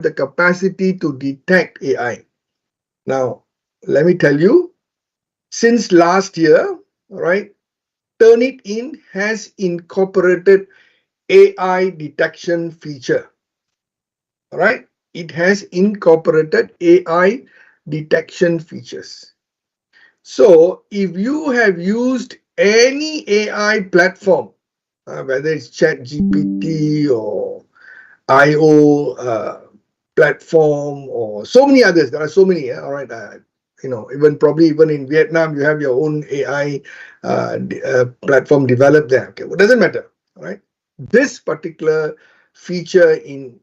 the capacity to detect AI. Now, let me tell you, since last year, right, Turnitin has incorporated AI detection feature. All right, it has incorporated AI detection features. So if you have used any AI platform, whether it's ChatGPT or IO platform or so many others, there are so many. All right, even probably even in Vietnam, you have your own AI platform developed there. Okay, well, it doesn't matter. All right, this particular feature in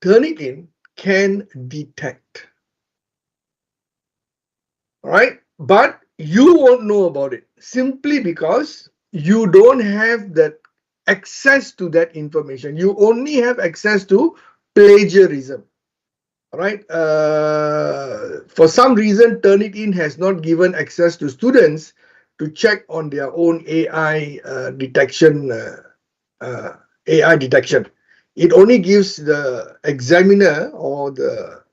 Turnitin can detect. All right, but you won't know about it simply because you don't have that access to that information. You only have access to plagiarism. All right, for some reason, Turnitin has not given access to students to check on their own AI detection. AI detection. It only gives the examiner or the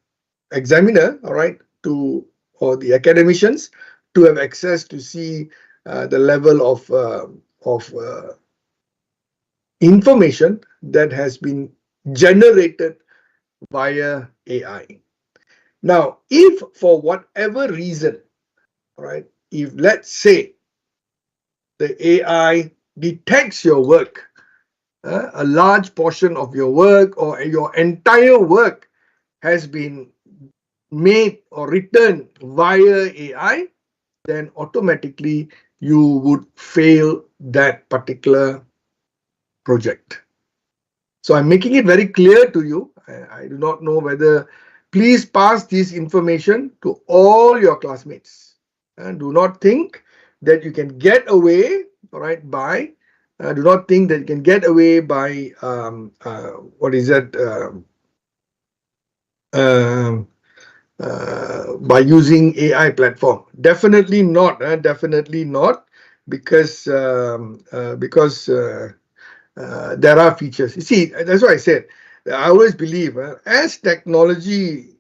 examiner, all right, to or the academicians to have access to see the level of information that has been generated via AI. Now, if for whatever reason, all right, if let's say the AI detects your work, a large portion of your work or your entire work has been made or written via AI, then automatically you would fail that particular project. So I'm making it very clear to you. I do not know whether, please pass this information to all your classmates. And do not think that you can get away, all right, by, do not think that you can get away by, what is that, um, by using AI platform. Definitely not. Definitely not, because there are features. You see, that's why I said I always believe as technology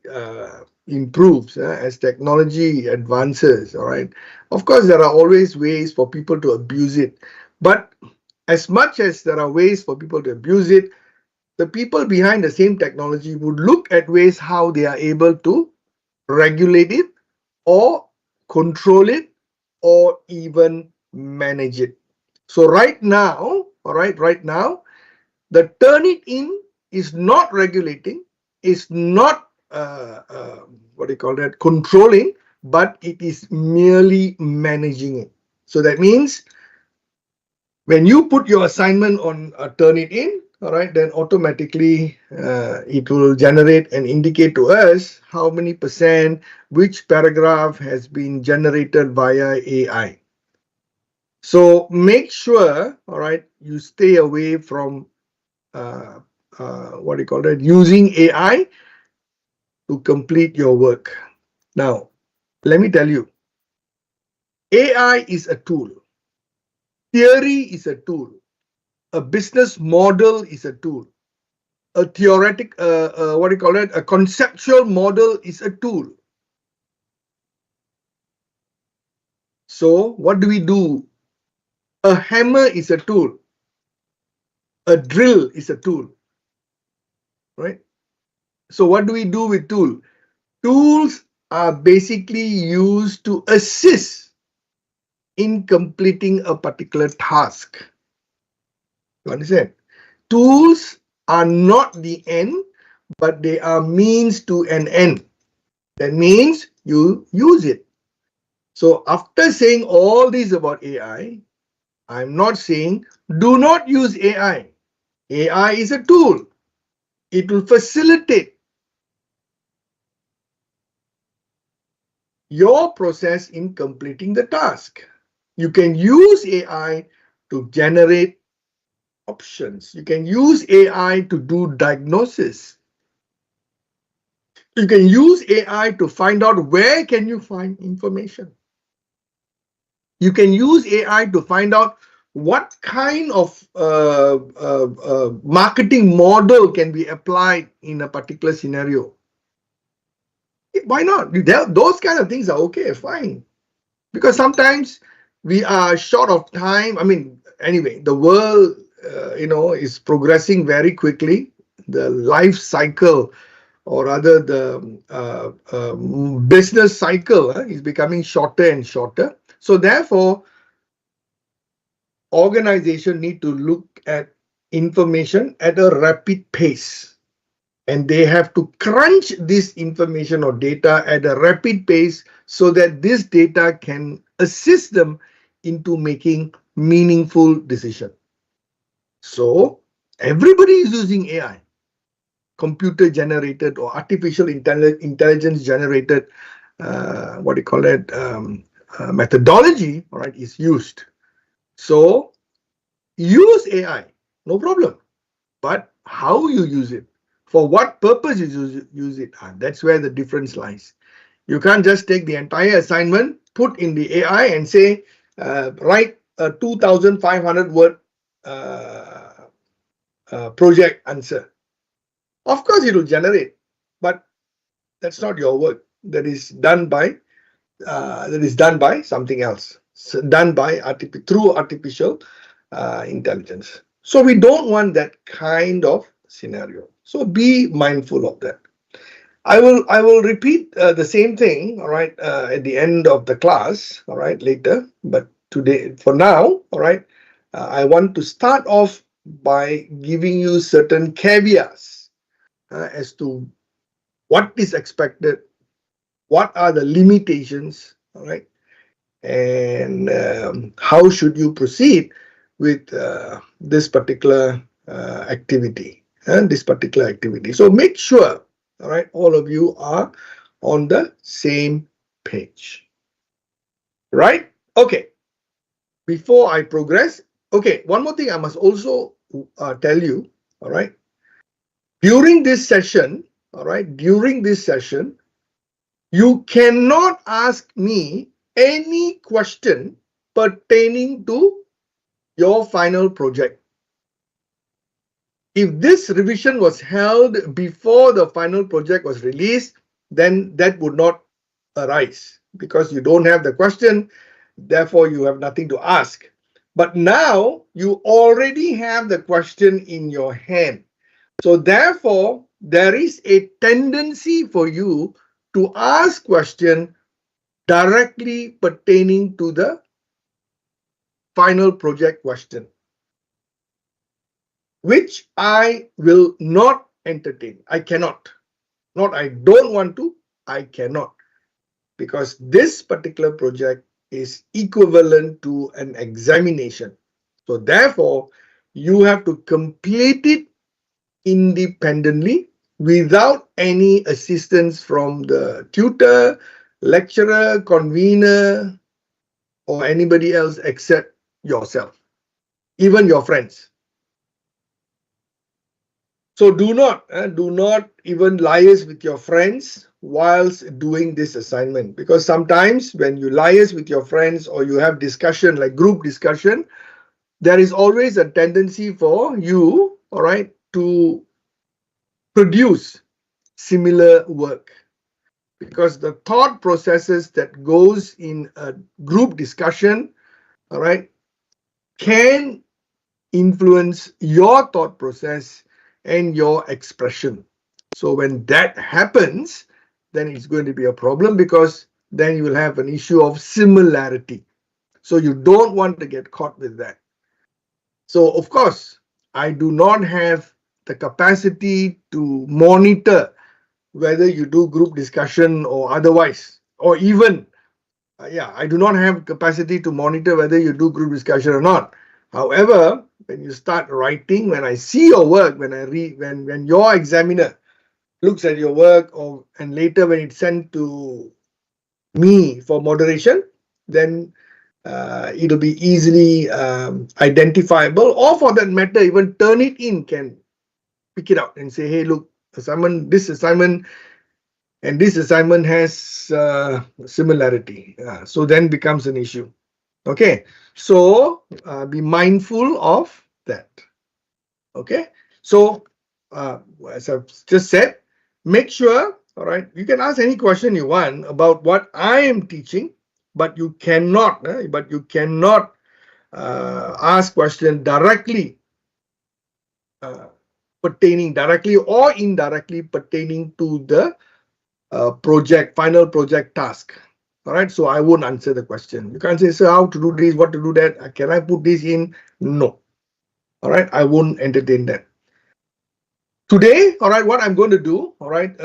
improves, as technology advances, all right. Of course, there are always ways for people to abuse it, but as much as there are ways for people to abuse it, the people behind the same technology would look at ways how they are able to regulate it or control it or even manage it. So right now, all right now, the Turnitin is not regulating, is not what do you call that, controlling, but it is merely managing it. So that means when you put your assignment on Turnitin, all right, then automatically it will generate and indicate to us how many percent, which paragraph has been generated via AI. So make sure, all right, you stay away from what do you call it, using AI to complete your work. Now, let me tell you, AI is a tool. Theory is a tool. A business model is a tool. A theoretic, what do you call it, a conceptual model is a tool. So what do we do? A hammer is a tool. A drill is a tool, right? So what do we do with tool? Tools are basically used to assist in completing a particular task. You understand? Tools are not the end, but they are means to an end. That means you use it. So after saying all this about AI, I'm not saying do not use AI. AI is a tool. It will facilitate your process in completing the task. You can use AI to generate options. You can use AI to do diagnosis. You can use AI to find out where can you find information. You can use AI to find out what kind of marketing model can be applied in a particular scenario. Why not? Those kind of things are okay, fine. Because sometimes we are short of time. I mean, anyway, the world, is progressing very quickly. The life cycle, or rather the business cycle, is becoming shorter and shorter. So therefore, organization need to look at information at a rapid pace, and they have to crunch this information or data at a rapid pace so that this data can assist them into making meaningful decision. So everybody is using AI, computer generated or artificial intelligence generated, methodology, all right, is used. So use AI, no problem. But how you use it, for what purpose you use it, that's where the difference lies. You can't just take the entire assignment, put in the AI and say, write a 2,500 word project answer. Of course, it will generate, but that's not your work. That is done by something else, done by through artificial intelligence. So we don't want that kind of scenario. So be mindful of that. I will repeat the same thing, all right, at the end of the class, all right, later. But today, for now, all right, I want to start off by giving you certain caveats as to what is expected, what are the limitations, all right, and how should you proceed with this particular activity and this particular activity. So make sure, all right, all of you are on the same page, right? Okay, before I progress, okay, one more thing I must also tell you, all right, during this session, all right, during this session, you cannot ask me any question pertaining to your final project. If this revision was held before the final project was released, then that would not arise because you don't have the question, therefore you have nothing to ask. But now you already have the question in your hand. So therefore, there is a tendency for you to ask question directly pertaining to the final project question, which I will not entertain. I cannot. Not I don't want to, I cannot. Because this particular project is equivalent to an examination. So therefore, you have to complete it independently without any assistance from the tutor, lecturer, convener, or anybody else except yourself, even your friends. So do not even liaise with your friends whilst doing this assignment, because sometimes when you liaise with your friends or you have discussion like group discussion, there is always a tendency for you, all right, to produce similar work, because the thought processes that goes in a group discussion, all right, can influence your thought process and your expression. So when that happens, then it's going to be a problem, because then you will have an issue of similarity. So you don't want to get caught with that. So of course, I do not have the capacity to monitor whether you do group discussion or otherwise, or even, I do not have capacity to monitor whether you do group discussion or not. However, when you start writing, when I see your work, when I read, when your examiner looks at your work, and later when it's sent to me for moderation, then it'll be easily identifiable, or for that matter, even Turnitin can pick it out and say, hey, look, this assignment and this assignment has similarity. So then becomes an issue. Okay, so be mindful of that. Okay, so as I've just said, make sure, all right, you can ask any question you want about what I am teaching, but you cannot, ask question directly, pertaining directly or indirectly pertaining to the final project task. All right, so I won't answer the question. You can't say, sir, how to do this, what to do that. Can I put this in? No. All right, I won't entertain that. Today, all right, what I'm going to do, all right,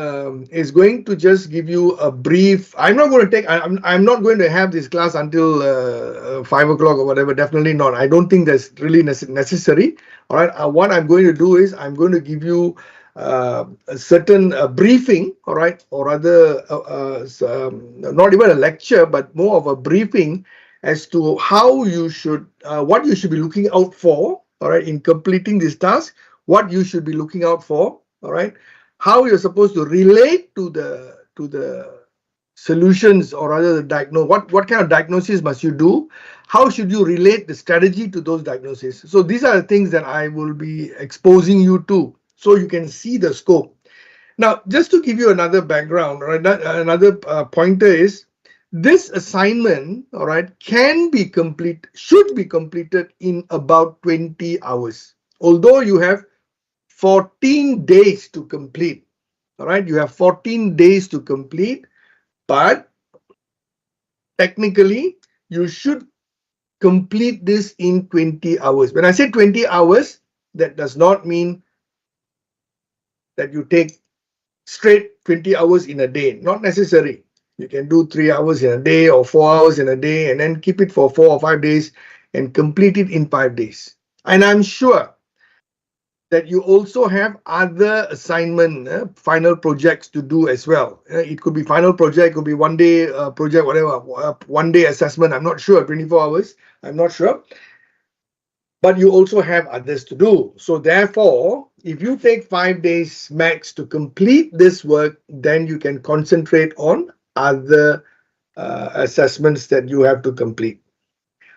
is going to just give you a brief. I'm not going to take. I'm not going to have this class until 5 o'clock or whatever. Definitely not. I don't think that's really necessary. All right. What I'm going to do is I'm going to give you a certain briefing. All right, or rather, not even a lecture, but more of a briefing as to how you should, what you should be looking out for. All right, in completing this task, what you should be looking out for, all right, how you're supposed to relate to the solutions, or rather the diagnose, what kind of diagnosis must you do, how should you relate the strategy to those diagnoses. So these are the things that I will be exposing you to, so you can see the scope. Now, just to give you another background, right, another pointer is, this assignment, all right, should be completed in about 20 hours. Although you have 14 days to complete. All right, you have 14 days to complete, but technically you should complete this in 20 hours. When I say 20 hours, that does not mean that you take straight 20 hours in a day. Not necessary. You can do 3 hours in a day or 4 hours in a day, and then keep it for 4 or 5 days and complete it in 5 days. And I'm sure that you also have other assignment, final projects to do as well. It could be final project, could be 1 day project, whatever, 1 day assessment. I'm not sure, 24 hours, I'm not sure. But you also have others to do. So therefore, if you take 5 days max to complete this work, then you can concentrate on other assessments that you have to complete.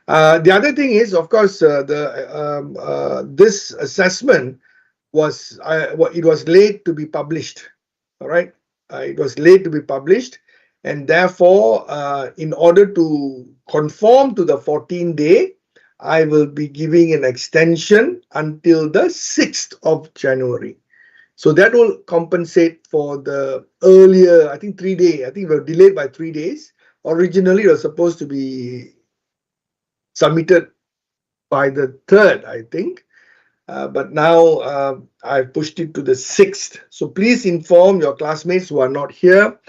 The other thing is, of course, this assessment it was late to be published. All right, it was late to be published, and therefore, in order to conform to the 14-day, I will be giving an extension until the 6th of January. So that will compensate for the earlier, I think 3 days. I think we were delayed by 3 days. Originally, it was supposed to be submitted by the 3rd, I think. But now I've pushed it to the 6th. So please inform your classmates who are not here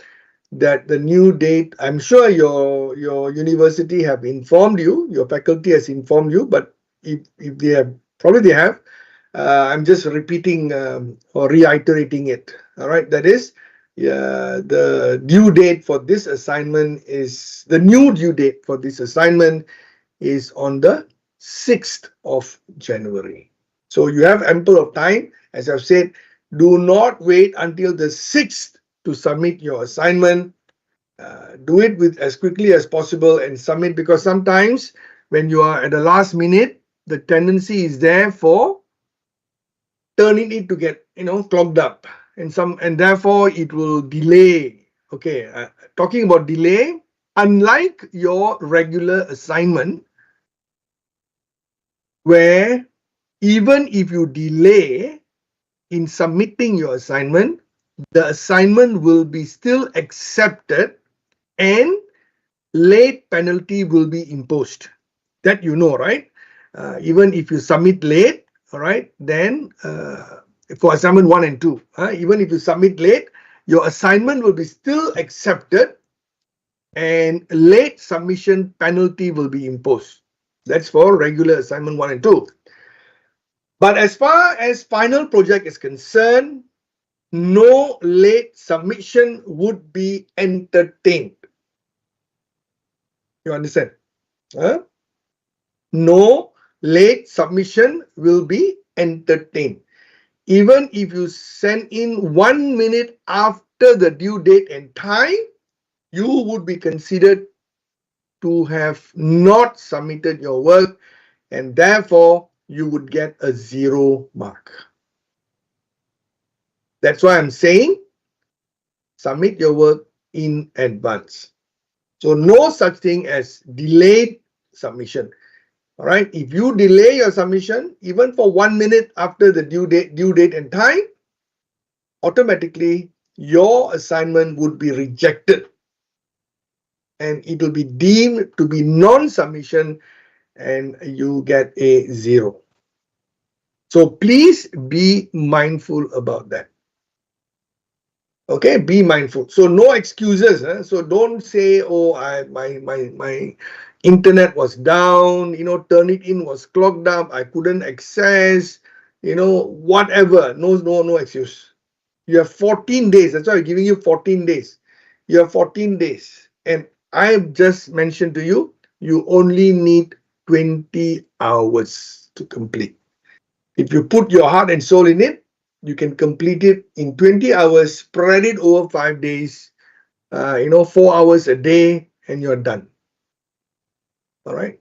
that the new date, I'm sure your university have informed you, your faculty has informed you, but if they have, probably they have, I'm just repeating or reiterating it. All right, that is, the due date for this assignment is, the new due date for this assignment is on the 6th of January. So you have ample of time. As I've said, do not wait until the 6th to submit your assignment. Do it with as quickly as possible and submit, because sometimes when you are at the last minute, the tendency is there for turning it to get, clogged up, and therefore it will delay. Okay, talking about delay, unlike your regular assignment, where even if you delay in submitting your assignment, the assignment will be still accepted and late penalty will be imposed. That you know, right? Even if you submit late, all right, then for assignment 1 and 2, even if you submit late, your assignment will be still accepted and late submission penalty will be imposed. That's for regular assignment 1 and 2. But as far as final project is concerned, no late submission would be entertained. You understand? No late submission will be entertained. Even if you send in 1 minute after the due date and time, you would be considered to have not submitted your work, and therefore you would get a 0 mark. That's why I'm saying submit your work in advance. So no such thing as delayed submission. All right. If you delay your submission even for 1 minute after the due date and time, automatically your assignment would be rejected and it will be deemed to be non-submission and you get a 0. So please be mindful about that. Okay, be mindful. So no excuses. So don't say, oh, my internet was down, Turnitin was clogged up, I couldn't access, whatever. No excuse. You have 14 days. That's why I'm giving you 14 days. You have 14 days. And I've just mentioned to you, you only need 20 hours to complete. If you put your heart and soul in it, you can complete it in 20 hours, spread it over 5 days, 4 hours a day, and you're done. All right.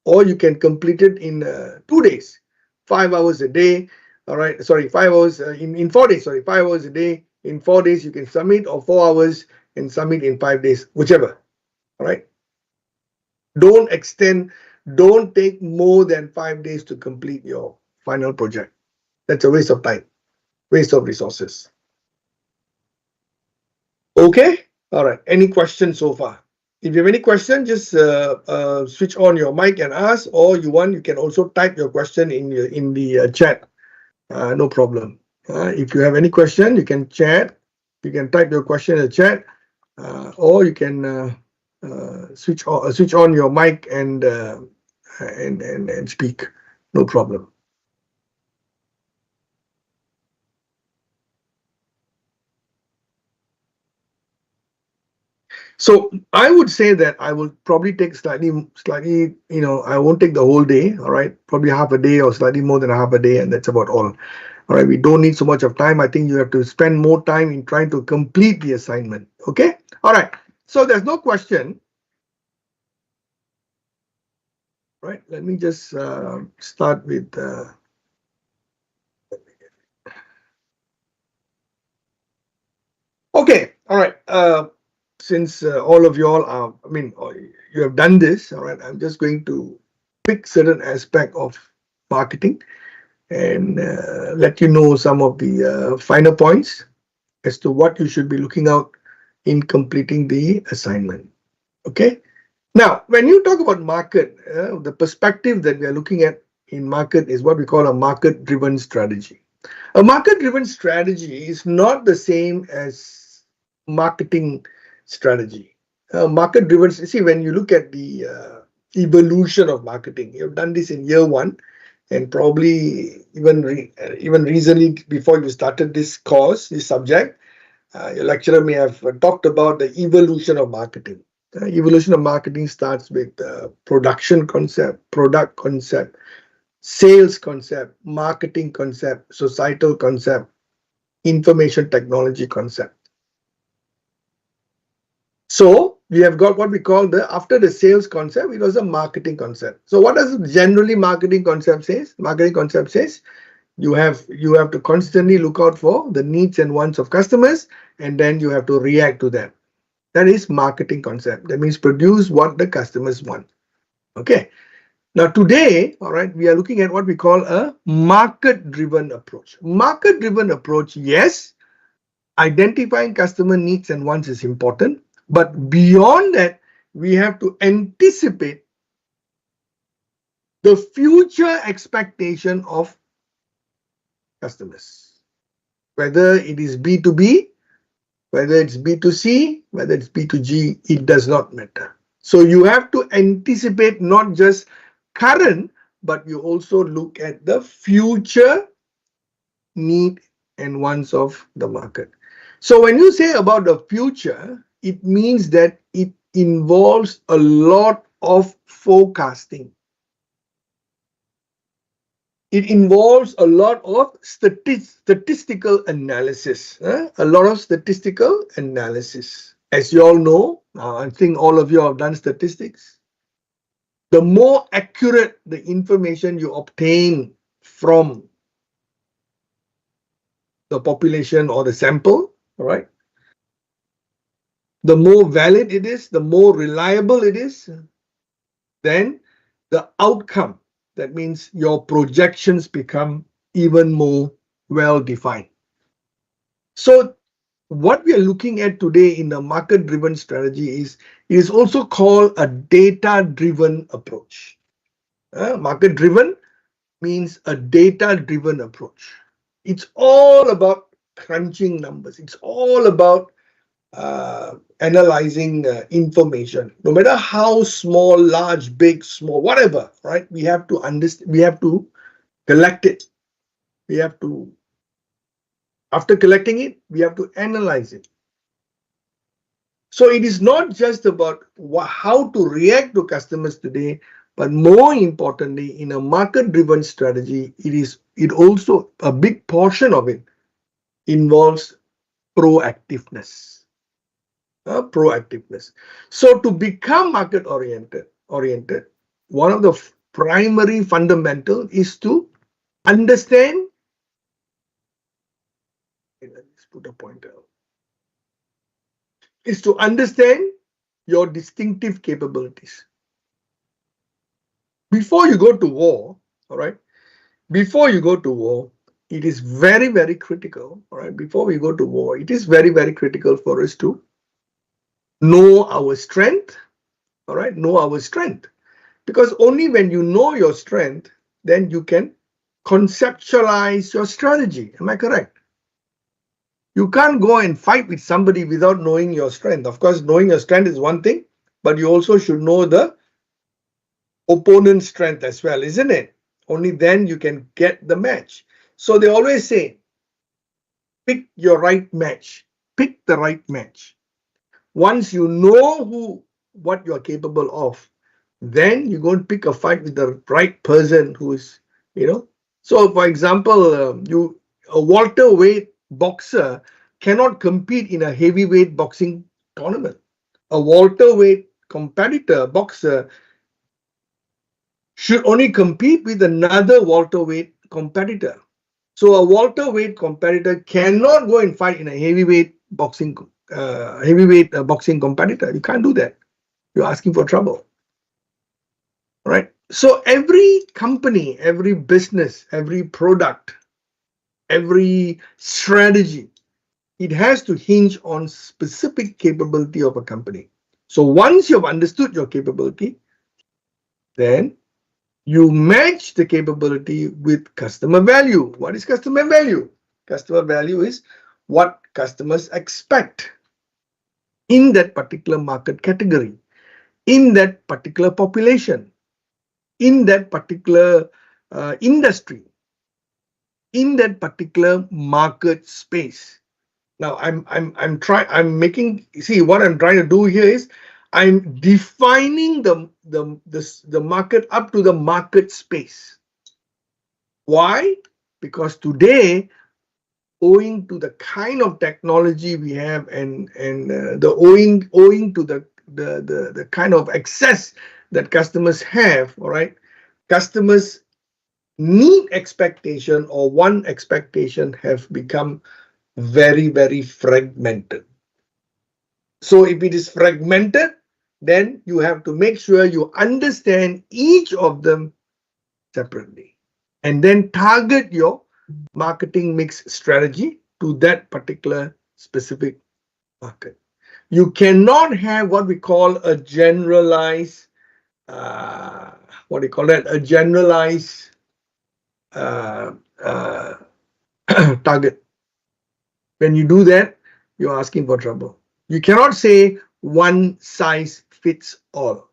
Or you can complete it in 2 days, 5 hours a day. All right. Sorry, 5 hours in 4 days. Sorry, 5 hours a day. In 4 days, you can submit, or 4 hours and submit in 5 days, whichever. All right. Don't extend, don't take more than 5 days to complete your final project. That's a waste of time, waste of resources. Okay. All right. Any questions so far? If you have any question, just switch on your mic and ask, or you can also type your question in the chat. No problem. If you have any question, you can chat. You can type your question in the chat, or you can switch on your mic and speak. No problem. So I would say that I will probably take slightly, I won't take the whole day, all right? Probably half a day or slightly more than half a day, and that's about all. All right, we don't need so much of time. I think you have to spend more time in trying to complete the assignment, okay? All right, so there's no question. Right, let me just start with... Okay, all right. Since all of you all are, you have done this, all right, I'm just going to pick certain aspect of marketing and let you know some of the finer points as to what you should be looking out in completing the assignment. Okay. Now, when you talk about market, the perspective that we are looking at in market is what we call a market-driven strategy. A market-driven strategy is not the same as marketing strategy. Market-driven, see, when you look at the evolution of marketing, you've done this in year 1, and probably even recently, before you started this course, this subject, your lecturer may have talked about the evolution of marketing. Evolution of marketing starts with production concept, product concept, sales concept, marketing concept, societal concept, information technology concept. So we have got what we call after the sales concept, it was a marketing concept. So what does generally marketing concept says? Marketing concept says you have to constantly look out for the needs and wants of customers, and then you have to react to them. That is marketing concept. That means produce what the customers want. Okay. Now today, all right, we are looking at what we call a market-driven approach. Market-driven approach, yes, identifying customer needs and wants is important, but beyond that, we have to anticipate the future expectation of customers. Whether it is B2B, whether it's B2C, whether it's B2G, it does not matter. So you have to anticipate not just current, but you also look at the future need and wants of the market. So when you say about the future, it means that it involves a lot of forecasting. It involves a lot of statistical analysis. A lot of statistical analysis. As you all know, I think all of you have done statistics. The more accurate the information you obtain from the population or the sample, all right, the more valid it is, the more reliable it is, then the outcome, that means your projections, become even more well defined. So what we are looking at today in the market-driven strategy is also called a data-driven approach. Market-driven means a data-driven approach. It's all about crunching numbers. It's all about analyzing information, no matter how small, large, big, small, whatever, right? We have to understand, we have to collect it. We have to, after collecting it, we have to analyze it. So it is not just about how to react to customers today, but more importantly, in a market-driven strategy, it also, a big portion of it involves proactiveness. Proactiveness. So to become market oriented, one of the primary fundamental is to understand. Let's put a pointer. Is to understand your distinctive capabilities. Before you go to war, all right. Before you go to war, it is very, very critical. All right. Before we go to war, it is very, very critical for us to know our strength. All right, know our strength, because only when you know your strength, then you can conceptualize your strategy. Am I correct? You can't go and fight with somebody without knowing your strength. Of course, knowing your strength is one thing, but you also should know the opponent's strength as well, isn't it? Only then you can get the match. So they always say, pick your right match. Pick the right match. Once you know what you are capable of, then you go and pick a fight with the right person who is, So, for example, a welterweight boxer cannot compete in a heavyweight boxing tournament. A welterweight boxer should only compete with another welterweight competitor. So a welterweight competitor cannot go and fight in a heavyweight boxing competitor. You can't do that. You're asking for trouble. Right? So every company, every business, every product, every strategy, it has to hinge on specific capability of a company. So once you've understood your capability, then you match the capability with customer value. What is customer value? Customer value is what customers expect in that particular market category, in that particular population, in that particular industry, in that particular market space. Now I'm making, see, what I'm trying to do here is I'm defining the market up to the market space. Why? Because today, owing to the kind of technology we have and the owing to the kind of access that customers have, all right, customers need expectation or one expectation have become very, very fragmented. So if it is fragmented, then you have to make sure you understand each of them separately and then target your marketing mix strategy to that particular specific market. You cannot have what we call a generalized, a generalized target. When you do that, you're asking for trouble. You cannot say one size fits all.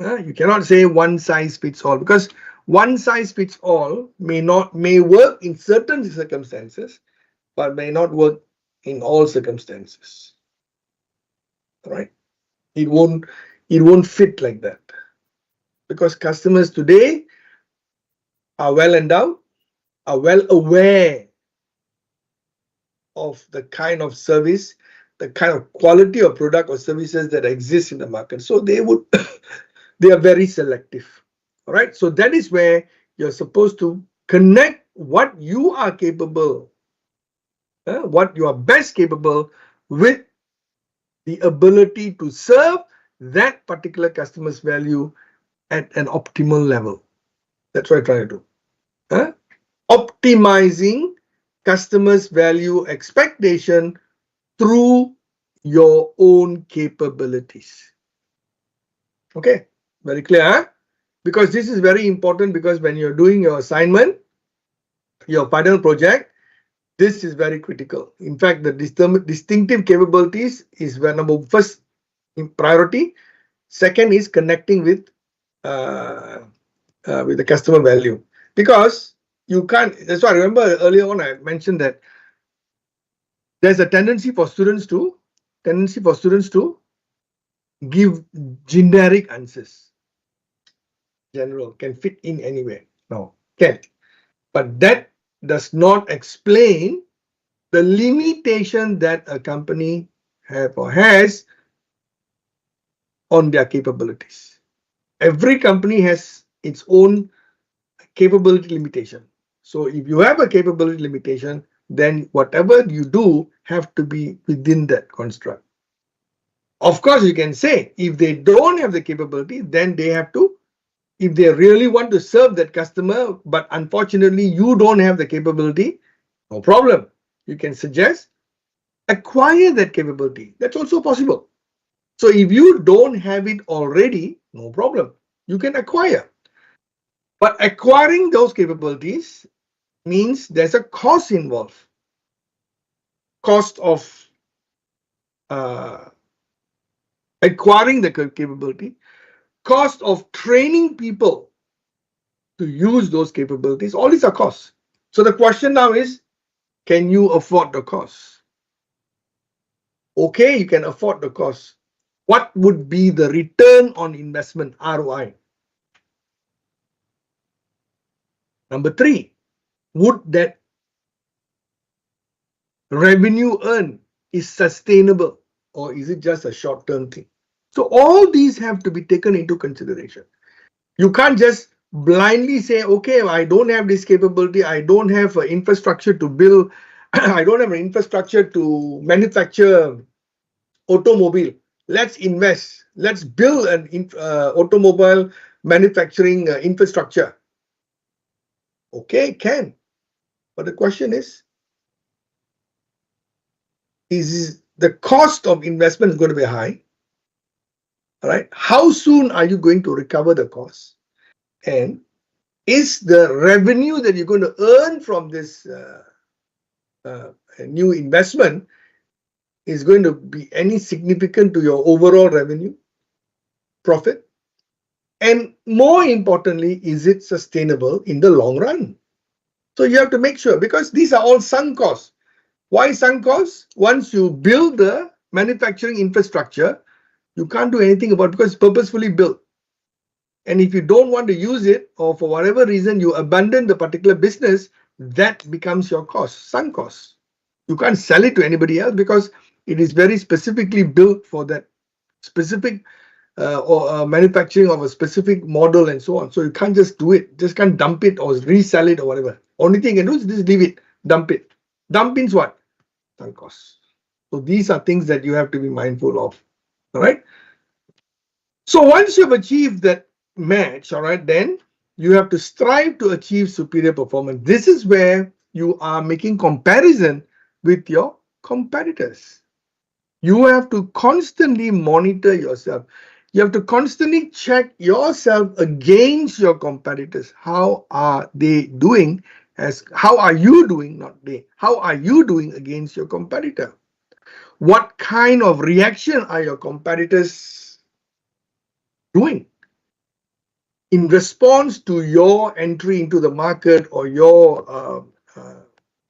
You cannot say one size fits all, because one size fits all may work in certain circumstances, but may not work in all circumstances. Right? It won't fit like that, because customers today are well endowed, are well aware of the kind of service, the kind of quality of product or services that exist in the market. So they would, they are very selective. All right. So that is where you're supposed to connect what you are capable, what you are best capable with the ability to serve that particular customer's value at an optimal level. That's what I'm trying to do. Optimizing customers' value expectation through your own capabilities. Okay, very clear, huh? Because this is very important, because when you're doing your assignment, your final project, this is very critical. In fact, the distinctive capabilities is where first in priority. Second is connecting with the customer value, because you can't. That's why I remember earlier on I mentioned that there's a tendency for students to give generic answers. General can fit in anywhere. No, can, but that does not explain the limitation that a company have or has on their capabilities. Every company has its own capability limitation. So if you have a capability limitation, then whatever you do have to be within that construct. Of course, you can say if they don't have the capability, then they have to, if they really want to serve that customer, but unfortunately you don't have the capability, no problem. You can suggest acquire that capability. That's also possible. So if you don't have it already, no problem. You can acquire. But acquiring those capabilities means there's a cost involved. Cost of acquiring the capability, cost of training people to use those capabilities, all these are costs. So the question now is, can you afford the cost? Okay, you can afford the cost. What would be the return on investment, ROI? Number 3, would that revenue earned is sustainable, or is it just a short-term thing? So all these have to be taken into consideration. You can't just blindly say, okay, I don't have this capability, I don't have infrastructure to build, I don't have an infrastructure to manufacture automobile. Let's invest. Let's build an automobile manufacturing infrastructure. Okay, can. But the question is the cost of investment going to be high? All right. How soon are you going to recover the cost? And is the revenue that you're going to earn from this new investment is going to be any significant to your overall revenue, profit? And more importantly, is it sustainable in the long run? So you have to make sure, because these are all sunk costs. Why sunk costs? Once you build the manufacturing infrastructure, you can't do anything about it because it's purposefully built. And if you don't want to use it, or for whatever reason you abandon the particular business, that becomes your cost, sunk cost. You can't sell it to anybody else because it is very specifically built for that specific manufacturing of a specific model and so on. So you can't just do it, just can't dump it or resell it or whatever. Only thing you can do is just leave it, dump it. Dump means what? Sunk costs. So these are things that you have to be mindful of. All right. So once you've achieved that match, all right, then you have to strive to achieve superior performance. This is where you are making comparison with your competitors. You have to constantly monitor yourself. You have to constantly check yourself against your competitors. How are they doing? How are you doing? Not they. How are you doing against your competitor? What kind of reaction are your competitors doing in response to your entry into the market, or your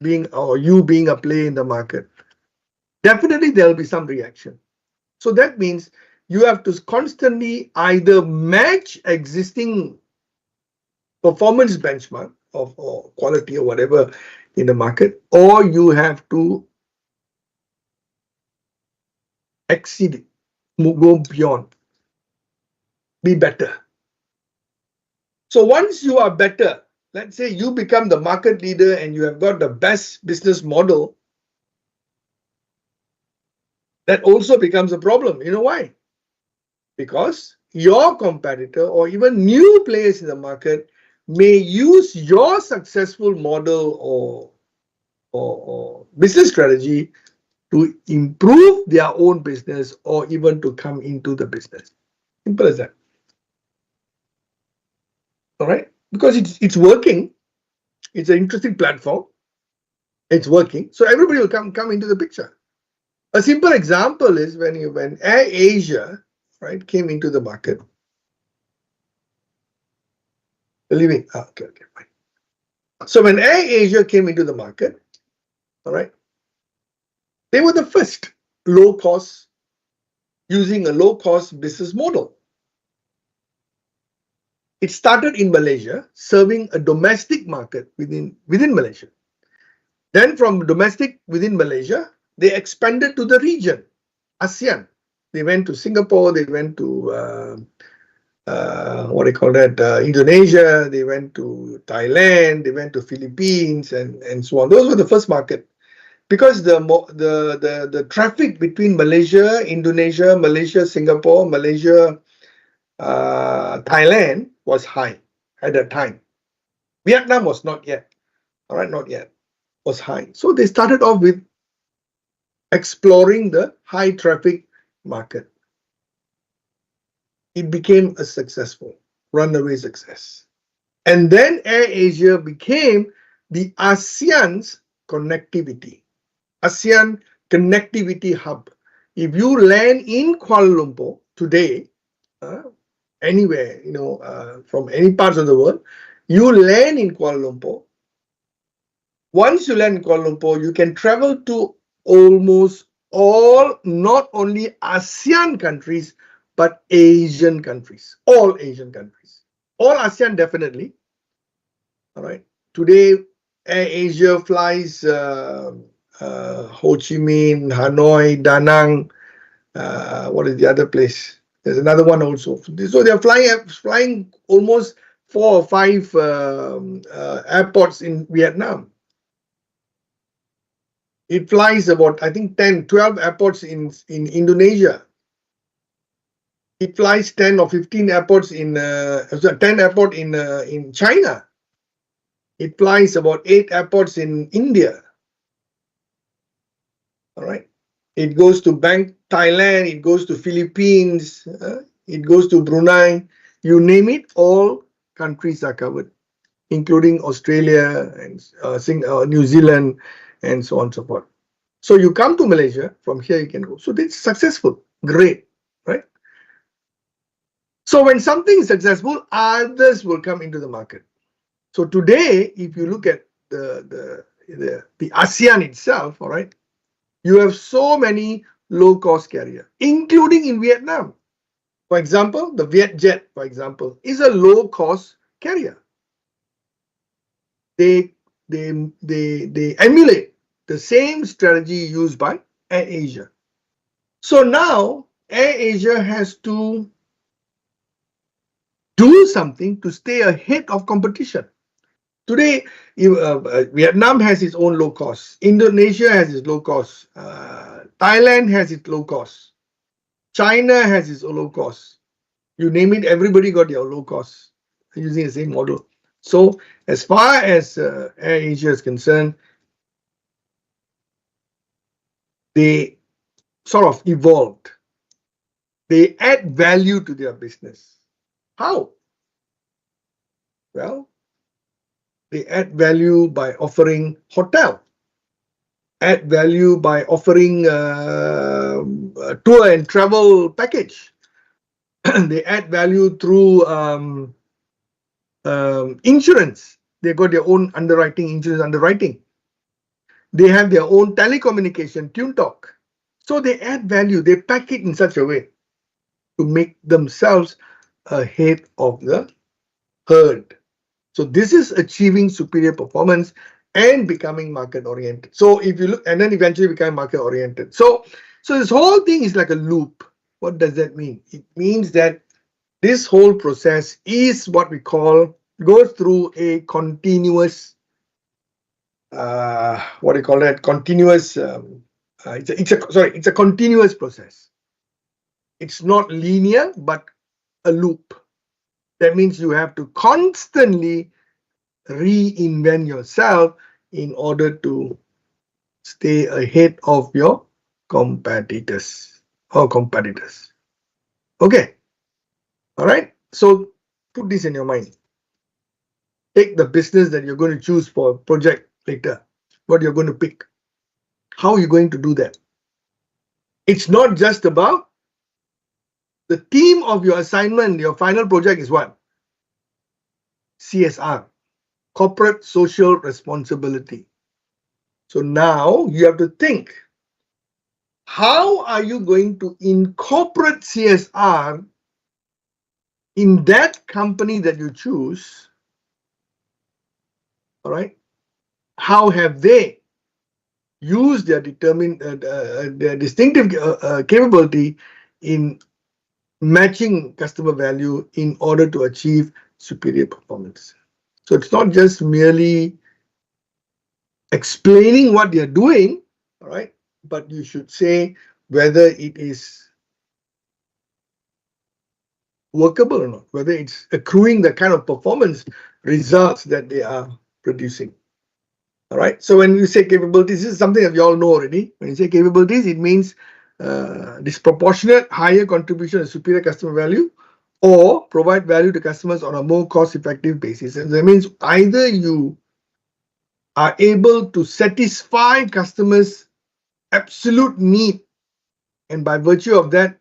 you being a player in the market? Definitely there will be some reaction. So that means you have to constantly either match existing performance benchmark of or quality or whatever in the market, or you have to exceed it, go beyond, be better. So once you are better, let's say you become the market leader and you have got the best business model, that also becomes a problem. You know why? Because your competitor or even new players in the market may use your successful model or business strategy to improve their own business or even to come into the business. Simple as that. All right? Because it's working. It's an interesting platform. It's working. So everybody will come into the picture. A simple example is when Air Asia, right, came into the market. Okay, fine. So when Air Asia came into the market, all right, they were the first using a low-cost business model. It started in Malaysia, serving a domestic market within Malaysia. Then from domestic within Malaysia, they expanded to the region, ASEAN. They went to Singapore, they went to Indonesia, they went to Thailand, they went to Philippines, and so on. Those were the first market. Because the traffic between Malaysia, Indonesia, Malaysia, Singapore, Malaysia, Thailand was high at that time. Vietnam was not yet. All right, not yet. Was high. So they started off with exploring the high traffic market. It became a successful runaway success. And then Air Asia became the ASEAN's connectivity. ASEAN connectivity hub. If you land in Kuala Lumpur today, anywhere, from any parts of the world, you land in Kuala Lumpur. Once you land in Kuala Lumpur, you can travel to almost all, not only ASEAN countries, but Asian countries, all Asian countries. All ASEAN, definitely. All right. Today, Air Asia flies Ho Chi Minh, Hanoi, Da Nang. What is the other place? There's another one also. So they're flying almost 4 or 5 airports in Vietnam. It flies about, I think, 10, 12 airports in Indonesia. It flies 10 or 15 airports 10 airports in China. It flies about 8 airports in India. All right. It goes to Thailand, it goes to Philippines, it goes to Brunei. You name it, all countries are covered, including Australia and New Zealand and so on and so forth. So you come to Malaysia, from here you can go. So it's successful, great, right? So when something is successful, others will come into the market. So today, if you look at the ASEAN itself, all right, you have so many low-cost carriers, including in Vietnam. For example, the Vietjet, for example, is a low-cost carrier. They emulate the same strategy used by Air Asia. So now Air Asia has to do something to stay ahead of competition. Today, Vietnam has its own low cost. Indonesia has its low cost. Thailand has its low cost. China has its low cost. You name it, everybody got their low cost using the same model. So as far as Air Asia is concerned, they sort of evolved. They add value to their business. How? Well, they add value by offering hotel, add value by offering a tour and travel package. They add value through insurance. They got their own insurance underwriting. They have their own telecommunication, TuneTalk. So they add value. They pack it in such a way to make themselves ahead of the herd. So this is achieving superior performance and becoming market oriented. So if you look, and then eventually become market oriented. So So this whole thing is like a loop. What does that mean? It means that this whole process is what we call, goes through a continuous, what do you call that? Continuous, it's a continuous process. It's not linear, but a loop. That means you have to constantly reinvent yourself in order to stay ahead of your competitors. Okay. All right. So put this in your mind. Take the business that you're going to choose for a project later. What you're going to pick. How are you going to do that? It's not just about the theme of your assignment. Your final project is what? CSR, corporate social responsibility. So now you have to think, how are you going to incorporate CSR in that company that you choose? All right. How have they used their their distinctive capability in matching customer value in order to achieve superior performance? So it's not just merely explaining what they're doing, all right, but you should say whether it is workable or not, whether it's accruing the kind of performance results that they are producing. All right. So when you say capabilities, this is something that we all know already. When you say capabilities, it means disproportionate higher contribution and superior customer value, or provide value to customers on a more cost-effective basis. And that means either you are able to satisfy customers' absolute need, and by virtue of that,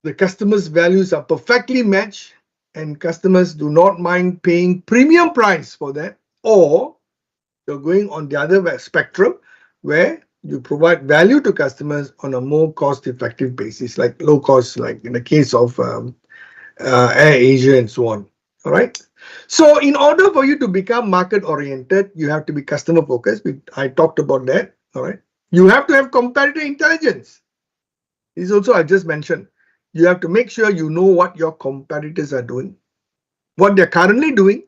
the customers' values are perfectly matched, and customers do not mind paying premium price for that, or you're going on the other spectrum where you provide value to customers on a more cost-effective basis, like low cost, like in the case of Air Asia and so on. All right. So in order for you to become market-oriented, you have to be customer-focused. I talked about that. All right. You have to have competitive intelligence. This is also I just mentioned. You have to make sure you know what your competitors are doing, what they're currently doing,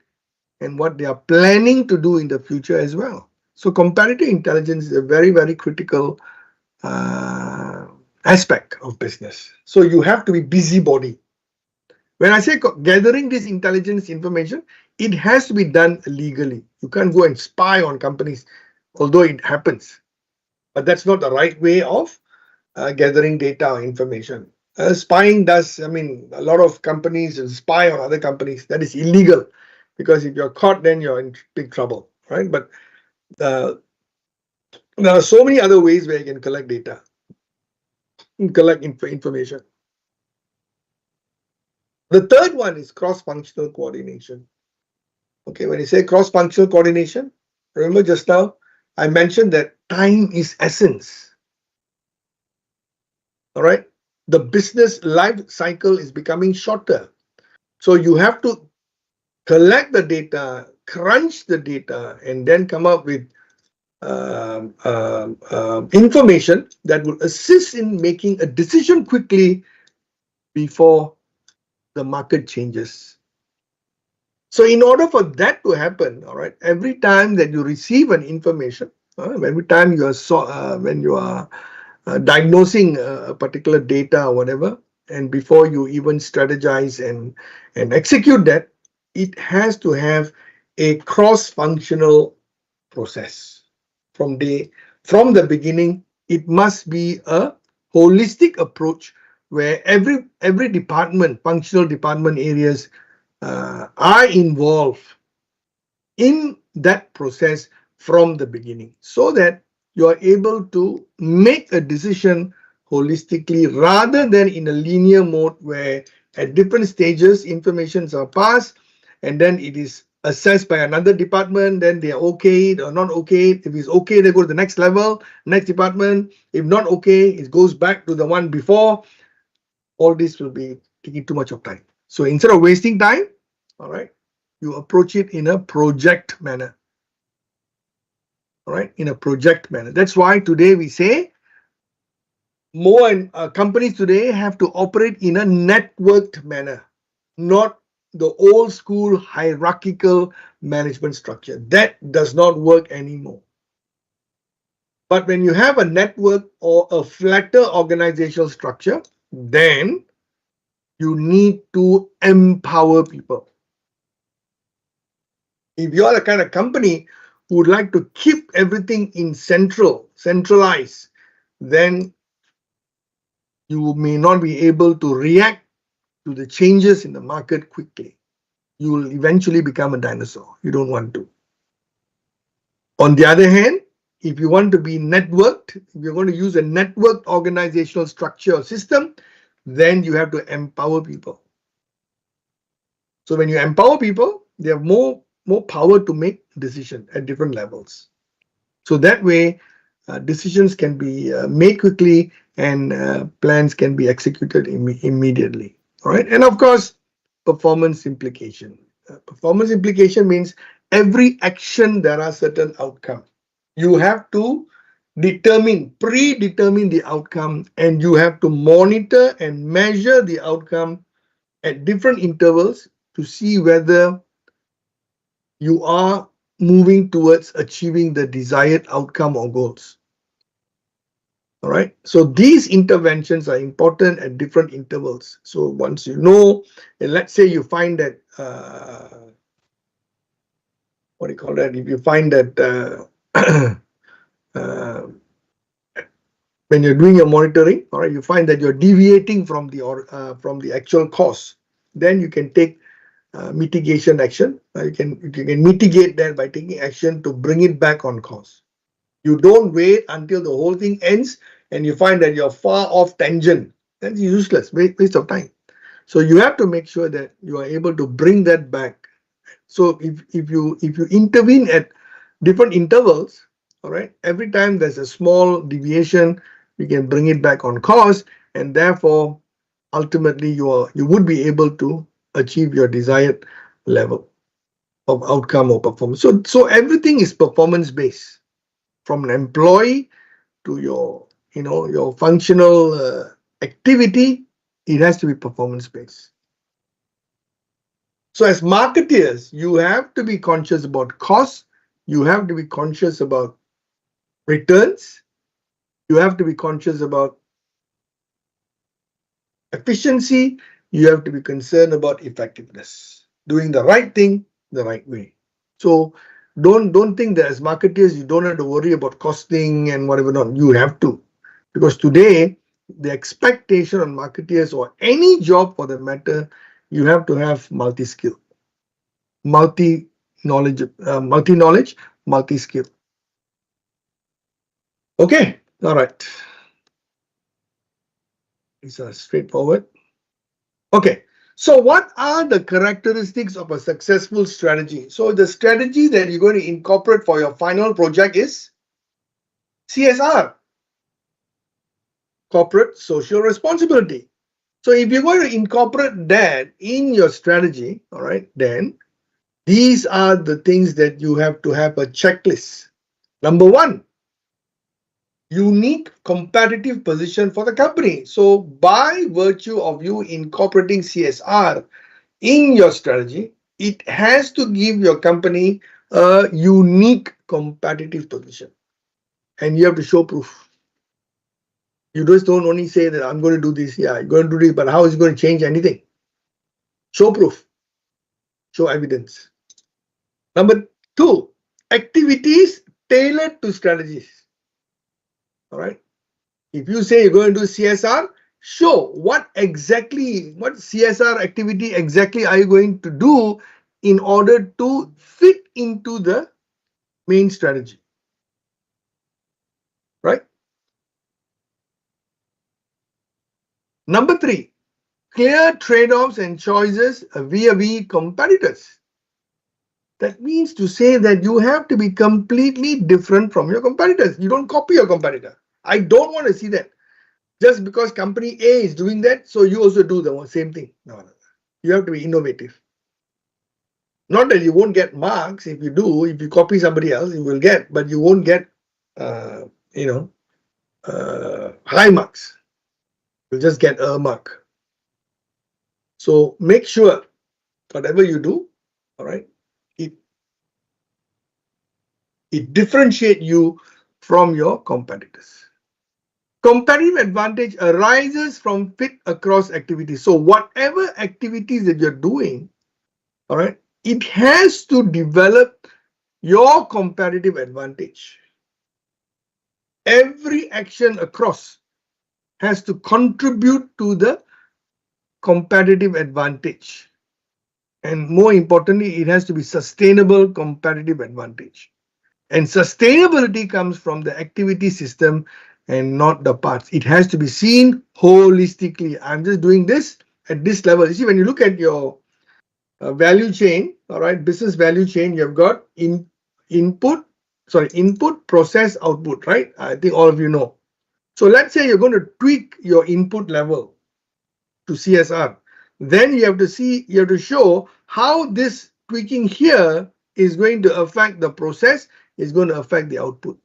and what they are planning to do in the future as well. So competitive intelligence is a very, very critical aspect of business. So you have to be busybody. When I say gathering this intelligence information, it has to be done legally. You can't go and spy on companies, although it happens. But that's not the right way of gathering data or information. Spying does, I mean, a lot of companies spy on other companies. That is illegal, because if you're caught, then you're in big trouble, right? But there are so many other ways where you can collect data, collect information. The third one is cross-functional coordination. Okay, when you say cross-functional coordination, remember just now I mentioned that time is essence. All right, the business life cycle is becoming shorter. So you have to collect the data, crunch the data, and then come up with information that will assist in making a decision quickly before the market changes. So in order for that to happen, all right, every time that you receive an information, every time you are when you are diagnosing a particular data or whatever, and before you even strategize and execute that, it has to have a cross-functional process. From the beginning, it must be a holistic approach where every department, functional department areas are involved in that process from the beginning, so that you are able to make a decision holistically rather than in a linear mode where at different stages informations are passed and then it is assessed by another department, then they are okay or not okay. If it's okay, they go to the next level, next department. If not okay, it goes back to the one before. All this will be taking too much of time. So instead of wasting time, all right, you approach it in a project manner. all right, in a project manner. That's why today we say more and companies today have to operate in a networked manner, not the old school hierarchical management structure. That does not work anymore. But when you have a network or a flatter organizational structure, then you need to empower people. If you are the kind of company who would like to keep everything in centralized, then you may not be able to react to the changes in the market quickly. You will eventually become a dinosaur. You don't want to. On the other hand, if you want to be networked, if you're going to use a networked organizational structure or system, then you have to empower people. So when you empower people, they have more power to make decisions at different levels. So that way, decisions can be made quickly and plans can be executed immediately. All right. And of course, performance implication. Performance implication means every action there are certain outcomes. You have to predetermine the outcome, and you have to monitor and measure the outcome at different intervals to see whether you are moving towards achieving the desired outcome or goals. All right. So these interventions are important at different intervals. So once you know, and let's say you find that, what do you call that? If you find that when you're doing your monitoring, all right, you find that you're deviating from the actual cost, then you can take mitigation action. You can mitigate that by taking action to bring it back on course. You don't wait until the whole thing ends and you find that you're far off tangent. That's useless, waste of time. So you have to make sure that you are able to bring that back. So if you intervene at different intervals, all right, every time there's a small deviation, you can bring it back on course, and therefore ultimately you would be able to achieve your desired level of outcome or performance. So everything is performance based, from an employee to your functional activity. It has to be performance based. So as marketeers, you have to be conscious about costs, you have to be conscious about returns, you have to be conscious about efficiency, you have to be concerned about effectiveness, doing the right thing the right way. So don't think that as marketeers you don't have to worry about costing and whatever. Not, you have to, because today the expectation on marketeers, or any job for that matter, you have to have multi-skill, multi-knowledge, multi-skill. Okay, all right. These are straightforward. Okay, so what are the characteristics of a successful strategy? So the strategy that you're going to incorporate for your final project is CSR, corporate social responsibility. So if you're going to incorporate that in your strategy, all right, then these are the things that you have to have a checklist. Number one, unique competitive position for the company. So by virtue of you incorporating CSR in your strategy, it has to give your company a unique competitive position. And you have to show proof. You just don't only say that I'm going to do this, yeah, I'm going to do this, but how is it going to change anything? Show proof, show evidence. Number two, activities tailored to strategies. All right. If you say you're going to do CSR, show what CSR activity exactly are you going to do in order to fit into the main strategy. Right? Number three, clear trade-offs and choices vis-a-vis competitors. That means to say that you have to be completely different from your competitors. You don't copy your competitor. I don't want to see that. Just because company A is doing that, so you also do the same thing. No. You have to be innovative. Not that you won't get marks. If you do, if you copy somebody else, you will get, but you won't get, you know, high marks. You'll just get a mark. So make sure whatever you do, all right, it differentiate you from your competitors. Competitive advantage arises from fit across activities. So whatever activities that you're doing, all right, it has to develop your competitive advantage. Every action across has to contribute to the competitive advantage. And more importantly, it has to be sustainable competitive advantage. And sustainability comes from the activity system and not the parts. It has to be seen holistically. I'm just doing this at this level. You see, when you look at your value chain, all right, business value chain, you've got input, process, output, right? I think all of you know. So let's say you're going to tweak your input level to CSR. Then you have to show how this tweaking here is going to affect the process, is going to affect the output.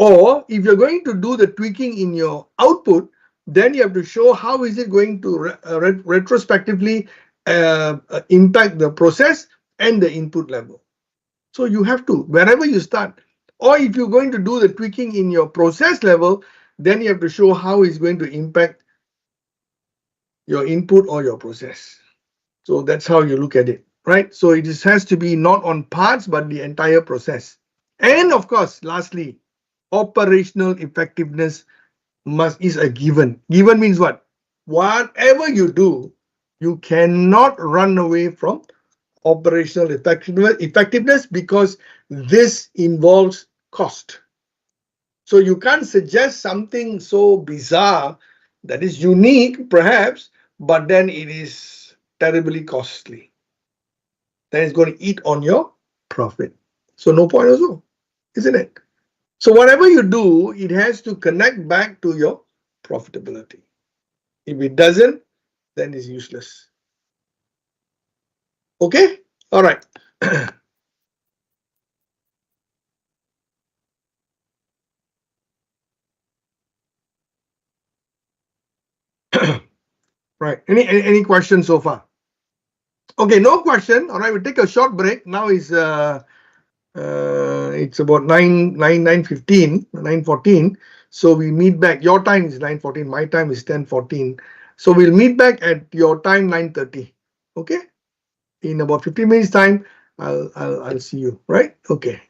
Or if you're going to do the tweaking in your output, then you have to show how is it going to retrospectively impact the process and the input level. So you have to, wherever you start, or if you're going to do the tweaking in your process level, then you have to show how it's going to impact your input or your process. So that's how you look at it, right? So it has to be not on parts, but the entire process. And of course, lastly, operational effectiveness is a given. Given means what? Whatever you do, you cannot run away from operational effectiveness because this involves cost. So you can't suggest something so bizarre that is unique, perhaps, but then it is terribly costly. Then it's going to eat on your profit. So no point also, isn't it? So whatever you do, it has to connect back to your profitability. If it doesn't, then it's useless. Okay? All right. Right. Any questions so far? Okay, no question. All right, we'll take a short break. Now it's about 9:15, 9:14. So we meet back. Your time is 9:14. My time is 10:14. So we'll meet back at your time 9:30. Okay? In about 15 minutes time, I'll see you. Right? Okay.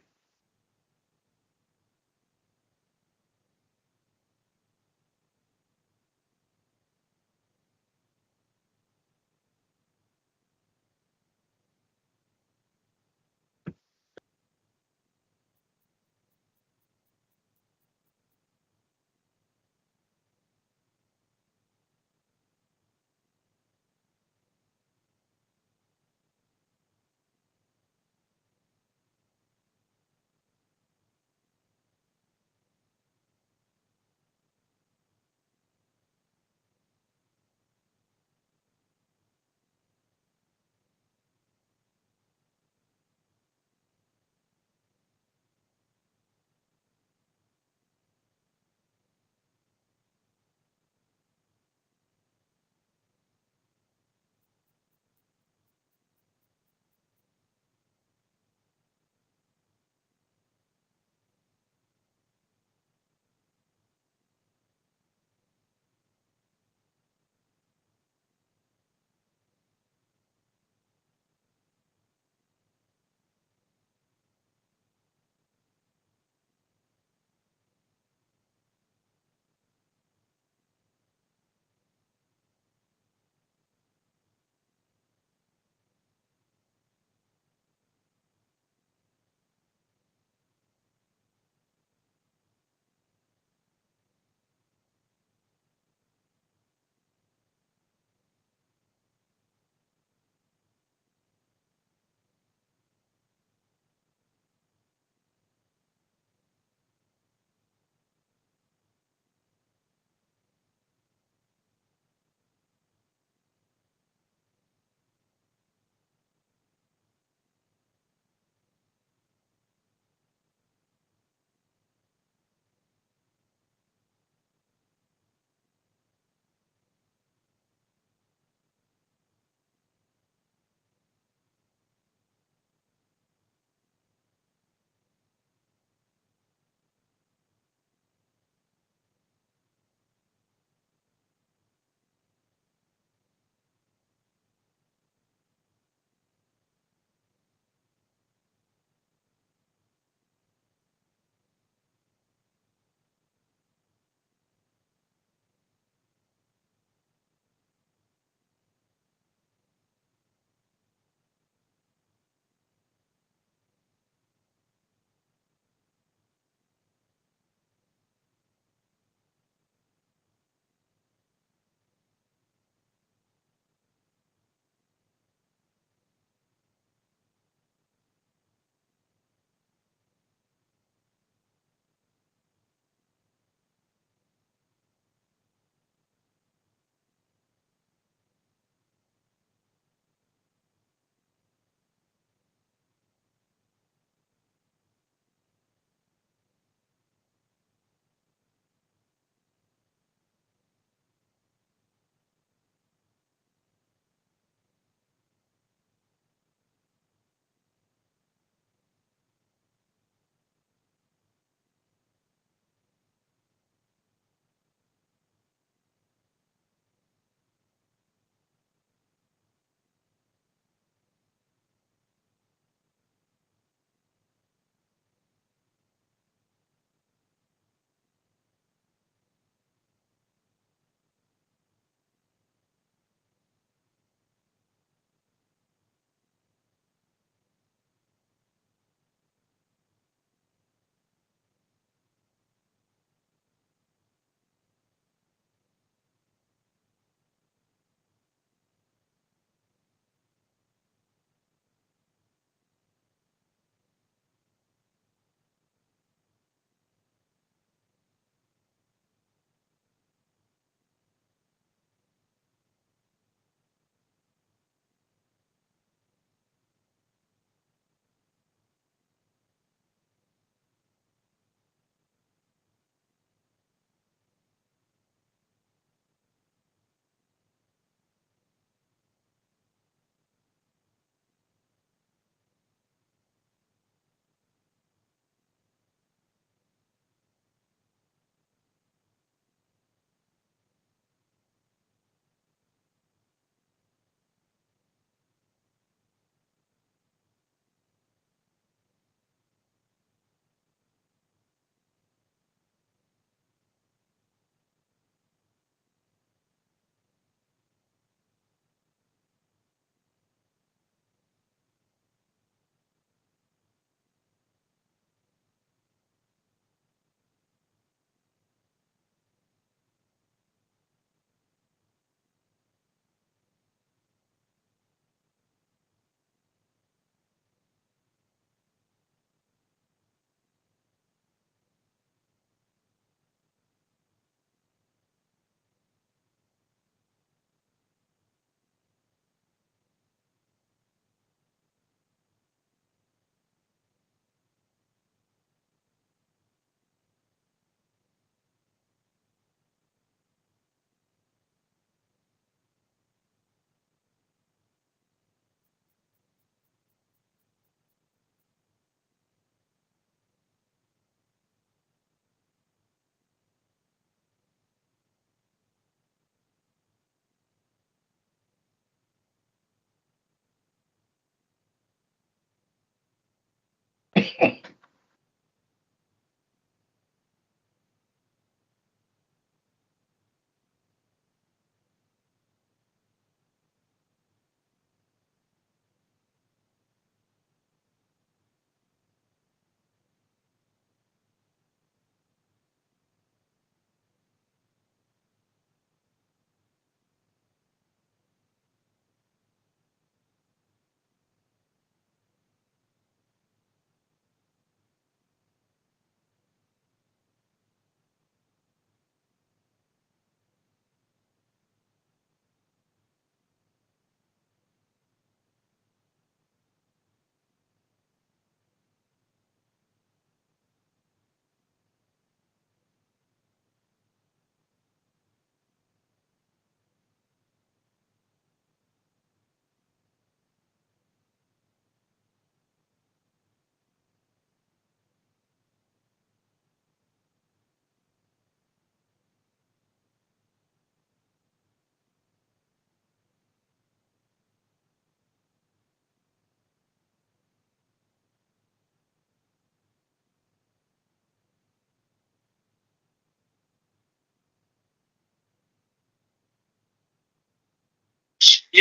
ये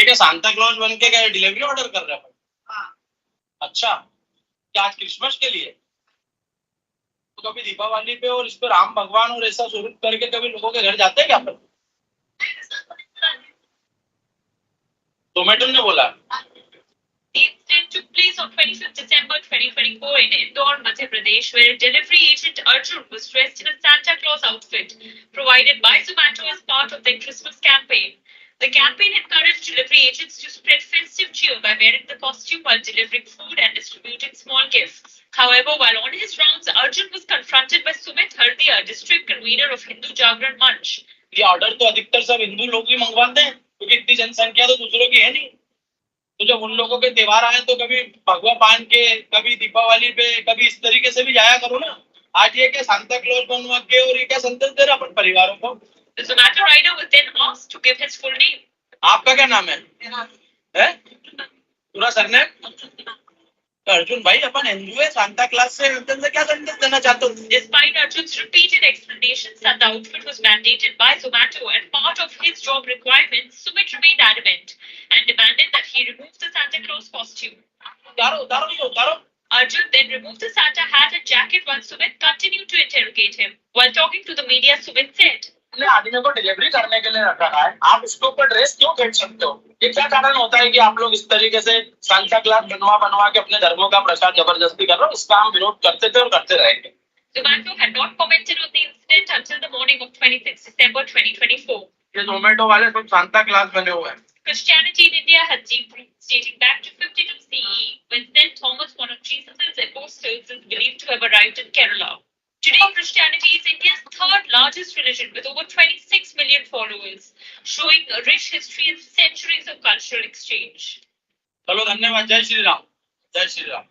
क्या Santa Claus बन के क्या delivery order कर रहे हैं? अच्छा, क्या आज क्रिसमस के लिए? तो कभी दीपावली पे और इस पे राम भगवान और ऐसा स्वरूप करके कभी लोगों के घर जाते हैं क्या अपन? टोमेटो ने बोला The incident took place on 25th December 2024 in Indore, Madhya Pradesh, where delivery agent Arjun was dressed in a Santa Claus outfit provided by Zomato as part of their Christmas campaign. The campaign encouraged delivery agents to spread festive cheer by wearing the costume while delivering food and distributing small gifts. However, while on his rounds, Arjun was confronted by Sumit Hardia, district convener of Hindu Jagran Manch. ये order तो अधिकतर सब हिंदू लोग ही मंगवाते हैं क्योंकि इतनी जनसंख्या तो दूसरों की है नहीं। तो जब उन लोगों के त्योहार आए तो कभी भगवा पान के, कभी दीपावली पे, कभी इस तरीके से भी जाया करो ना। आज ये क्या सांता क्लॉज बनवा के और ये क्या संदेश दे रहा अपन परिवारों को? The Zomato rider was then asked to give his full name. आपका क्या नाम है? पूरा सरनेम? अर्जुन भाई, अपन हिंदू है, सांता क्लॉज से क्या संदेश देना चाहते हो? Despite Arjun's repeated explanations that the outfit was mandated by Zomato and part of his job requirements, Sumit remained adamant and demanded that he remove the Santa Claus costume. उतारो। Arjun then removed the Santa hat and jacket while Sumit continued to interrogate him. While talking to the media, Sumit said, आदमी को delivery करने के लिए रखा है, आप उसके ऊपर ड्रेस क्यों फेंक सकते हो? ये क्या कारण होता है कि आप लोग इस तरीके से सांता क्लॉज बनवा के अपने धर्मों का प्रचार जबरदस्ती कर रहे हो? इसका हम विरोध करते थे और करते रहेंगे। Zomato had not commented on the incident until the morning of 26 December 2024. ये जोमेटो वाले सब सांता क्लॉज बने हुए हैं। Christianity in India had deep roots dating back to 52 CE, when St. Thomas, one of Jesus' apostles, is believed to have arrived in Kerala. Today, Christianity is India's third largest religion with over 26 million followers, showing a rich history and centuries of cultural exchange. चलो, धन्यवाद। जय श्री राम। जय Shri Ram.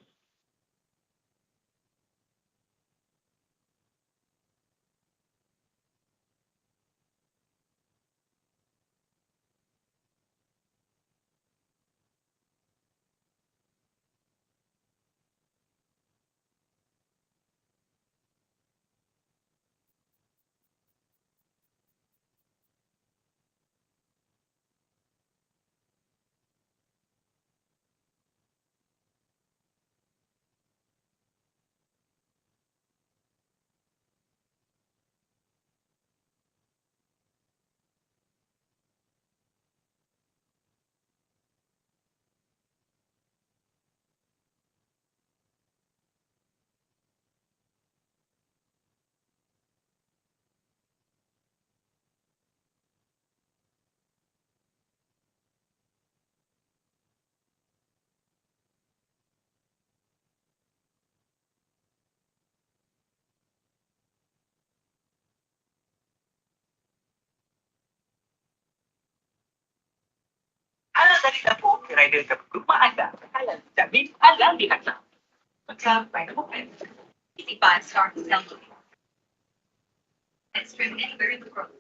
Alam dari dapur rider ke rumah anda. Alam tapi alam di atas. Macam by the moment. Easy buy start selling. It's stream anywhere in the world.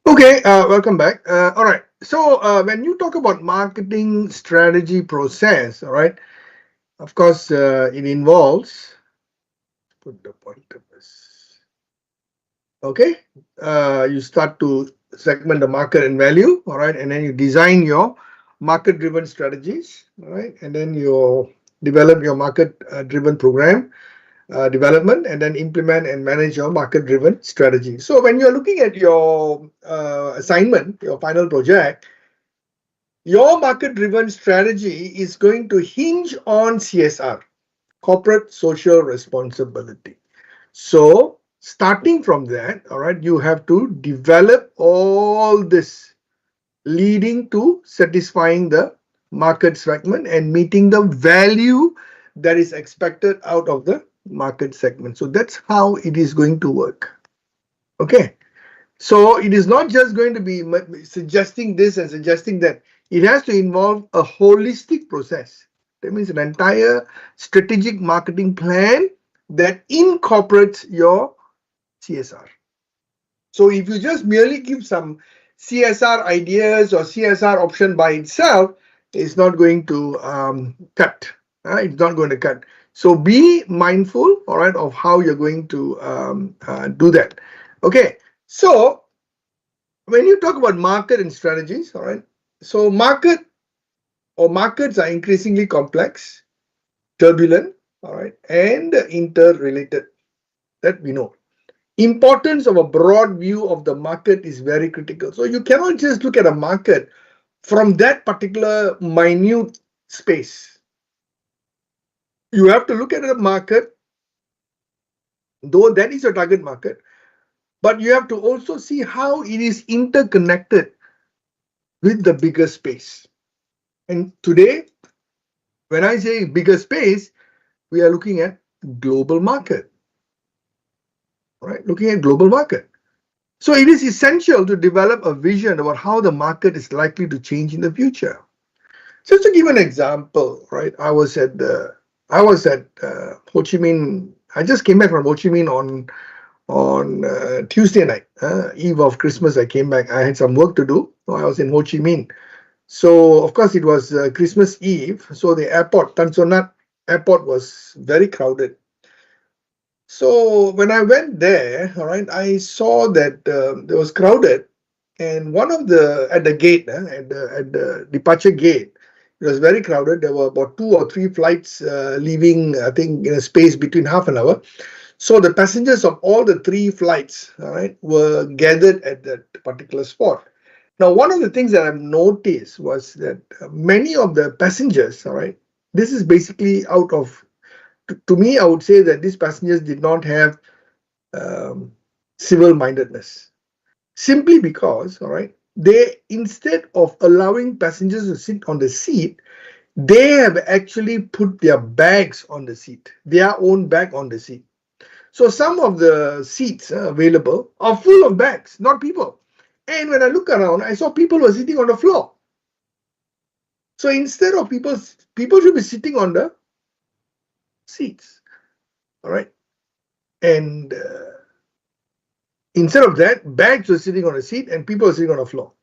Okay, welcome back. All right. So when you talk about marketing strategy process, all right, of course, it involves, put the pointers. Okay, you start to segment the market and value, all right, and then you design your market-driven strategies, all right, and then you develop your market-driven program development, and then implement and manage your market-driven strategy. So when you're looking at your assignment, your final project, your market-driven strategy is going to hinge on CSR, corporate social responsibility. So starting from that, all right, you have to develop all this leading to satisfying the market segment and meeting the value that is expected out of the market segment. So that's how it is going to work. Okay. So it is not just going to be suggesting this and suggesting that. It has to involve a holistic process. That means an entire strategic marketing plan that incorporates your CSR. So if you just merely give some CSR ideas or CSR option by itself, it's not going to cut. It's not going to cut. So be mindful, all right, of how you're going to do that. Okay. So when you talk about market and strategies, all right, so markets are increasingly complex, turbulent, all right, and interrelated. That we know. Importance of a broad view of the market is very critical. So you cannot just look at a market from that particular minute space. You have to look at a market, though that is your target market, but you have to also see how it is interconnected with the bigger space. And today, when I say bigger space, we are looking at global market. Right? Looking at global market. So it is essential to develop a vision about how the market is likely to change in the future. Just to give an example, right? I was at Ho Chi Minh. I just came back from Ho Chi Minh on Tuesday night, eve of Christmas. I came back. I had some work to do. So I was in Ho Chi Minh. So of course it was Christmas Eve. So the airport, Tan Son Nhat airport, was very crowded. So when I went there, all right, I saw that it was crowded, and at the gate, at the departure gate, it was very crowded. There were about 2 or 3 flights leaving, I think, in a space between half an hour. So the passengers of all the 3 flights, all right, were gathered at that particular spot. Now, one of the things that I've noticed was that many of the passengers, all right, this is basically out of, to me, I would say that these passengers did not have civil-mindedness. Simply because, all right, they, instead of allowing passengers to sit on the seat, they have actually put their bags on the seat, their own bag on the seat. So some of the seats available are full of bags, not people. And when I look around, I saw people were sitting on the floor. So instead of people should be sitting on the seats, all right? And instead of that, bags were sitting on a seat and people were sitting on the floor.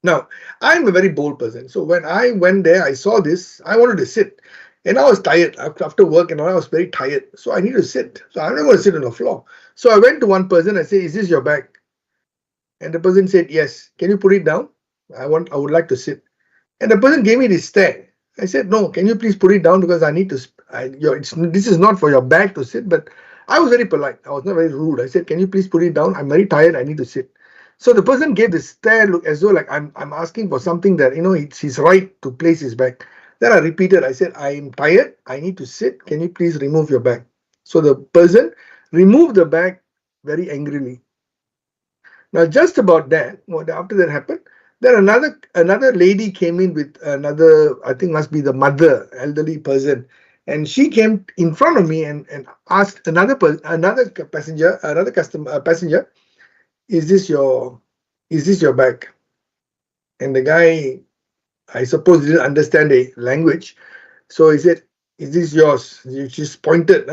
Now, I'm a very bold person. So when I went there, I saw this, I wanted to sit. And I was tired after work, and I was very tired. So I need to sit. So I'm not going to sit on the floor. So I went to one person and said, "Is this your bag?" And the person said, "Yes." "Can you put it down? I would like to sit." And the person gave me this stare. I said, "No, can you please put it down, because I need to, this is not for your bag to sit." But I was very polite. I was not very rude. I said, "Can you please put it down? I'm very tired. I need to sit." So the person gave this stare look as though like I'm asking for something that, it's his right to place his bag. Then I repeated, I said, I am tired, I need to sit, can you please remove your bag? So the person removed the bag very angrily. Now, just about that, after that happened, then another lady came in with another, I think must be the mother, elderly person, and she came in front of me and asked another passenger, passenger, is this your bag? And the guy, I suppose, didn't understand the language, so he said, is this yours? She just pointed,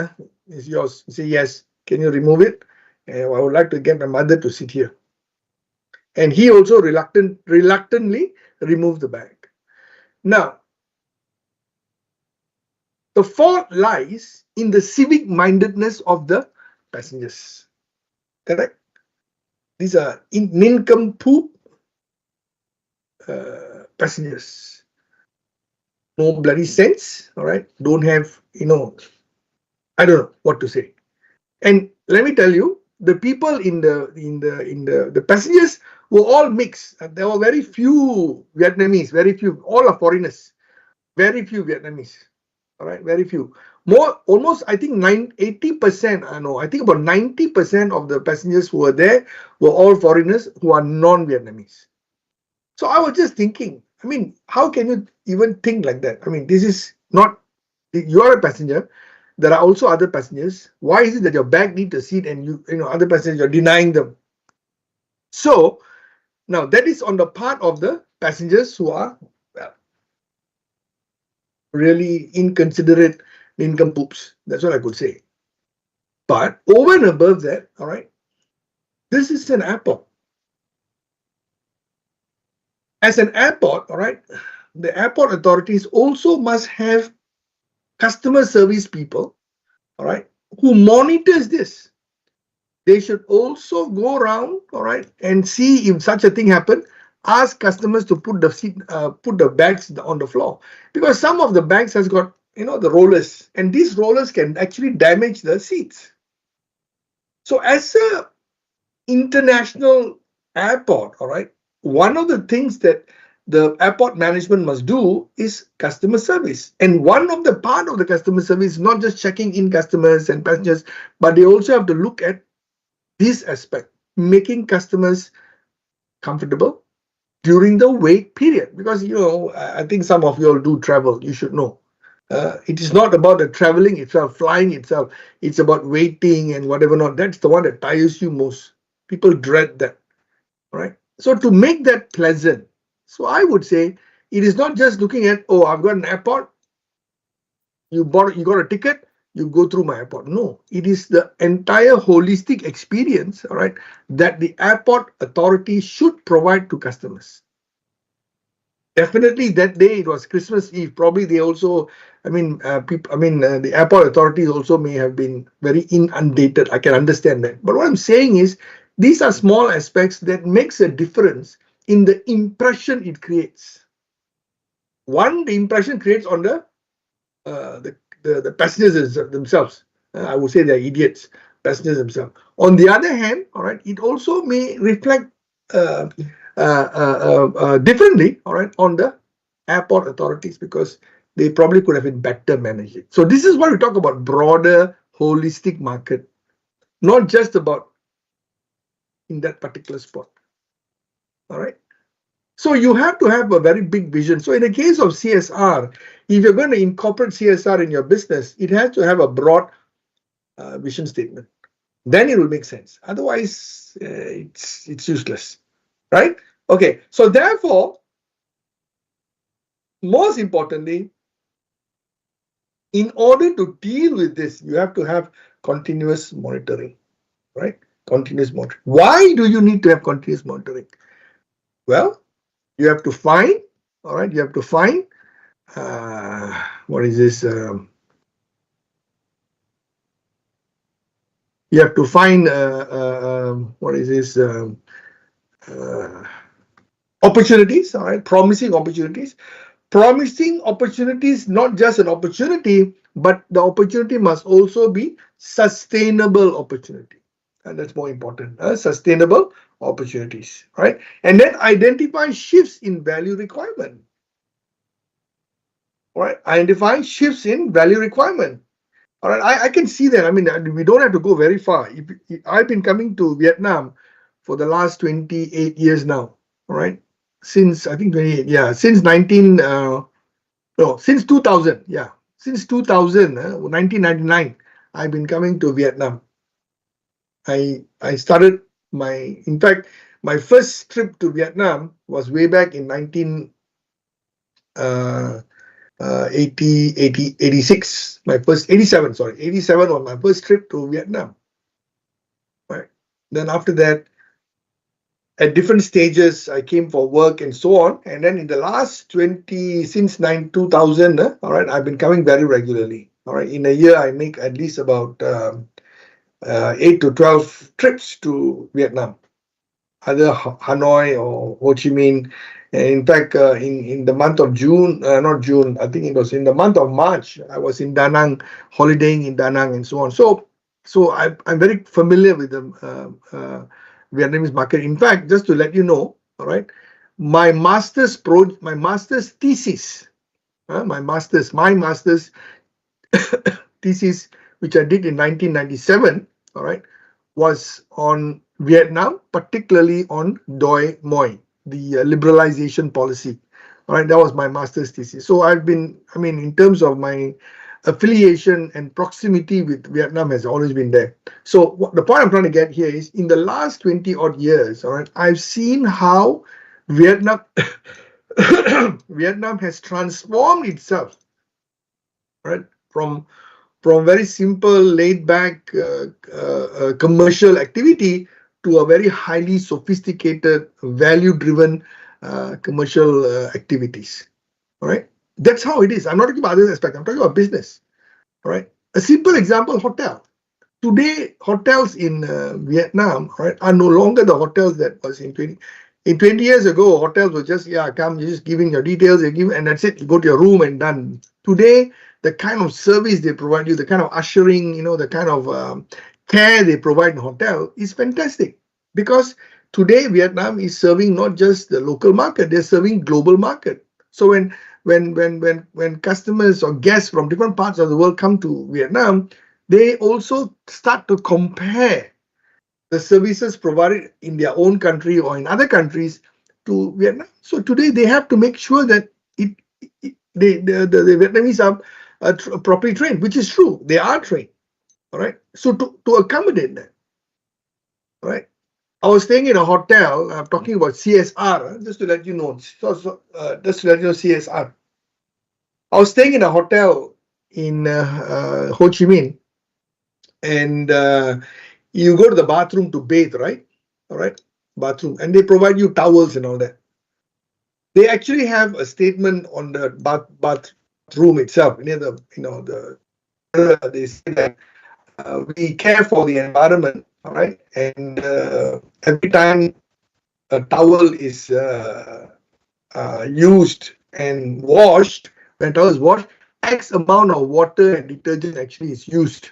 is yours? He said, yes. Can you remove it? And I would like to get my mother to sit here. And he also reluctantly removed the bag. Now, the fault lies in the civic mindedness of the passengers. Correct? These are nincompoop passengers. No bloody sense, all right? Don't have, I don't know what to say. And let me tell you, the people in the passengers were all mixed. There were very few Vietnamese, very few. All are foreigners. Very few Vietnamese. All right, very few. Almost, I think 80%. I think about 90% of the passengers who were there were all foreigners who are non-Vietnamese. So I was just thinking, how can you even think like that? This is not. You are a passenger. There are also other passengers. Why is it that your bag needs a seat and other passengers, you're denying them? So now that is on the part of the passengers who are really inconsiderate nincompoops. That's what I could say. But over and above that, all right, this is an airport. As an airport, all right, the airport authorities also must have customer service people, all right, who monitors this. They should also go around, all right, and see if such a thing happen. Ask customers to put the bags on the floor, because some of the bags has got the rollers, and these rollers can actually damage the seats. So as a international airport, all right, one of the things that the airport management must do is customer service. And one of the part of the customer service is not just checking in customers and passengers, but they also have to look at this aspect, making customers comfortable during the wait period. Because, I think some of you all do travel, you should know. It is not about the traveling itself, flying itself. It's about waiting and whatever not. That's the one that tires you most. People dread that. All right. So to make that pleasant, so I would say it is not just looking at, oh, I've got an airport. You got a ticket, you go through my airport. No, it is the entire holistic experience, all right, that the airport authority should provide to customers. Definitely that day it was Christmas Eve. Probably they also, the airport authorities also may have been very inundated. I can understand that. But what I'm saying is, these are small aspects that makes a difference in the impression it creates. One, the impression creates on the passengers themselves. I would say they're idiots, passengers themselves. On the other hand, all right, it also may reflect differently, all right, on the airport authorities, because they probably could have been better managed. So this is why we talk about broader, holistic market, not just about in that particular spot. All right. So you have to have a very big vision. So in the case of CSR, if you're going to incorporate CSR in your business, it has to have a broad vision statement. Then it will make sense. Otherwise, it's useless, right? Okay. So therefore, most importantly, in order to deal with this, you have to have continuous monitoring, right? Continuous monitoring. Why do you need to have continuous monitoring? Well, you have to find, all right, you have to find, what is this? You have to find, what is this? Opportunities, all right, promising opportunities. Promising opportunities, not just an opportunity, but the opportunity must also be sustainable opportunity. And that's more important, sustainable opportunities, right? And then identify shifts in value requirement. All right, identifying shifts in value requirement. All right, I can see that. I mean, we don't have to go very far. I've been coming to Vietnam for the last 28 years now. All right, since I think 28, yeah, since 19, no, since 2000, yeah, since 2000, 1999, I've been coming to Vietnam. I started in fact, my first trip to Vietnam was way back in 19. 86, my first 87, sorry, 87 was my first trip to Vietnam. Right. Then after that, at different stages, I came for work and so on. And then in the last 20, since 2000, all right, I've been coming very regularly. All right. In a year, I make at least about 8 to 12 trips to Vietnam, either Hanoi or Ho Chi Minh. And in fact, in the month of June, not June, I think it was in the month of March, I was in Da Nang, holidaying in Da Nang and so on. So I'm very familiar with the Vietnamese market. In fact, just to let you know, all right, my master's thesis, my master's thesis, which I did in 1997, all right, was on Vietnam, particularly on Doi Moi, the liberalization policy. All right, that was my master's thesis. So I've been, I mean, in terms of my affiliation and proximity with Vietnam has always been there. So the point I'm trying to get here is, in the last 20 odd years, all right, I've seen how Vietnam Vietnam has transformed itself, right, from very simple, laid-back commercial activity to a very highly sophisticated, value-driven commercial activities. All right, that's how it is. I'm not talking about other aspects. I'm talking about business. All right, a simple example: hotel. Today, hotels in Vietnam, right, are no longer the hotels that was in 20 years ago. Hotels were just, yeah, come, you just giving your details, you give, and that's it. You go to your room and done. Today, the kind of service they provide you, the kind of ushering, the kind of care they provide in hotel is fantastic, because today Vietnam is serving not just the local market, they're serving global market. So when customers or guests from different parts of the world come to Vietnam, they also start to compare the services provided in their own country or in other countries to Vietnam. So today they have to make sure that the Vietnamese are properly trained, which is true. They are trained. All right. So to accommodate that, all right. I was staying in a hotel. I'm talking about CSR, just to let you know. Just to let you know CSR. I was staying in a hotel in Ho Chi Minh, and you go to the bathroom to bathe, right? All right, bathroom, and they provide you towels and all that. They actually have a statement on the bathroom itself, near they say that we care for the environment, all right, and every time a towel is used and washed, when towel is washed, X amount of water and detergent actually is used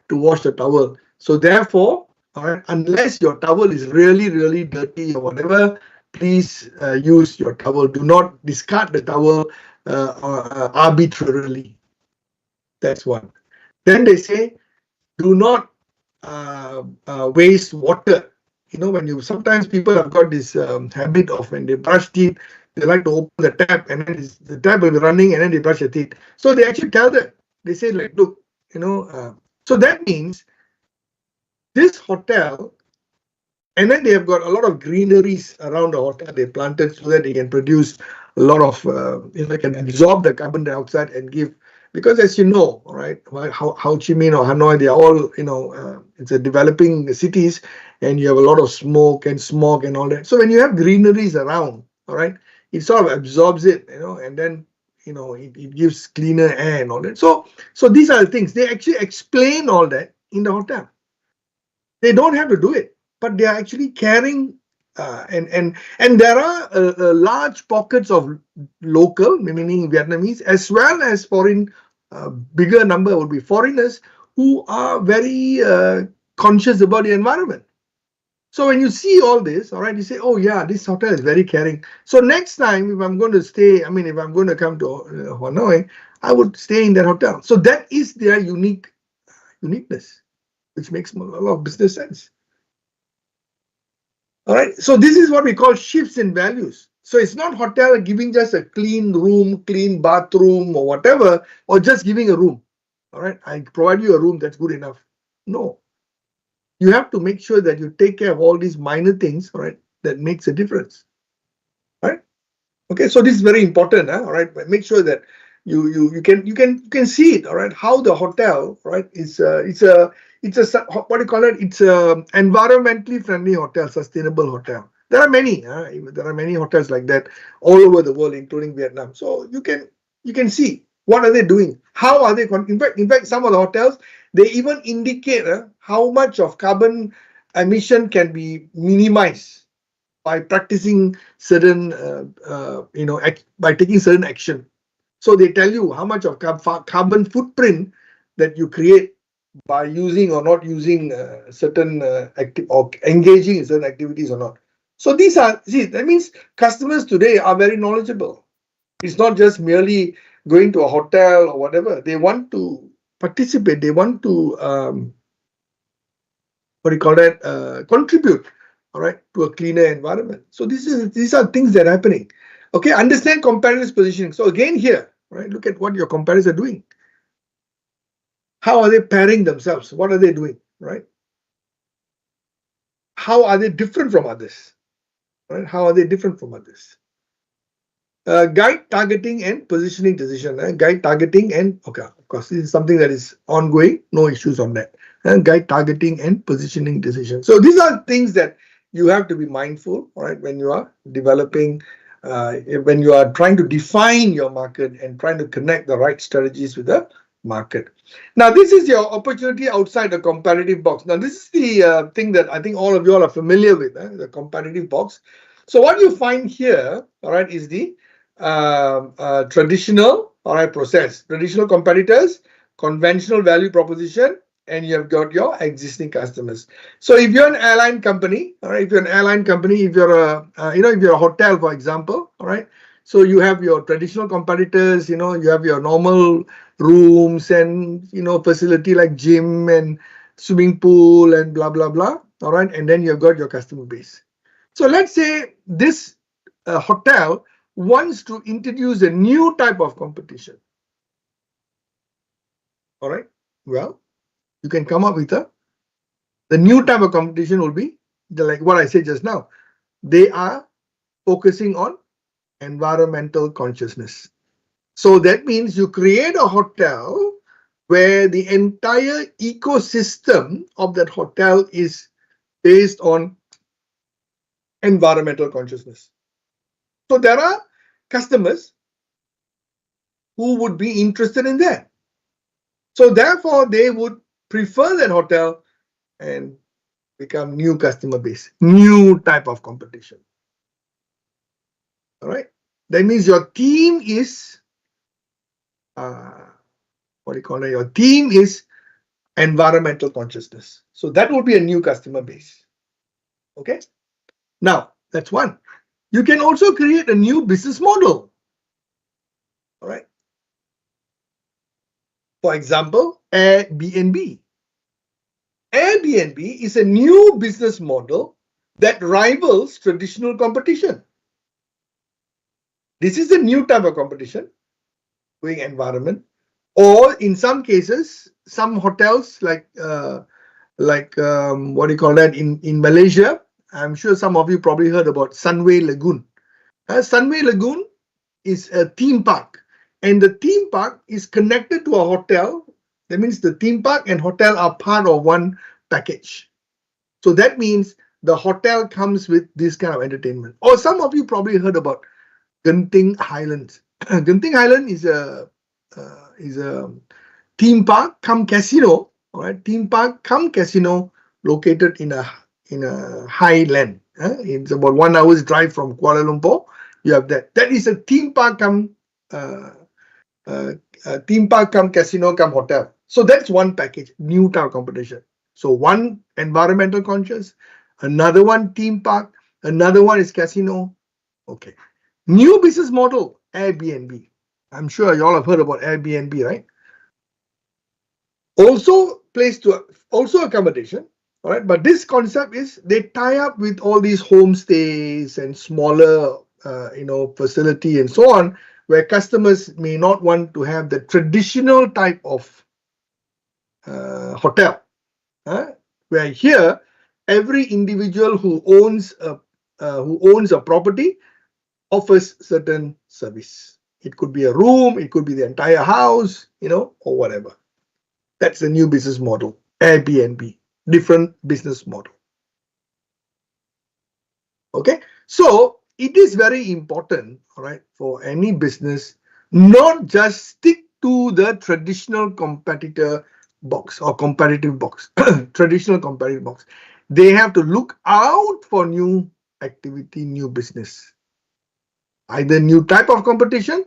to wash the towel. So therefore, all right, unless your towel is really, really dirty or whatever, please use your towel. Do not discard the towel arbitrarily. That's one. Then they say, do not waste water. When sometimes people have got this habit of, when they brush teeth, they like to open the tap, and then the tap will be running, and then they brush their teeth. So they actually tell that. They say, like, look, so that means this hotel, and then they have got a lot of greeneries around the hotel they planted so that they can produce a lot of, they can absorb the carbon dioxide and give, because as you know, right, Ho Chi Minh or Hanoi, they are all, it's a developing cities, and you have a lot of smoke and smog and all that. So when you have greeneries around, all right, it sort of absorbs it, and then, it gives cleaner air and all that. So these are the things. They actually explain all that in the hotel. They don't have to do it, but they are actually caring, and there are large pockets of local, meaning Vietnamese, as well as foreign. Bigger number would be foreigners who are very conscious about the environment. So when you see all this, all right, you say, oh yeah, this hotel is very caring. So next time, if I'm going to stay, I mean, if I'm going to come to Hanoi, I would stay in that hotel. So that is their uniqueness, which makes a lot of business sense. All right. So this is what we call shifts in values. So it's not hotel giving just a clean room, clean bathroom, or whatever, or just giving a room. All right. I provide you a room that's good enough. No. You have to make sure that you take care of all these minor things, all right, that makes a difference. Right? Okay. So this is very important. All right. Make sure that you can see it. All right. How the hotel, right, is it's a what do you call it? It's a environmentally friendly hotel, sustainable hotel. There are many. There are many hotels like that all over the world, including Vietnam. So you can see what are they doing. How are they? In fact, some of the hotels they even indicate how much of carbon emission can be minimized by practicing certain, by taking certain action. So they tell you how much of carbon footprint that you create by using or not using certain or engaging in certain activities or not. So that means customers today are very knowledgeable. It's not just merely going to a hotel or whatever. They want to participate. They want to contribute, all right, to a cleaner environment. So these are things that are happening. Okay, understand competitors' positioning. So again here, right, look at what your competitors are doing. How are they pairing themselves? What are they doing, right? How are they different from others? Right? How are they different from others? Guide targeting and positioning decision. Guide targeting and, okay, of course, this is something that is ongoing, no issues on that. Guide targeting and positioning decision. So these are things that you have to be mindful, all right, when you are developing, when you are trying to define your market and trying to connect the right strategies with the market. Now, this is your opportunity outside the competitive box. Now, this is the thing that I think all of you all are familiar with, the competitive box. So what you find here, all right, is the traditional, all right, process, traditional competitors, conventional value proposition, and you have got your existing customers. So if you're an airline company, all right, if you're an airline company, if you're a, if you're a hotel, for example, all right, so you have your traditional competitors, you have your normal rooms and, facility like gym and swimming pool and blah, blah, blah, all right, and then you've got your customer base. So let's say this hotel wants to introduce a new type of competition. All right. Well, you can come up with the new type of competition will be like what I said just now. They are focusing on environmental consciousness. So that means you create a hotel where the entire ecosystem of that hotel is based on environmental consciousness. So there are customers who would be interested in that. So therefore, they would prefer that hotel and become new customer base, new type of competition. All right. That means your theme is, your theme is environmental consciousness. So that would be a new customer base. Okay. Now, that's one. You can also create a new business model. All right. For example, Airbnb. Airbnb is a new business model that rivals traditional competition. This is a new type of competition doing environment, or in some cases, some hotels like in Malaysia. I'm sure some of you probably heard about Sunway Lagoon. Sunway Lagoon is a theme park, and the theme park is connected to a hotel. That means the theme park and hotel are part of one package. So that means the hotel comes with this kind of entertainment. Or some of you probably heard about Genting Highlands. Genting Highland is a theme park come casino. All right, theme park come casino located in a highland. It's about 1 hour's drive from Kuala Lumpur. You have that. That is a theme park come casino come hotel. So that's one package, new type competition. So one environmental conscious, another one theme park, another one is casino. Okay. New business model, Airbnb. I'm sure you all have heard about Airbnb, right? Also also accommodation, all right? But this concept is they tie up with all these homestays and smaller, facility and so on, where customers may not want to have the traditional type of hotel, where here every individual who owns a property offers certain service. It could be a room, it could be the entire house, or whatever. That's the new business model. Airbnb, different business model. Okay, so it is very important, all right, for any business not just stick to the traditional competitor box or competitive box, traditional competitive box. They have to look out for new activity, new business, either new type of competition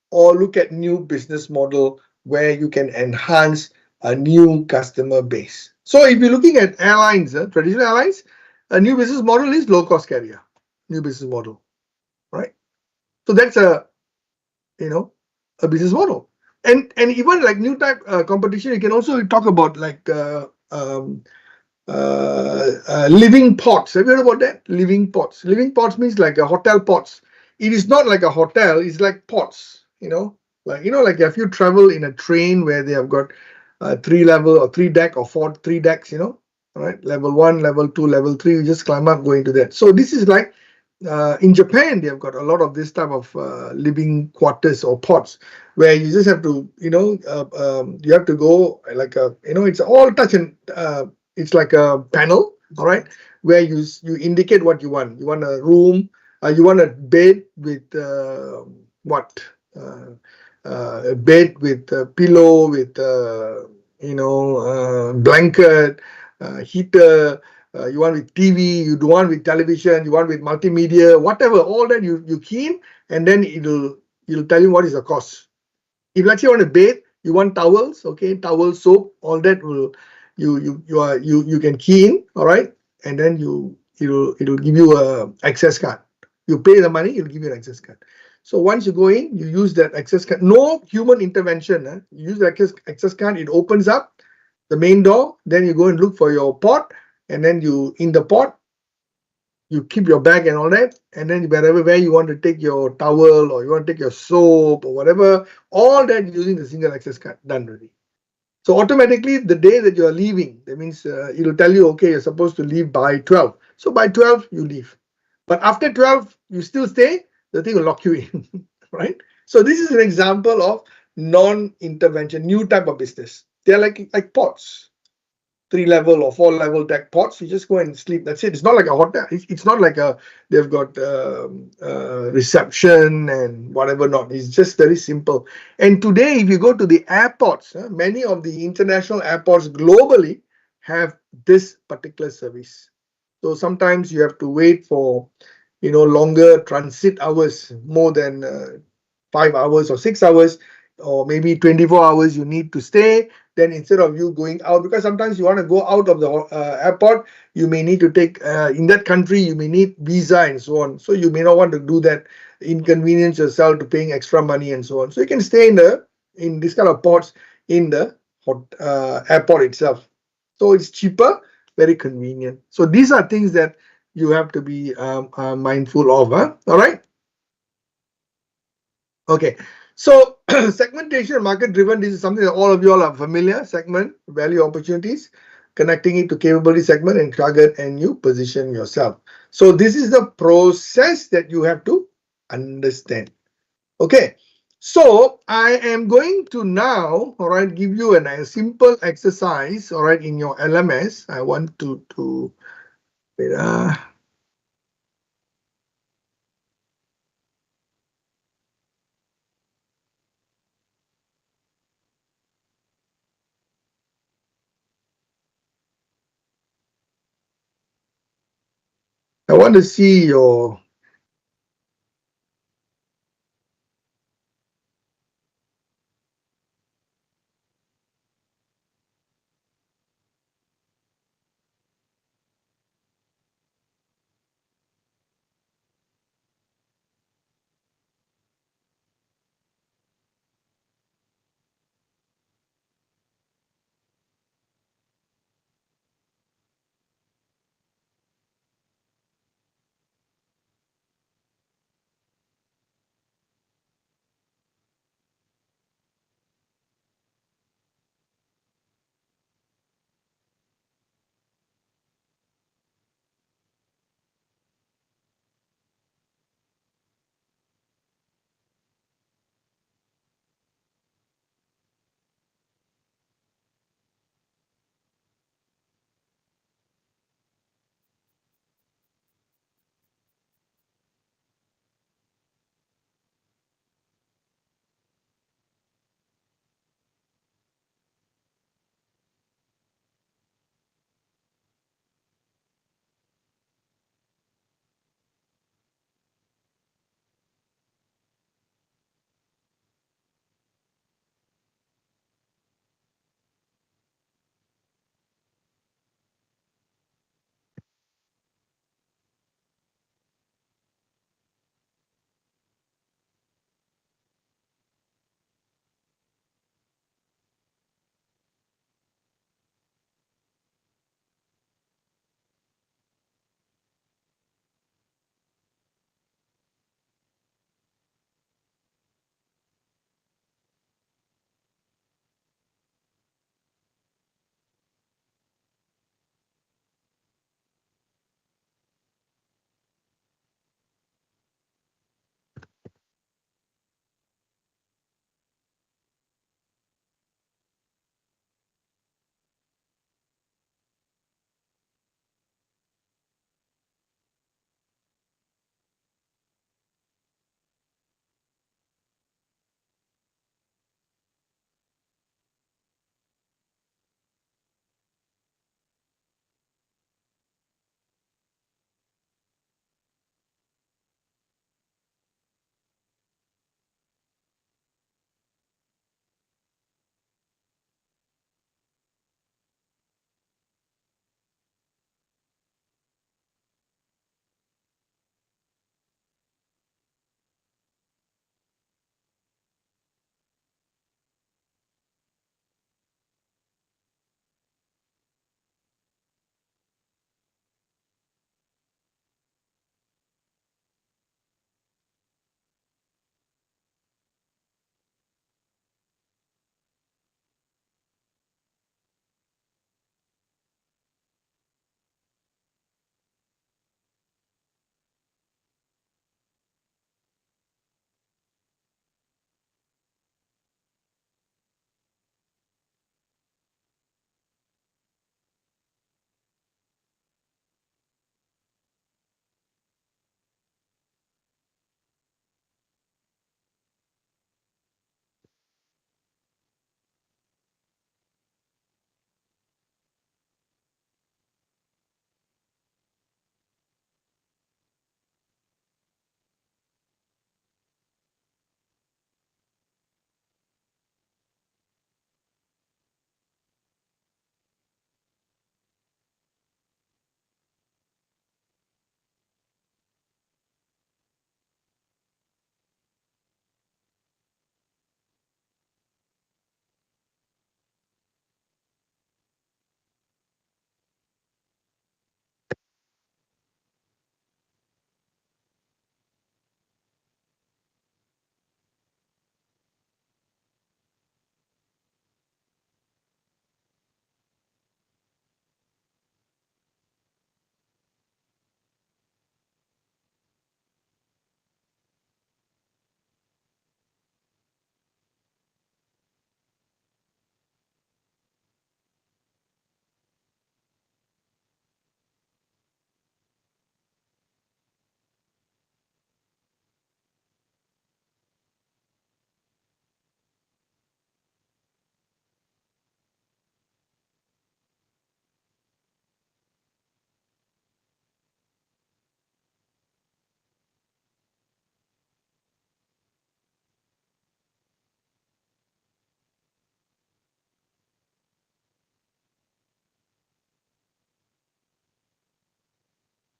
or look at new business model where you can enhance a new customer base. So if you're looking at airlines, traditional airlines, a new business model is low cost carrier, new business model, right? So that's a business model. And even like new type competition, you can also talk about like living pods. Have you heard about that? Living pods. Living pods means like a hotel pods. It is not like a hotel. It's like pods. Like if you travel in a train where they have got 3 level or 3 deck or 3 decks. Right? Level 1, level 2, level 3. You just climb up, go into that. So this is like in Japan, they have got a lot of this type of living quarters or pods where you just have to, you have to go like it's all touch and it's like a panel, all right, where you indicate what you want. You want a room, you want a bed with what? A bed with a pillow, with blanket, heater. You want with TV, you do want with television, you want with multimedia, whatever. All that you key in, and then it'll tell you what is the cost. If let's say you want a bed, you want towels, okay, towel, soap, all that will you can key in, all right, and then it'll give you a access card. You pay the money, it'll give you an access card. So once you go in, you use that access card. No human intervention. You use the access card, it opens up the main door. Then you go and look for your pot, and then in the pot, you keep your bag and all that, and then where you want to take your towel or you want to take your soap or whatever, all that using the single access card, done already. So automatically, the day that you are leaving, that means it'll tell you, okay, you're supposed to leave by 12. So by 12, you leave. But after 12, you still stay, the thing will lock you in, right? So this is an example of non-intervention, new type of business. They're like pods. 3-level or 4-level deck pods. You just go and sleep. That's it. It's not like a hotel. It's not like they've got reception and whatever not. It's just very simple. And today, if you go to the airports, many of the international airports globally have this particular service. So sometimes you have to wait for longer transit hours, more than 5 hours or 6 hours, or maybe 24 hours you need to stay. Then instead of you going out, because sometimes you want to go out of the airport, you may need to take in that country, you may need visa and so on. So you may not want to do that, inconvenience yourself to paying extra money and so on. So you can stay in this kind of pods in the airport itself. So it's cheaper, very convenient. So these are things that you have to be mindful of. All right. Okay. So segmentation and market driven, this is something that all of you all are familiar. Segment, value opportunities, connecting it to capability segment and target, and you position yourself. So this is the process that you have to understand. Okay. So I am going to now, all right, give you a simple exercise, all right, in your LMS. I want to wait, I want to see your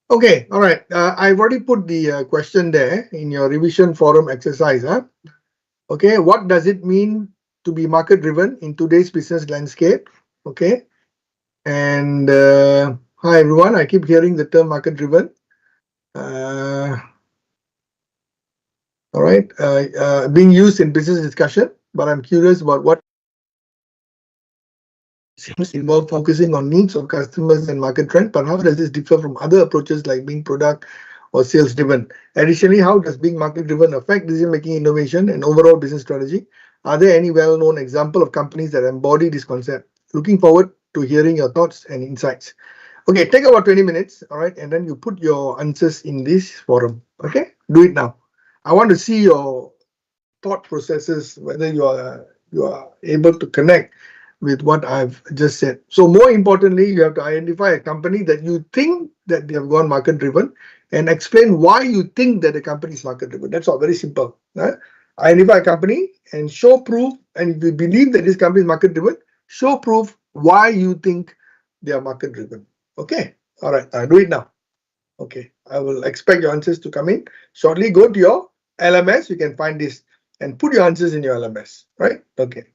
Okay, all right. I've already put the question there in your revision forum exercise. Huh? Okay, what does it mean to be market driven in today's business landscape? Okay, and hi everyone. I keep hearing the term market driven. Uh, all right, being used in business discussion, but I'm curious about what seems to involve focusing on needs of customers and market trend, but how does this differ from other approaches like being product or sales driven? Additionally, how does being market driven affect decision making, innovation, and overall business strategy? Are there any well known example of companies that embody this concept? Looking forward to hearing your thoughts and insights. Okay, take about 20 minutes, all right, and then you put your answers in this forum. Okay, do it now. I want to see your thought processes, whether you are able to connect with what I've just said. So more importantly, you have to identify a company that you think that they have gone market driven and explain why you think that the company is market driven. That's all, very simple. Right? Identify a company and show proof, and if you believe that this company is market driven, show proof why you think they are market driven. Okay, all right, do it now. Okay, I will expect your answers to come in shortly. Go to your LMS, you can find this and put your answers in your LMS, right? Okay.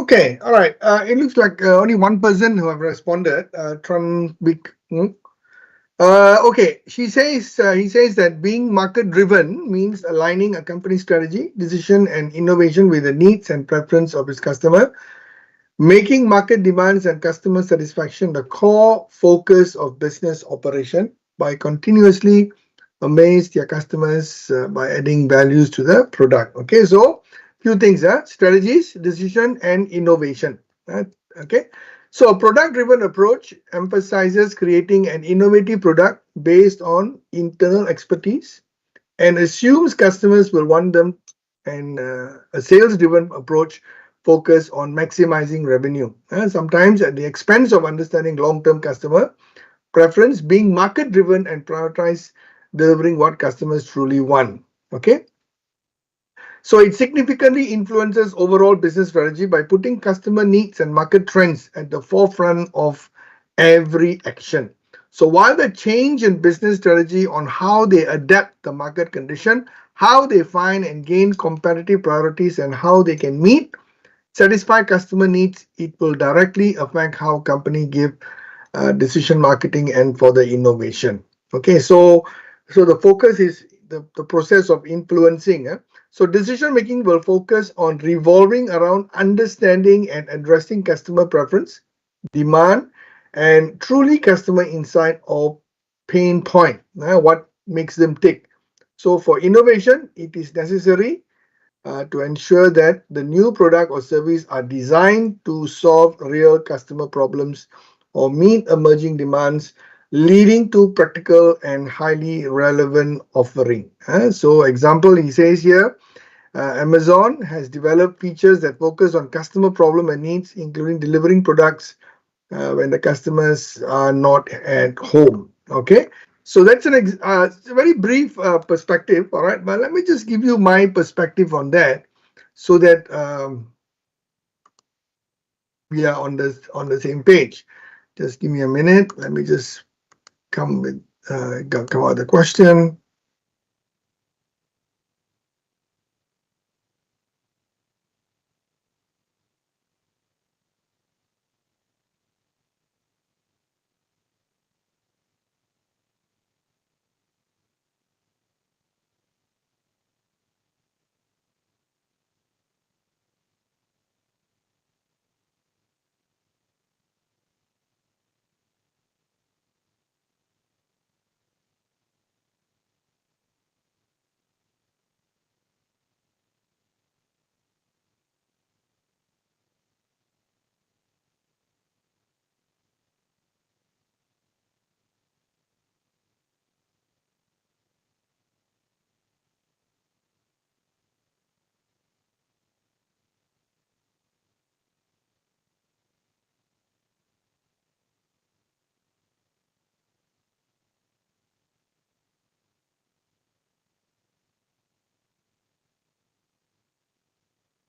Okay, all right. It looks like only one person who have responded. Tran Big. Okay, he says that being market driven means aligning a company strategy, decision, and innovation with the needs and preference of its customer, making market demands and customer satisfaction the core focus of business operation by continuously amaze their customers by adding values to the product. Okay, so few things, strategies, decision, and innovation. Okay, so a product-driven approach emphasizes creating an innovative product based on internal expertise and assumes customers will want them, and a sales-driven approach focus on maximizing revenue, sometimes at the expense of understanding long-term customer preference, being market-driven and prioritize delivering what customers truly want. Okay, so it significantly influences overall business strategy by putting customer needs and market trends at the forefront of every action. So while the change in business strategy on how they adapt the market condition, how they find and gain competitive priorities, and how they can meet, satisfy customer needs, it will directly affect how company give decision marketing and for the innovation. Okay, so the focus is the process of influencing. So decision making will focus on revolving around understanding and addressing customer preference, demand, and truly customer insight or pain point, what makes them tick. So for innovation, it is necessary to ensure that the new product or service are designed to solve real customer problems or meet emerging demands, leading to practical and highly relevant offering. So example, he says here, Amazon has developed features that focus on customer problem and needs, including delivering products when the customers are not at home. Okay, so that's a very brief perspective. All right, but let me just give you my perspective on that, so that we are on the same page. Just give me a minute. Let me just come out with the question.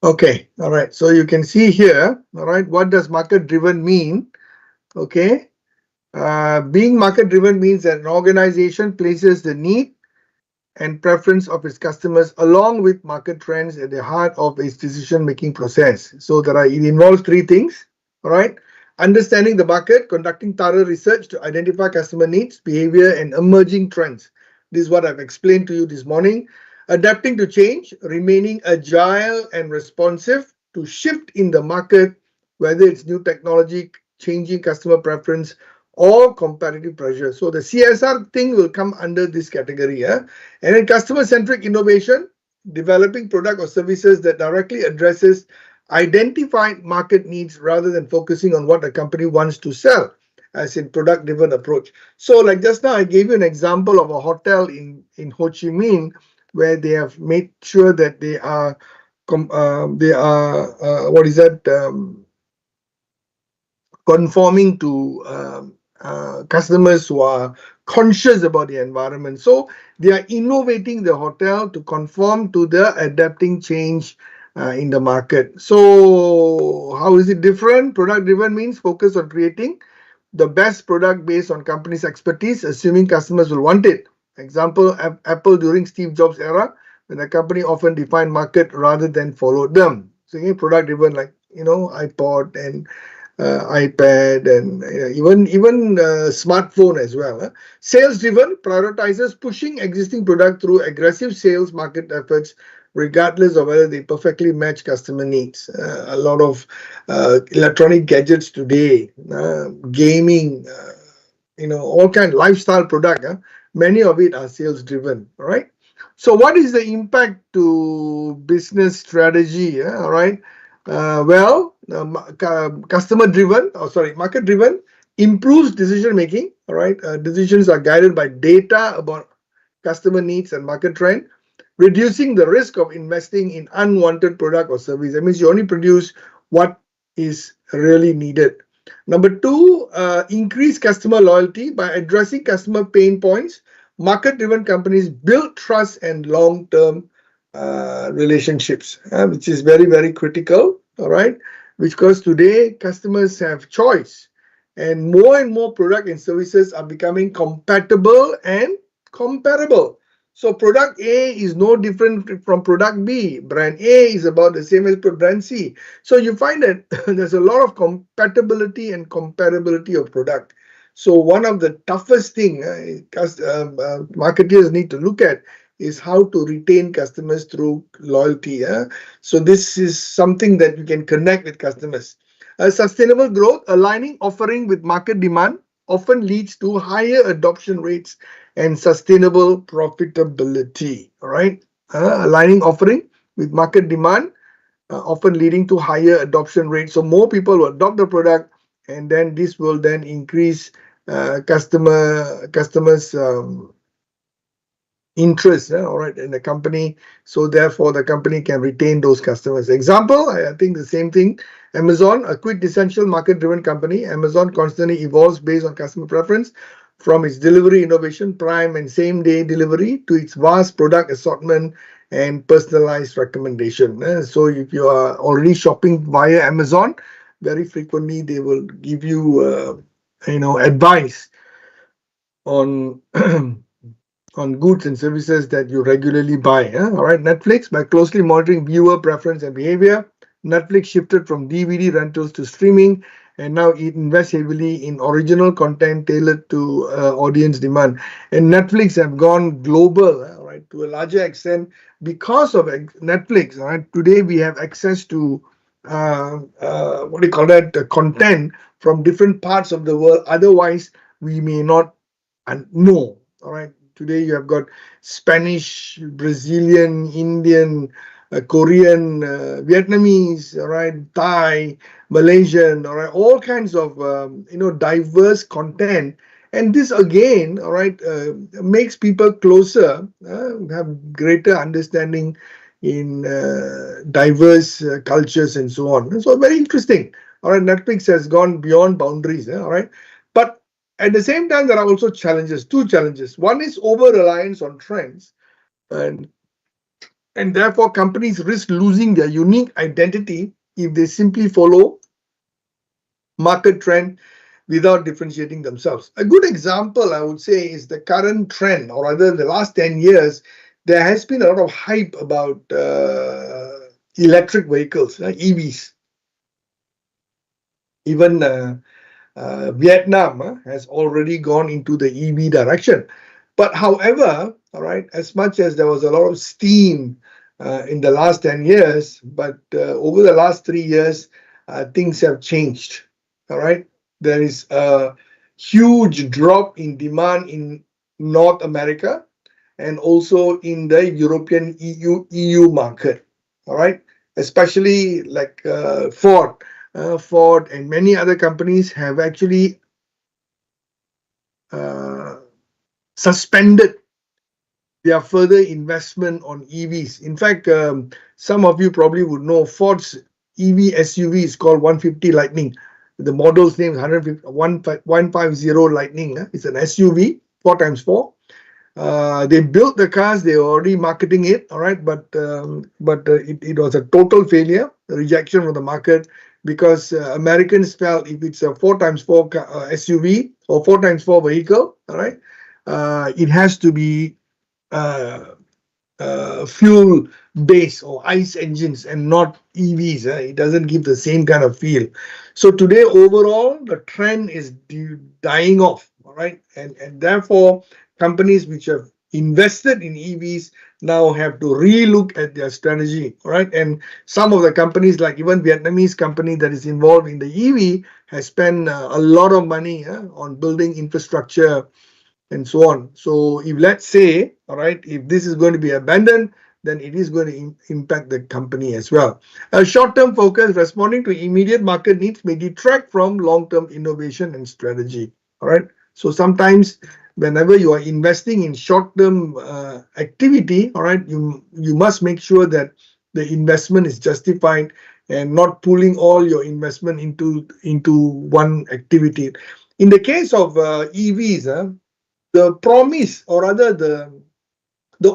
Okay, all right. So you can see here, all right, what does market driven mean? Okay, being market driven means that an organization places the need and preference of its customers along with market trends at the heart of its decision making process. So it involves three things. All right, understanding the market, conducting thorough research to identify customer needs, behavior, and emerging trends. This is what I've explained to you this morning. Adapting to change, remaining agile and responsive to shift in the market, whether it's new technology, changing customer preference, or competitive pressure. So the CSR thing will come under this category. And then customer-centric innovation, developing product or services that directly addresses identified market needs rather than focusing on what a company wants to sell, as in product-driven approach. So like just now, I gave you an example of a hotel in Ho Chi Minh where they have made sure that they are conforming to customers who are conscious about the environment. So they are innovating the hotel to conform to the adapting change in the market. So how is it different? Product driven means focus on creating the best product based on company's expertise, assuming customers will want it. Example, Apple during Steve Jobs' era, when the company often defined market rather than followed them. So again, product driven, like iPod and iPad, and even smartphone as well. Sales driven prioritizes pushing existing product through aggressive sales market efforts, regardless of whether they perfectly match customer needs. A lot of electronic gadgets today, gaming, all kind of lifestyle product. Many of it are sales driven. All right. So what is the impact to business strategy? All right. Customer driven, market driven, improves decision making. All right. Decisions are guided by data about customer needs and market trend, reducing the risk of investing in unwanted product or service. That means you only produce what is really needed. Number two, increase customer loyalty by addressing customer pain points. Market-driven companies build trust and long-term relationships, which is very, very critical. All right, because today customers have choice, and more product and services are becoming compatible and comparable. So product A is no different from product B. Brand A is about the same as brand C. So you find that there's a lot of compatibility and comparability of product. So one of the toughest thing marketers need to look at is how to retain customers through loyalty. So this is something that you can connect with customers. Sustainable growth, aligning offering with market demand, often leads to higher adoption rates and sustainable profitability. All right, aligning offering with market demand, often leading to higher adoption rates. So more people will adopt the product, and then this will then increase customers' interest, all right, in the company. So therefore, the company can retain those customers. Example, I think the same thing. Amazon, a quick, essential, market-driven company. Amazon constantly evolves based on customer preference, from its delivery innovation, prime and same-day delivery, to its vast product assortment and personalized recommendation. So if you are already shopping via Amazon, very frequently they will give you, advice on on goods and services that you regularly buy. All right, Netflix, by closely monitoring viewer preference and behavior, Netflix shifted from DVD rentals to streaming, and now it invests heavily in original content tailored to audience demand. And Netflix have gone global, right, to a larger extent because of Netflix. Right, today we have access to content from different parts of the world. Otherwise, we may not know. All right. Today you have got Spanish, Brazilian, Indian, Korean, Vietnamese, all right, Thai, Malaysian, all right, all kinds of diverse content, and this again, all right, makes people closer, have greater understanding in diverse cultures and so on. So very interesting. All right, Netflix has gone beyond boundaries. All right, but at the same time, there are also two challenges. One is over-reliance on trends, and therefore companies risk losing their unique identity if they simply follow market trend without differentiating themselves. A good example, I would say, is the current trend, or rather the last 10 years, there has been a lot of hype about electric vehicles, EVs. Even Vietnam has already gone into the EV direction. But however, all right, as much as there was a lot of steam in the last 10 years, but over the last 3 years, things have changed. All right, there is a huge drop in demand in North America and also in the European EU market. All right, especially like Ford and many other companies have actually suspended their further investment on EVs. In fact, some of you probably would know Ford's EV SUV is called 150 Lightning. The model's name is 150 Lightning. It's an SUV, 4x4. They built the cars, they were already marketing it, all right, but it was a total failure, a rejection from the market, because Americans felt if it's a 4x4 SUV or 4x4 vehicle, all right, it has to be fuel base or ICE engines and not EVs. It doesn't give the same kind of feel. So today, overall, the trend is dying off. All right, and therefore, companies which have invested in EVs now have to relook at their strategy. All right, and some of the companies, like even Vietnamese company that is involved in the EV, has spent a lot of money on building infrastructure and so on. So if let's say, all right, if this is going to be abandoned, then it is going to impact the company as well. A short-term focus responding to immediate market needs may detract from long-term innovation and strategy. All right. So sometimes whenever you are investing in short-term activity, all right, you must make sure that the investment is justified and not pulling all your investment into one activity. In the case of EVs, the promise, or rather the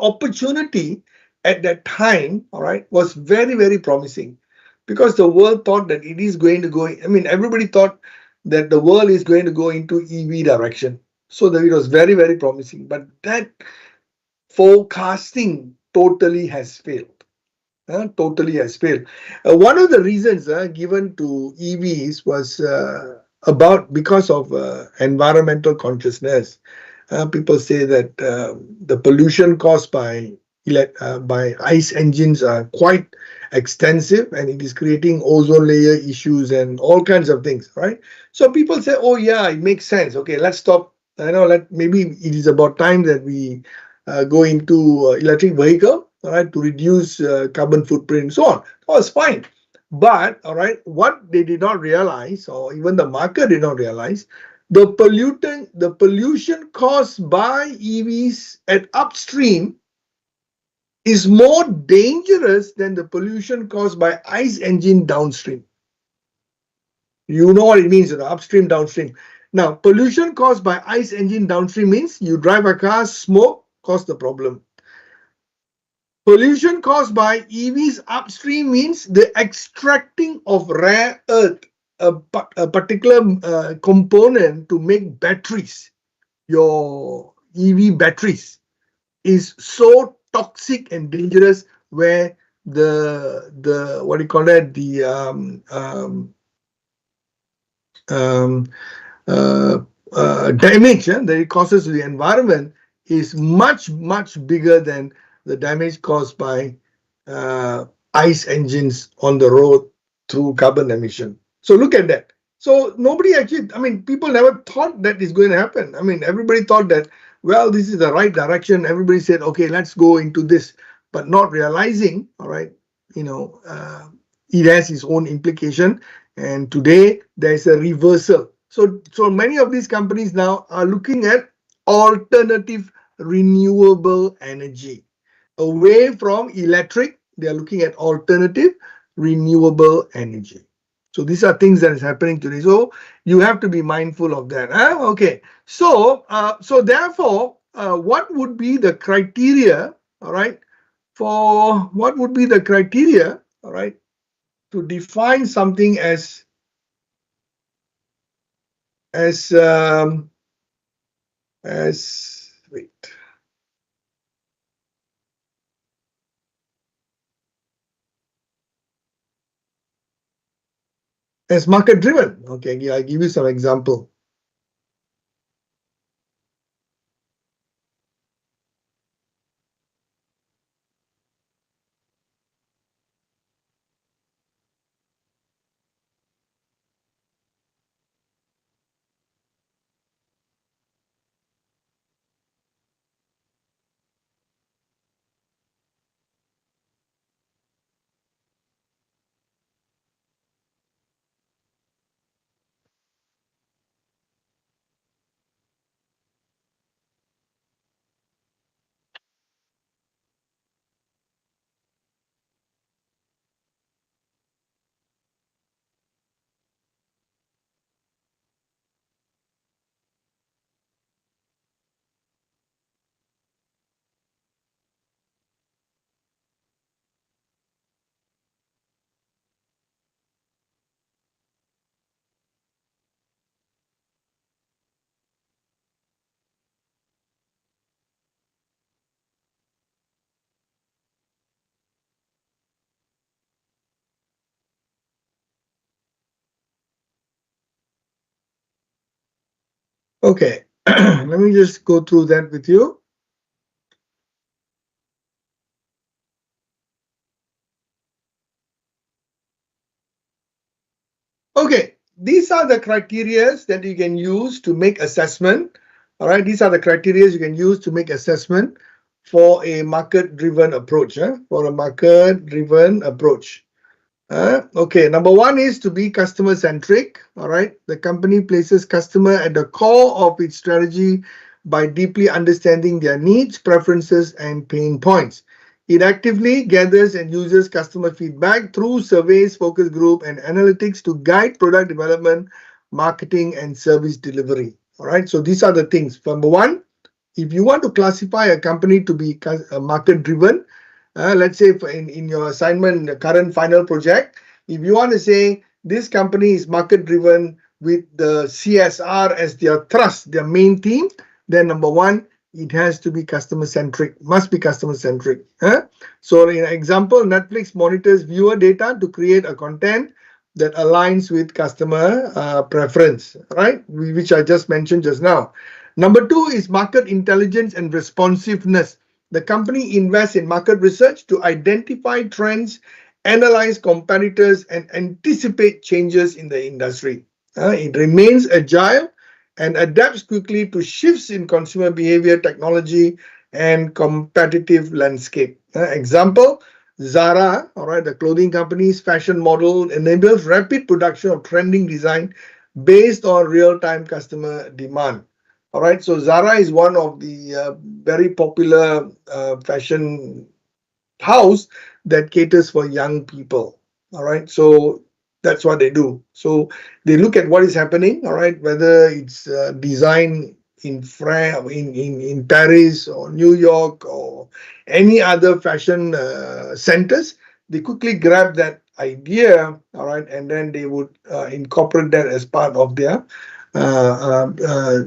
opportunity at that time, all right, was very, very promising, because the world thought that it is going to go. I mean, everybody thought that the world is going to go into EV direction. So that it was very, very promising. But that forecasting totally has failed. Totally has failed. One of the reasons given to EVs was about because of environmental consciousness. People say that the pollution caused by ICE engines are quite extensive, and it is creating ozone layer issues and all kinds of things, right? So people say, oh yeah, it makes sense. Okay, let's stop. Maybe it is about time that we go into electric vehicle, all right, to reduce carbon footprint and so on. Oh, it's fine. But all right, what they did not realize, or even the market did not realize, the pollution caused by EVs at upstream is more dangerous than the pollution caused by ICE engine downstream. You know what it means, upstream, downstream. Now, pollution caused by ICE engine downstream means you drive a car, smoke, cause the problem. Pollution caused by EVs upstream means the extracting of rare earth, a particular component to make batteries. Your EV batteries is so toxic and dangerous, where the what do you call that, the um, uh, damage that it causes to the environment is much bigger than the damage caused by ICE engines on the road through carbon emission. So look at that. So nobody actually, I mean, people never thought that is going to happen. I mean, everybody thought that, well, this is the right direction. Everybody said, okay, let's go into this, but not realizing, all right, it has its own implication. And today there's a reversal. So many of these companies now are looking at alternative renewable energy. Away from electric, they are looking at alternative renewable energy. So these are things that is happening today. So you have to be mindful of that. Okay. So therefore, what would be the criteria? All right. For what would be the criteria? All right, to define something as wait, as market driven. Okay, yeah, I'll give you some example. Okay, let me just go through that with you. Okay, these are the criteria that you can use to make assessment. All right, these are the criteria you can use to make assessment for a market-driven approach. For a market-driven approach. Okay, number one is to be customer centric. All right, the company places customer at the core of its strategy by deeply understanding their needs, preferences, and pain points. It actively gathers and uses customer feedback through surveys, focus group, and analytics to guide product development, marketing, and service delivery. All right, so these are the things. Number one, if you want to classify a company to be market driven, let's say in your assignment, the current final project, if you want to say this company is market driven with the CSR as their thrust, their main theme, then number one, it has to be customer centric, must be customer centric. So in example, Netflix monitors viewer data to create a content that aligns with customer preference, right? Which I just mentioned just now. Number two is market intelligence and responsiveness. The company invests in market research to identify trends, analyze competitors, and anticipate changes in the industry. It remains agile and adapts quickly to shifts in consumer behavior, technology, and competitive landscape. Example, Zara, all right, the clothing company's fashion model enables rapid production of trending design based on real-time customer demand. All right, so Zara is one of the very popular fashion house that caters for young people. All right, so that's what they do. So they look at what is happening. All right, whether it's design in France, in Paris or New York or any other fashion centers, they quickly grab that idea. All right, and then they would incorporate that as part of their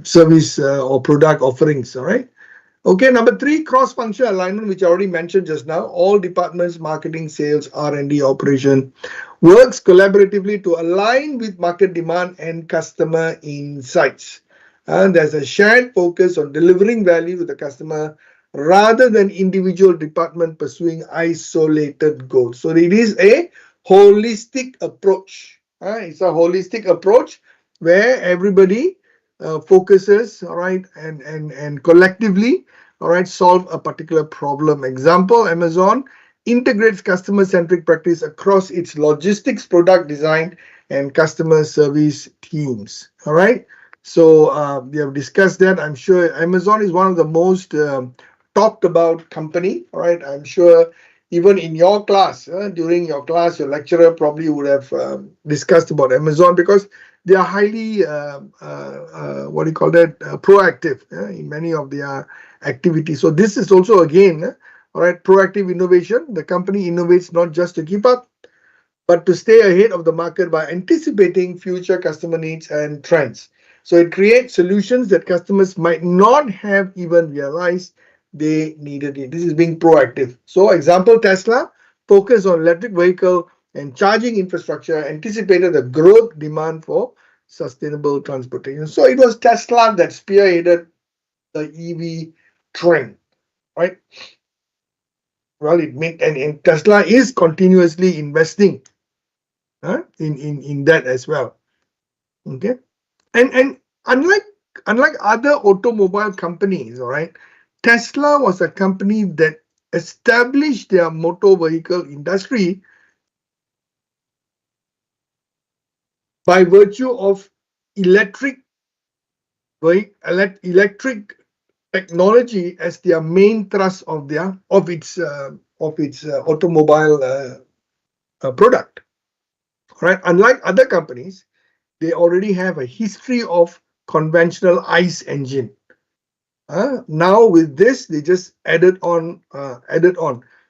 service or product offerings. All right. Okay, number three, cross-functional alignment, which I already mentioned just now. All departments, marketing, sales, R&D, operation, works collaboratively to align with market demand and customer insights. And there's a shared focus on delivering value to the customer rather than individual department pursuing isolated goals. So it is a holistic approach. It's a holistic approach where everybody focuses, all right, and collectively, all right, solve a particular problem. Example, Amazon integrates customer-centric practice across its logistics, product design, and customer service teams. All right, so we have discussed that. I'm sure Amazon is one of the most talked about company. All right, I'm sure even in your class, during your class, your lecturer probably would have discussed about Amazon because they are highly what do you call that, proactive in many of their activities. So this is also again all right, proactive innovation. The company innovates not just to keep up but to stay ahead of the market by anticipating future customer needs and trends. So it creates solutions that customers might not have even realized they needed it. This is being proactive. So example, Tesla focused on electric vehicle and charging infrastructure, anticipated the growth demand for sustainable transportation. So it was Tesla that spearheaded the EV trend, right? Well, it made and Tesla is continuously investing in that as well. Okay, and unlike other automobile companies, all right, Tesla was a company that established their motor vehicle industry by virtue of electric technology as their main thrust of its automobile product. Right, unlike other companies, they already have a history of conventional ICE engine. Now with this, they just added on.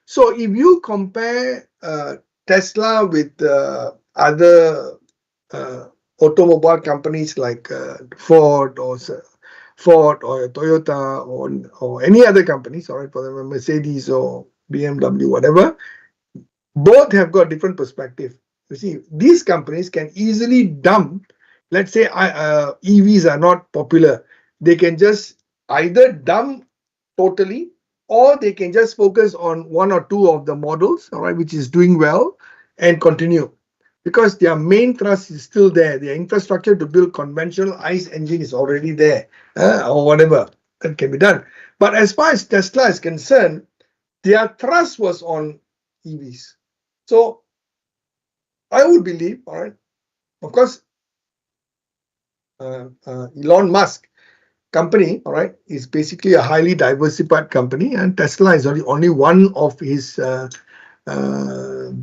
So if you compare Tesla with other automobile companies like Ford or Toyota or any other companies, all right, for them, Mercedes or BMW, whatever, both have got different perspective. You see, these companies can easily dump, let's say EVs are not popular. they can just either dump totally, or they can just focus on one or two of the models, all right, which is doing well, and continue. Because their main thrust is still there. Their infrastructure to build conventional ICE engine is already there, or whatever that can be done. But as far as Tesla is concerned, their thrust was on EVs. So I would believe, all right, of course, Elon Musk company, all right, is basically a highly diversified company, and Tesla is only one of his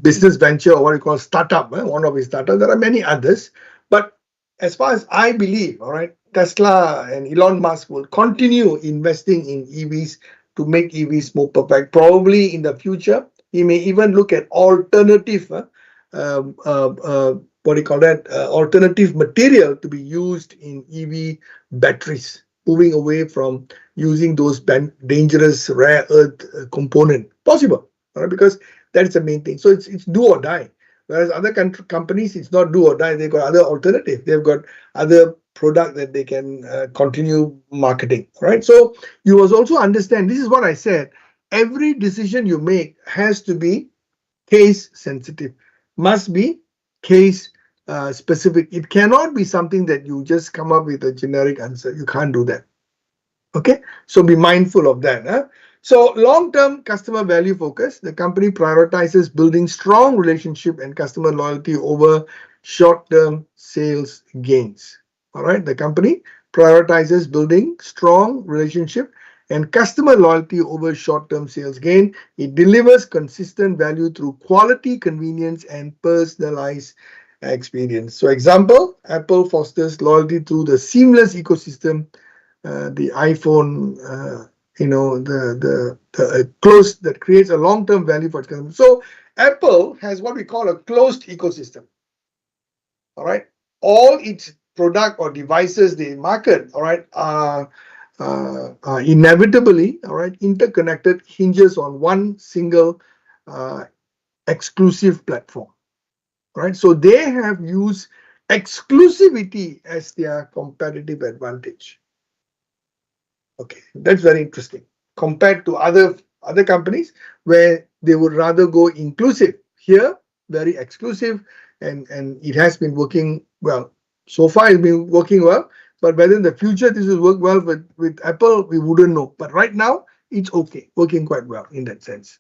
business venture, or what you call startup, one of his startups. There are many others, but as far as I believe, all right, Tesla and Elon Musk will continue investing in EVs to make EVs more perfect. Probably in the future, he may even look at alternative, what do you call that, alternative material to be used in EV batteries, moving away from using those dangerous rare earth component. Possible, all right, because that is the main thing. So it's do or die. Whereas other companies, it's not do or die. They've got other alternative. They've got other product that they can continue marketing, right? So you must also understand, this is what I said, every decision you make has to be case sensitive, must be case specific. It cannot be something that you just come up with a generic answer. You can't do that. Okay, so be mindful of that. So long-term customer value focus, the company prioritizes building strong relationship and customer loyalty over short-term sales gains. All right, the company prioritizes building strong relationship and customer loyalty over short-term sales gain. It delivers consistent value through quality, convenience, and personalized experience. So example, Apple fosters loyalty through the seamless ecosystem, the iPhone, the closed, that creates a long-term value for its customers. So Apple has what we call a closed ecosystem. All right, all its product or devices they market, all right, are inevitably, all right, interconnected, hinges on one single exclusive platform. All right, so they have used exclusivity as their competitive advantage. Okay, that's very interesting compared to other companies where they would rather go inclusive. Here, very exclusive, and it has been working well. So far, it's been working well, but whether in the future this will work well with Apple, we wouldn't know. But right now, it's okay, working quite well in that sense.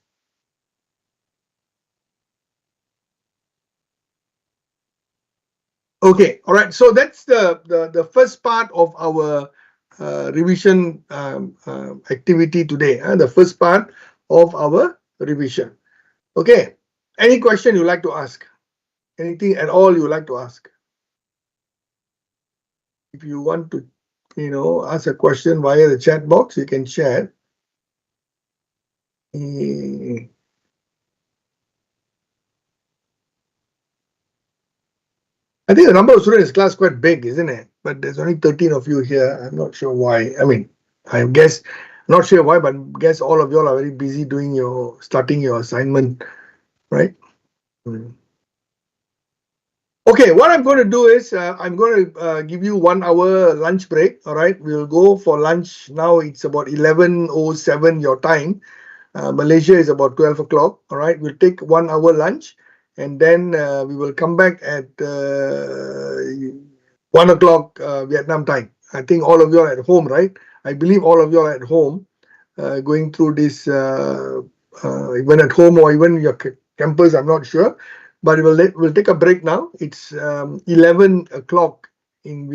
Okay, all right. So that's the first part of our revision activity today. The first part of our revision. Okay. Any question you like to ask? Anything at all you like to ask? If you want to, ask a question via the chat box, you can share. I think the number of students in class is quite big, isn't it? But there's only 13 of you here. I'm not sure why. I mean, I guess, not sure why, but I guess all of you all are very busy starting your assignment, right? Okay, what I'm going to do is I'm going to give you 1 hour lunch break. All right, we'll go for lunch now. It's about 11:07 your time. Malaysia is about 12 o'clock. All right, we'll take 1 hour lunch, and then we will come back at 1 o'clock Vietnam time. I think all of you are at home, right? I believe all of you are at home, going through this, even at home or even your campus. I'm not sure, but we'll take a break now. It's 11 o'clock in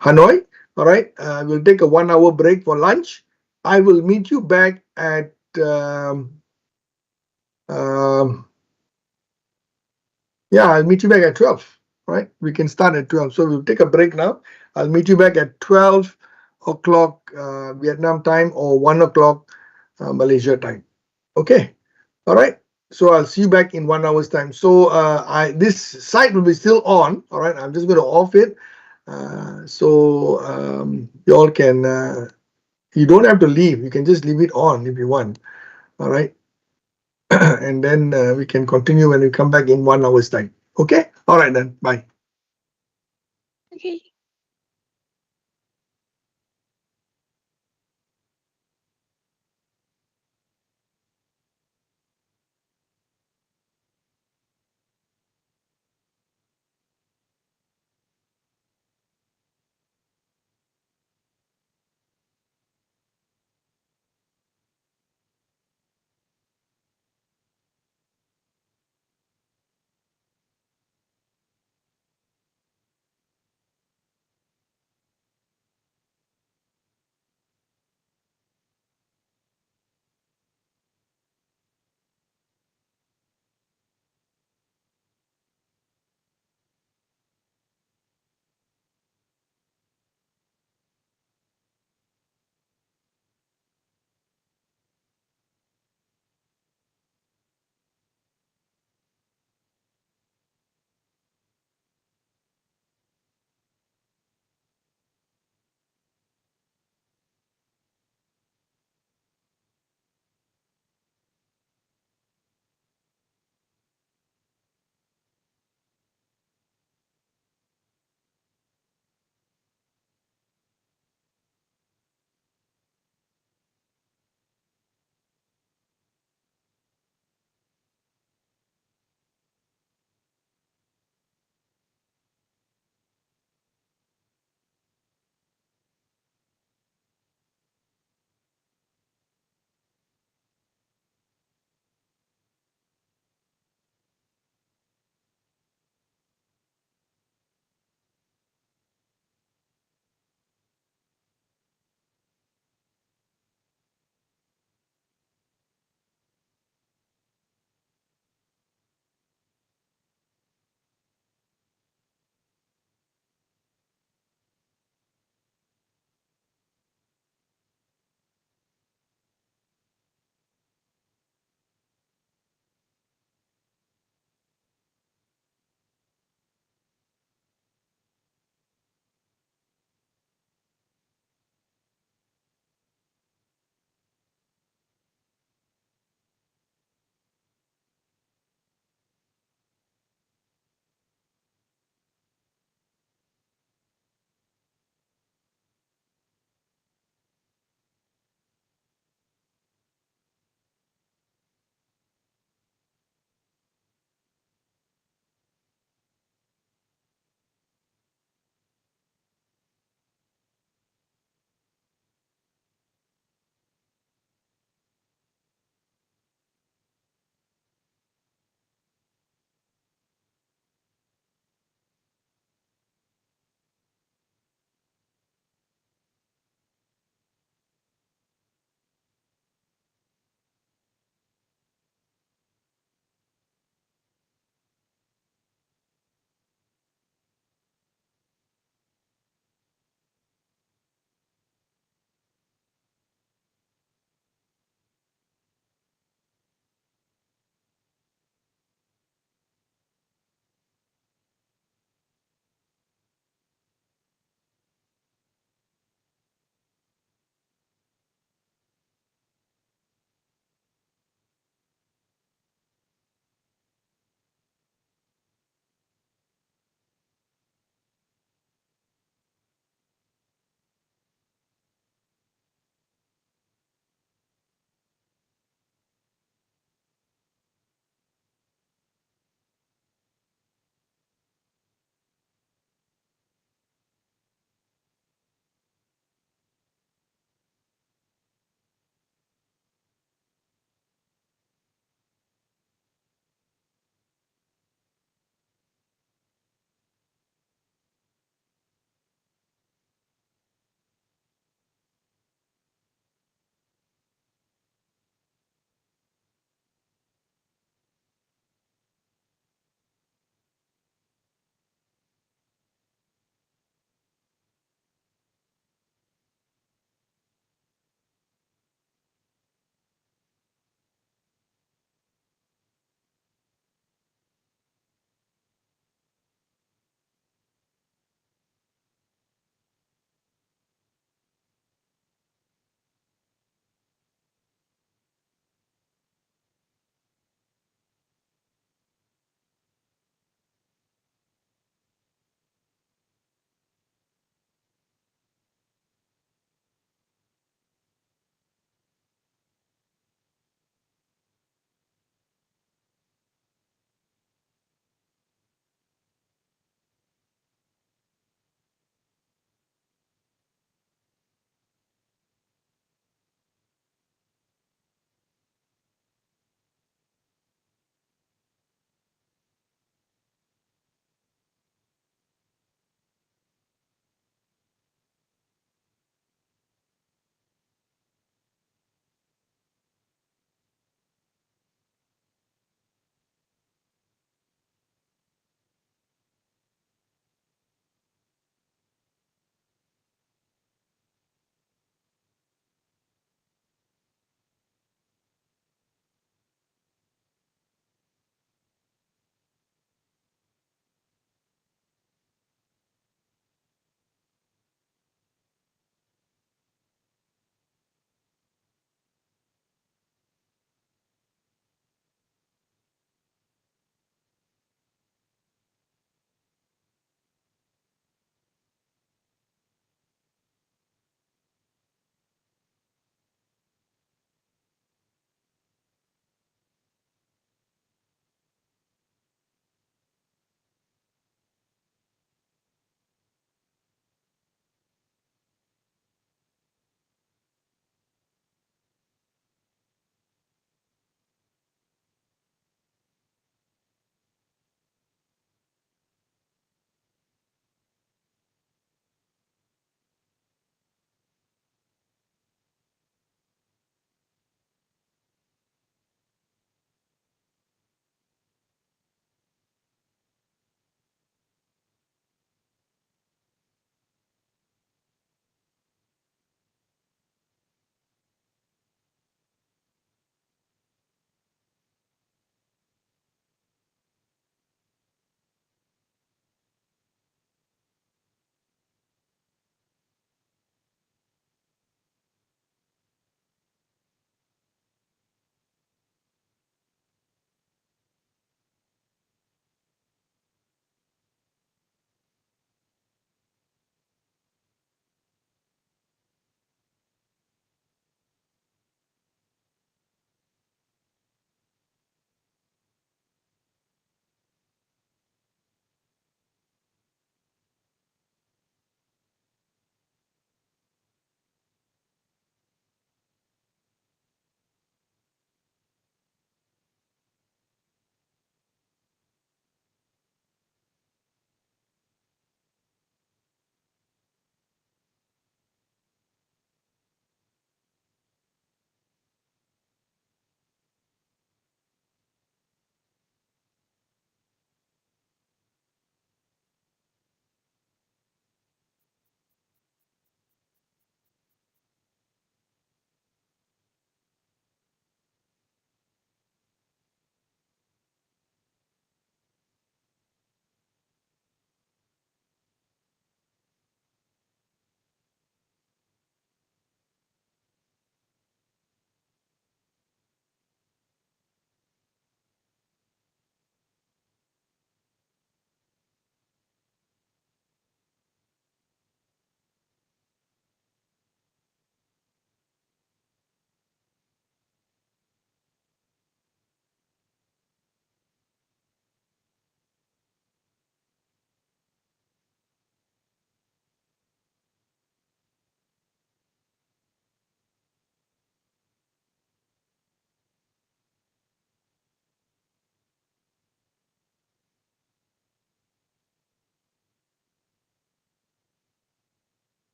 Hanoi. All right, we'll take a 1 hour break for lunch. I will meet you back at I'll meet you back at 12. Right, we can start at 12. So we'll take a break now. I'll meet you back at 12 o'clock Vietnam time, or 1 o'clock Malaysia time. Okay, all right. So I'll see you back in 1 hour's time. So this site will be still on. All right, I'm just going to off it. So you all can. You don't have to leave. You can just leave it on if you want. All right. And then we can continue when we come back in 1 hour's time. Okay. All right then. Bye. Okay.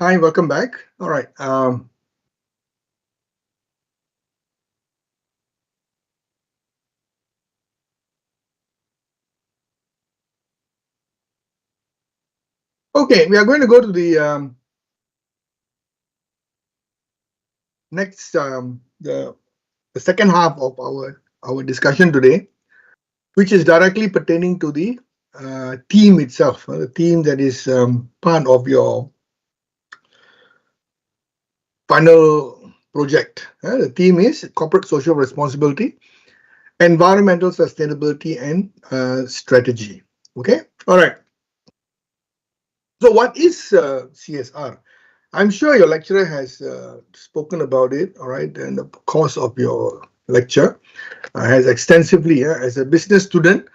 Hi, welcome back. All right. Okay, we are going to go to the next the second half of our discussion today, which is directly pertaining to the theme itself, the theme that is part of your final project. The theme is corporate social responsibility, environmental sustainability, and strategy. Okay, all right. So, what is CSR? I'm sure your lecturer has spoken about it, all right, in the course of your lecture, has extensively, as a business student,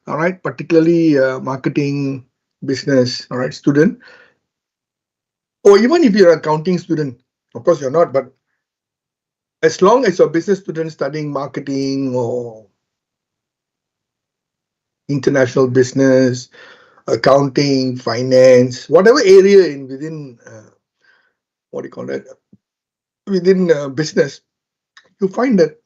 all right, particularly marketing business, all right, student, or even if you're an accounting student, of course you're not, but as long as you're a business student studying marketing or international business, accounting, finance, whatever area in within, what do you call that, within business, you find that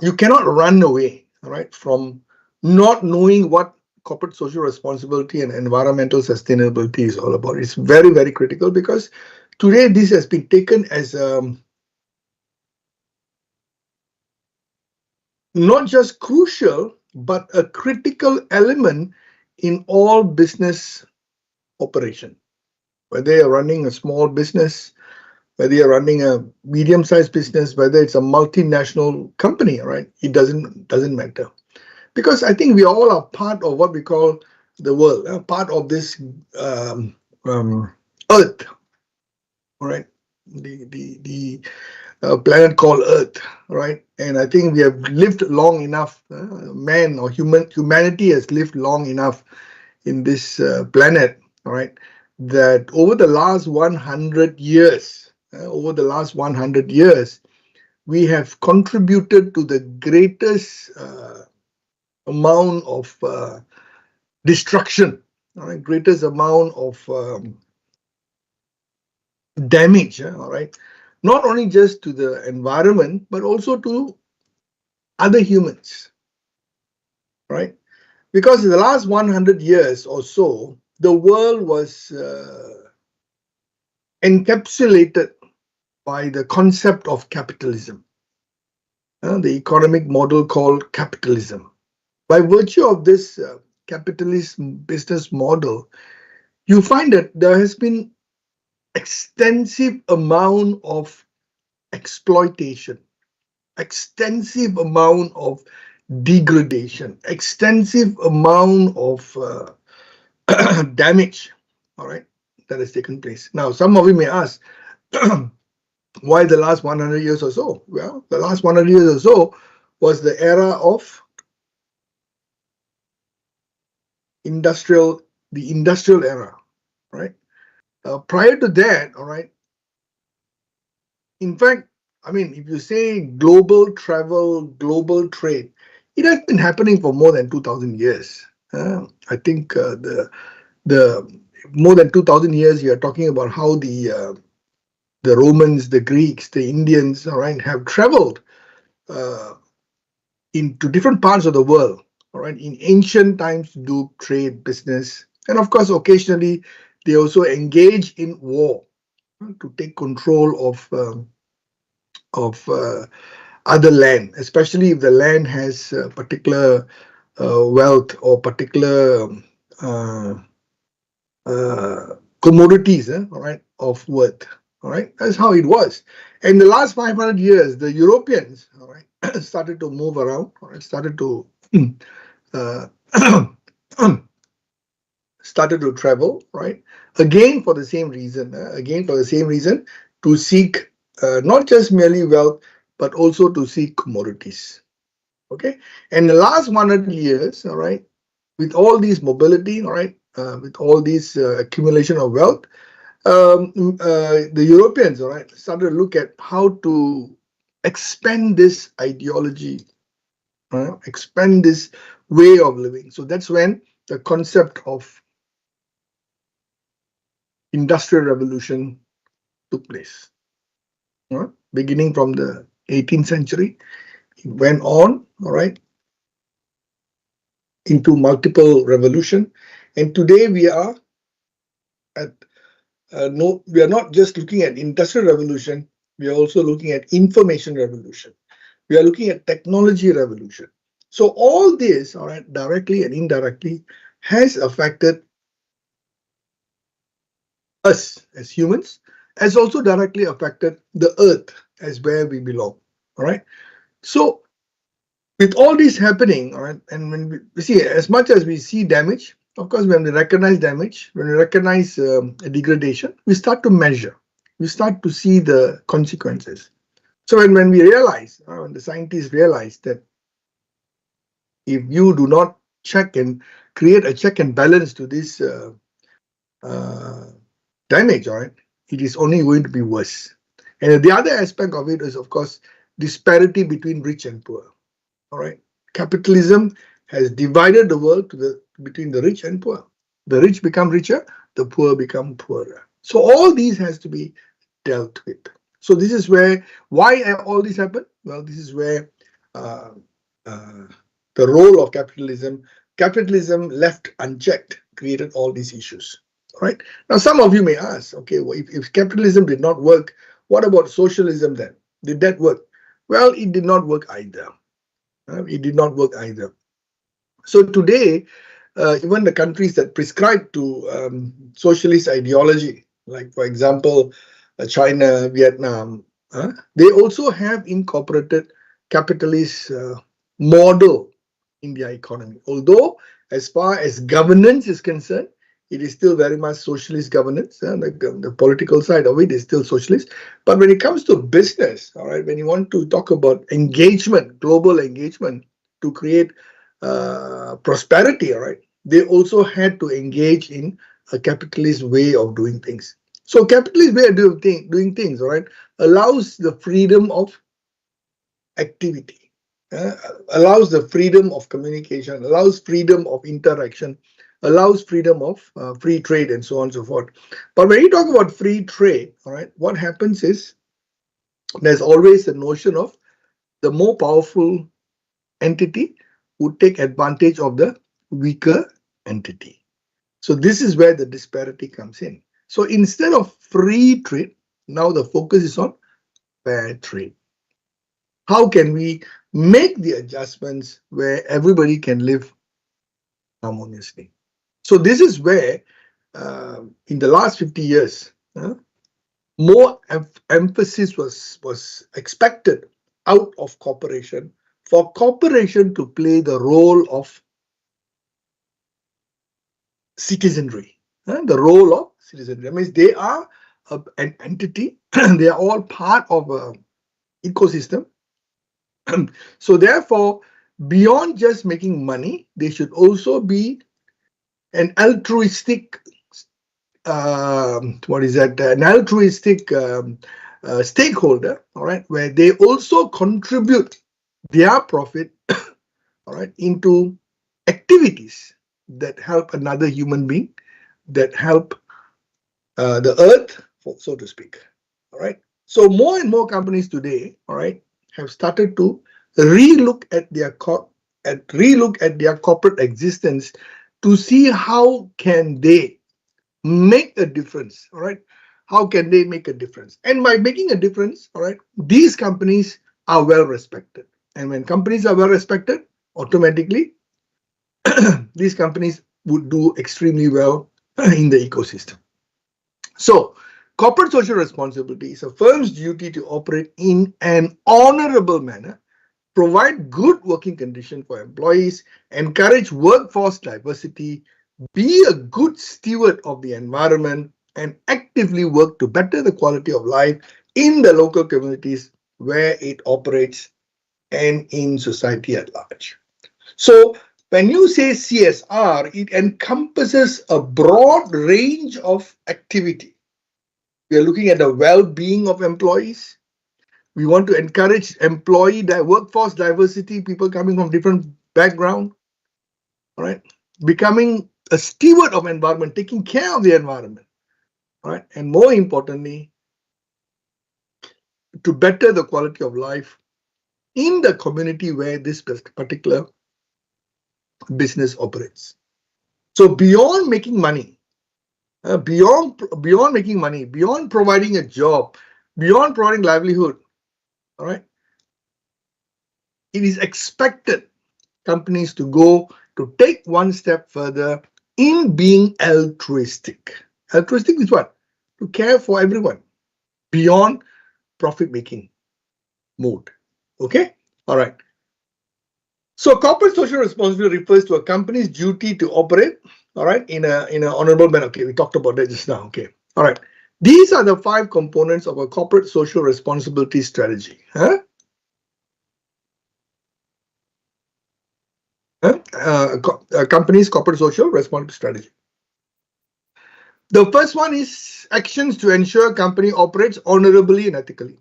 you cannot run away, all right, from not knowing what corporate social responsibility and environmental sustainability is all about. It's very, very critical because today this has been taken as not just crucial, but a critical element in all business operation. Whether you're running a small business, whether you're running a medium-sized business, whether it's a multinational company, right? It doesn't matter. Because I think we all are part of what we call the world, part of this Earth, all right? The planet called Earth, right? And I think we have lived long enough. Man or humanity has lived long enough in this planet, all right? That over the last 100 years, we have contributed to the greatest amount of destruction, all right, greatest amount of damage, all right, not only just to the environment, but also to other humans, right? Because in the last 100 years or so, the world was encapsulated by the concept of capitalism, the economic model called capitalism. By virtue of this capitalist business model, you find that there has been extensive amount of exploitation, extensive amount of degradation, extensive amount of damage, all right, that has taken place. Now, some of you may ask, why the last 100 years or so? Well, the last 100 years or so was the era of the industrial era, right? Prior to that, all right, in fact, I mean, if you say global travel, global trade, it has been happening for more than 2,000 years. I think the more than 2,000 years, you are talking about how the Romans, the Greeks, the Indians, all right, have traveled into different parts of the world, all right, in ancient times to do trade, business, and of course, occasionally they also engage in war to take control of other land, especially if the land has particular wealth or particular uh, commodities, all right, of worth. All right, that's how it was. In the last 500 years, the Europeans, all right, started to move around, all right, started to uh, started to travel, right? Again, for the same reason, to seek not just merely wealth, but also to seek commodities. Okay, and the last 100 years, all right, with all these mobility, all right, with all these accumulation of wealth, the Europeans, all right, started to look at how to expand this ideology, expand this way of living. So that's when the concept of industrial revolution took place. Beginning from the 18th century, it went on, all right, into multiple revolution. And today we are at we are not just looking at industrial revolution, we are also looking at information revolution. We are looking at technology revolution. So all this, all right, directly and indirectly, has affected us as humans, has also directly affected the earth as where we belong. All right. So with all this happening, all right, and when we see, as much as we see damage, of course, when we recognize damage, when we recognize degradation, we start to measure, we start to see the consequences. So when we realize, when the scientists realize that if you do not check and create a check and balance to this damage, all right, it is only going to be worse. And the other aspect of it is, of course, disparity between rich and poor. All right, capitalism has divided the world between the rich and poor. The rich become richer, the poor become poorer. So all these has to be dealt with. So this is where, why all this happened? Well, this is where the role of capitalism left unchecked, created all these issues. All right. Now, some of you may ask, okay, well, if capitalism did not work, what about socialism then? Did that work? Well, it did not work either. It did not work either. So today, even the countries that prescribe to socialist ideology, like for example, China, Vietnam, they also have incorporated capitalist model in their economy. Although, as far as governance is concerned, it is still very much socialist governance. The political side of it is still socialist. But when it comes to business, all right, when you want to talk about engagement, global engagement to create prosperity, all right, they also had to engage in a capitalist way of doing things. So capitalist way of doing things, all right, allows the freedom of activity, allows the freedom of communication, allows freedom of interaction, allows freedom of free trade and so on and so forth. But when you talk about free trade, all right, what happens is there's always a notion of the more powerful entity would take advantage of the weaker entity. So this is where the disparity comes in. So instead of free trade, now the focus is on fair trade. How can we make the adjustments where everybody can live harmoniously? So this is where, in the last 50 years, more emphasis was expected out of cooperation, for cooperation to play the role of citizenry. The role of citizenry. That means they are an entity, they are all part of an ecosystem. So therefore, beyond just making money, they should also be an altruistic an altruistic stakeholder, all right, where they also contribute their profit, all right, into activities that help another human being, that help the earth, so to speak. All right. So more and more companies today, all right, have started to relook at their corporate existence to see how can they make a difference. All right. How can they make a difference? And by making a difference, all right, these companies are well respected. And when companies are well respected, automatically these companies would do extremely well in the ecosystem. So corporate social responsibility is a firm's duty to operate in an honorable manner, provide good working conditions for employees, encourage workforce diversity, be a good steward of the environment, and actively work to better the quality of life in the local communities where it operates and in society at large. So when you say CSR, it encompasses a broad range of activity. We are looking at the well-being of employees. We want to encourage workforce diversity, people coming from different backgrounds, all right, becoming a steward of environment, taking care of the environment, all right, and more importantly, to better the quality of life in the community where this particular business operates. So beyond making money, beyond making money, beyond providing a job, beyond providing livelihood, all right, it is expected companies to take one step further in being altruistic. Altruistic is what? To care for everyone beyond profit-making mode. Okay? All right. So corporate social responsibility refers to a company's duty to operate, all right, in an honorable manner. Okay, we talked about that just now. Okay. All right. These are the 5 components of a corporate social responsibility strategy. A company's corporate social responsibility strategy. The first one is actions to ensure company operates honorably and ethically.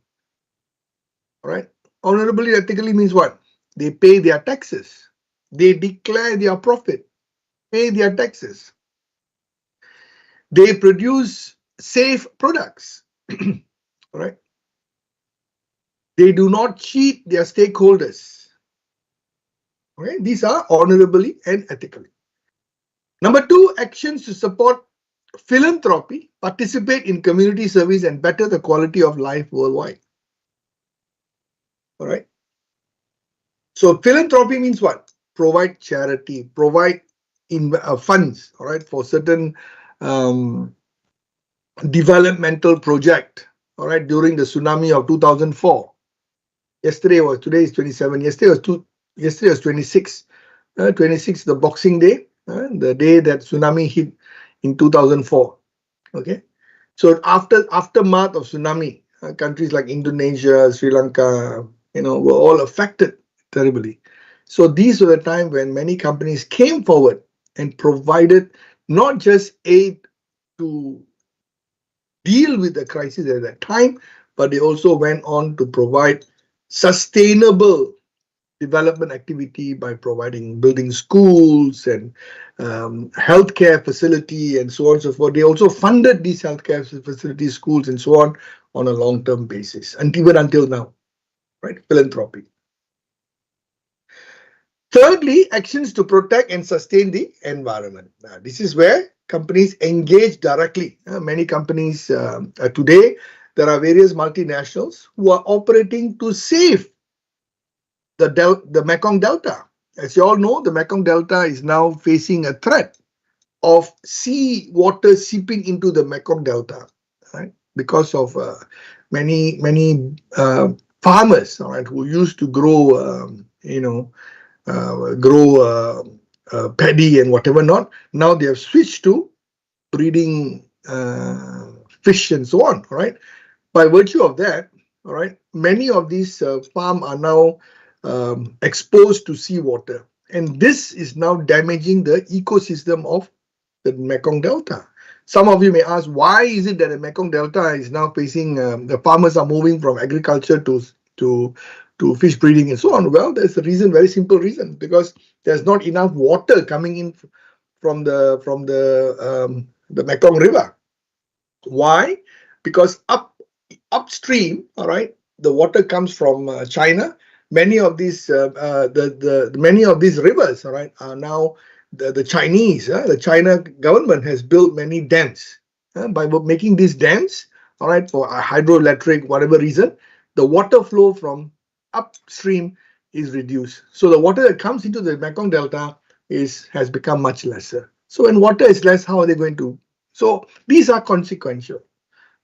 All right. Honorably and ethically means what? They pay their taxes. They declare their profit, pay their taxes. They produce safe products. All right. They do not cheat their stakeholders. Okay. These are honorably and ethically. Number 2, actions to support philanthropy, participate in community service, and better the quality of life worldwide. All right. So philanthropy means what? Provide charity, provide funds, all right, for certain developmental project, all right, during the tsunami of 2004. Today is 27. Yesterday was 26. 26, the Boxing Day, the day that tsunami hit in 2004. Okay, so aftermath of tsunami, countries like Indonesia, Sri Lanka, were all affected terribly. So these were the time when many companies came forward and provided not just aid to deal with the crisis at that time, but they also went on to provide sustainable development activity by building schools and healthcare facility and so on and so forth. They also funded these healthcare facilities, schools, and so on a long-term basis, and even until now, right? Philanthropy. Thirdly, actions to protect and sustain the environment. Now, this is where companies engage directly. Many companies today, there are various multinationals who are operating to save the Mekong Delta. As you all know, the Mekong Delta is now facing a threat of sea water seeping into the Mekong Delta, right? Because of many farmers, all right, who used to grow, paddy and whatever not. Now they have switched to breeding fish and so on, all right? By virtue of that, all right, many of these farms are now exposed to seawater, and this is now damaging the ecosystem of the Mekong Delta. Some of you may ask, why is it that the Mekong Delta is now facing, the farmers are moving from agriculture to fish breeding and so on? Well, there's a reason, very simple reason, because there's not enough water coming in from the Mekong River. Why? Because upstream, all right, the water comes from China. Many of these many of these rivers, all right, are now the China government has built many dams. By making these dams, all right, for hydroelectric, whatever reason, the water flow from upstream is reduced. So the water that comes into the Mekong Delta has become much lesser. So when water is less, how are they going to? So these are consequential,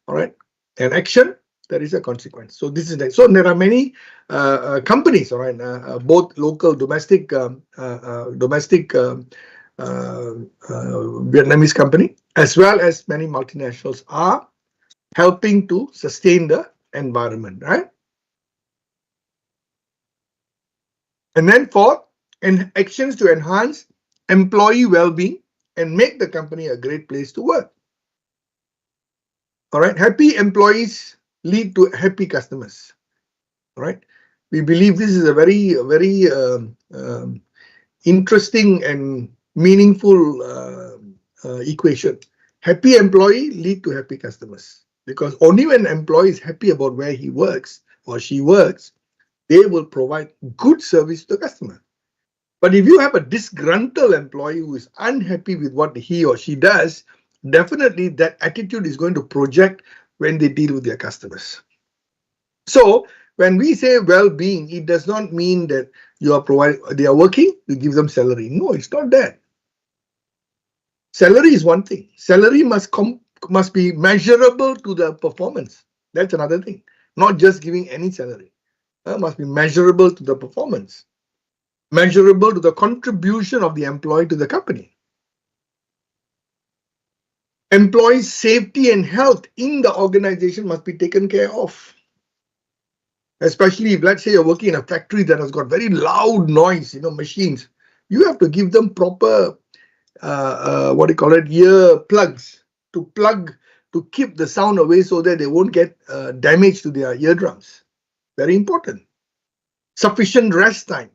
all right. An action, there is a consequence. So this is that. So there are many companies, all right, both local, domestic Vietnamese company, as well as many multinationals, are helping to sustain the environment, right? And then fourth, actions to enhance employee well-being and make the company a great place to work. All right, happy employees lead to happy customers. All right, we believe this is a very interesting and meaningful equation. Happy employee lead to happy customers. because only when an employee is happy about where he works or she works, they will provide good service to the customer. But if you have a disgruntled employee who is unhappy with what he or she does, definitely that attitude is going to project when they deal with their customers. So when we say well-being, it does not mean that they are working, you give them salary. No, it's not that. Salary is one thing. Salary must be measurable to the performance. That's another thing. Not just giving any salary. Must be measurable to the performance, measurable to the contribution of the employee to the company. Employee safety and health in the organization must be taken care of. Especially if, let's say, you're working in a factory that has got very loud noise, machines. You have to give them proper, ear plugs to keep the sound away so that they won't get damage to their eardrums. Very important. Sufficient rest time.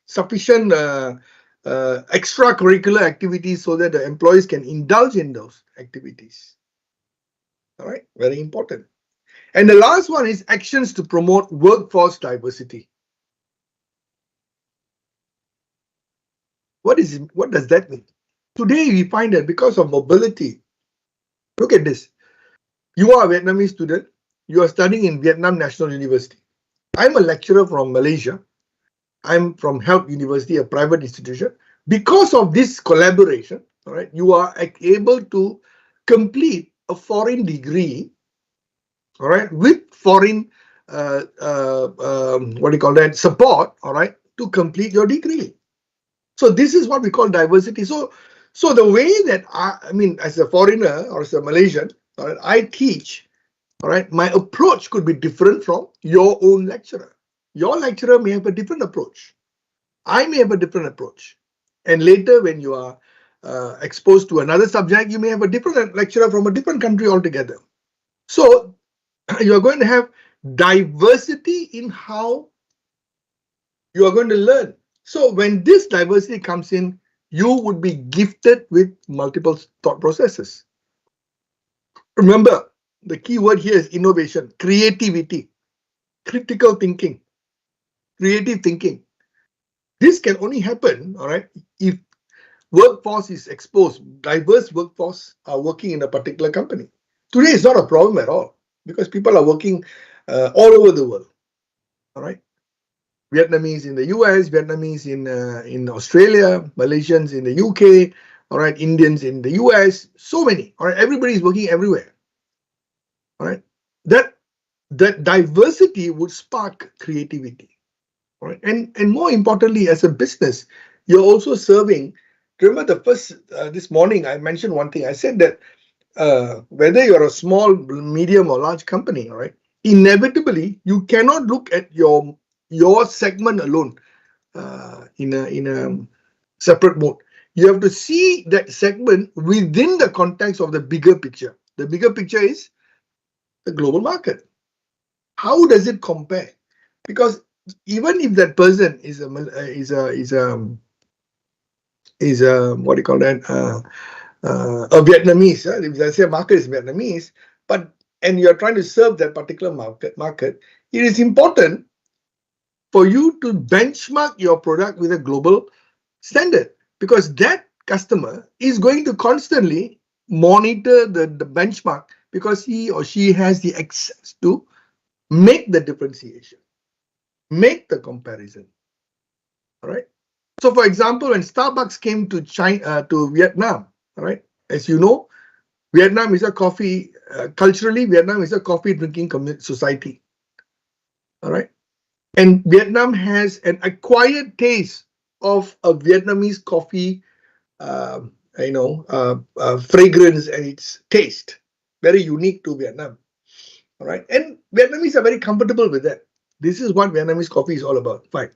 Sufficient extracurricular activities so that the employees can indulge in those activities. All right, very important. And the last one is actions to promote workforce diversity. What does that mean? Today we find that because of mobility, look at this. You are a Vietnamese student. You are studying in Vietnam National University. I'm a lecturer from Malaysia. I'm from Help University, a private institution. Because of this collaboration, all right, you are able to complete a foreign degree, all right, with foreign support, all right, to complete your degree. So this is what we call diversity. So the way that as a foreigner or as a Malaysian, all right, I teach, all right, my approach could be different from your own lecturer. Your lecturer may have a different approach. I may have a different approach. And later, when you are exposed to another subject, you may have a different lecturer from a different country altogether. So you are going to have diversity in how you are going to learn. So when this diversity comes in, you would be gifted with multiple thought processes. Remember, the key word here is innovation, creativity, critical thinking, creative thinking. This can only happen, all right, if workforce is exposed, diverse workforce are working in a particular company. Today is not a problem at all because people are working all over the world, all right. Vietnamese in the US, Vietnamese in Australia, Malaysians in the UK, all right, Indians in the US, so many, all right, everybody is working everywhere, all right. That diversity would spark creativity. Right. And more importantly, as a business, you're also serving. Remember this morning I mentioned one thing. I said that whether you're a small, medium, or large company, all right, inevitably you cannot look at your segment alone in a separate mode. You have to see that segment within the context of the bigger picture. The bigger picture is the global market. How does it compare? Because even if that person is a Vietnamese, if let's say market is Vietnamese, and you're trying to serve that particular market, it is important for you to benchmark your product with a global standard, because that customer is going to constantly monitor the benchmark because he or she has the access to make the differentiation, make the comparison. All right. So, for example, when Starbucks came to Vietnam, all right, as you know, Vietnam is a coffee culturally. Vietnam is a coffee drinking society. All right, and Vietnam has an acquired taste of a Vietnamese coffee, fragrance and its taste, very unique to Vietnam. All right, and Vietnamese are very comfortable with that. This is what Vietnamese coffee is all about. Fine.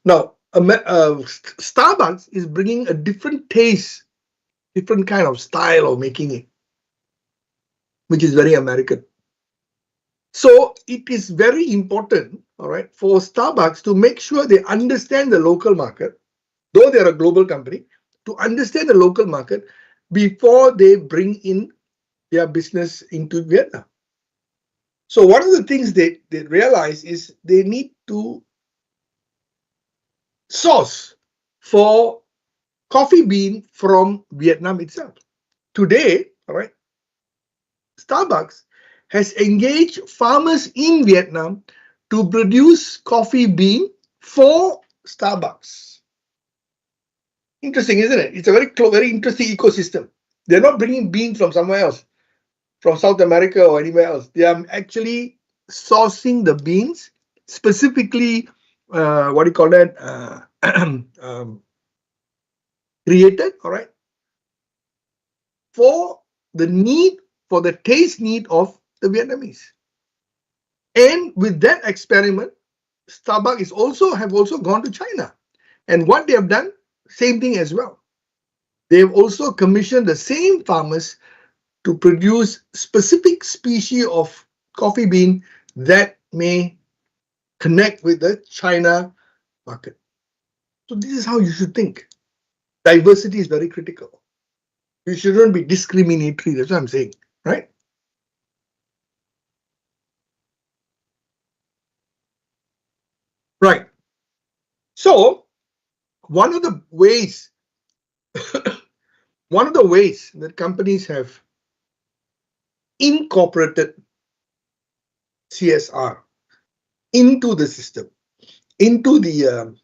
Now, Starbucks is bringing a different taste, different kind of style of making it, which is very American. So it is very important, all right, for Starbucks to make sure they understand the local market, though they're a global company, to understand the local market before they bring in their business into Vietnam. So one of the things they realize is they need to source for coffee bean from Vietnam itself. Today, all right, Starbucks has engaged farmers in Vietnam to produce coffee bean for Starbucks. Interesting, isn't it? It's a very interesting ecosystem. They're not bringing beans from somewhere else, from South America or anywhere else. They are actually sourcing the beans specifically, what do you call that? Created, all right, for the taste need of the Vietnamese. And with that experiment, Starbucks have also gone to China. And what they have done, same thing as well. They have also commissioned the same farmers to produce specific species of coffee bean that may connect with the China market. So this is how you should think. Diversity is very critical. You shouldn't be discriminatory. That's what I'm saying, right? Right. So one of the ways that companies have incorporated CSR into the system, into the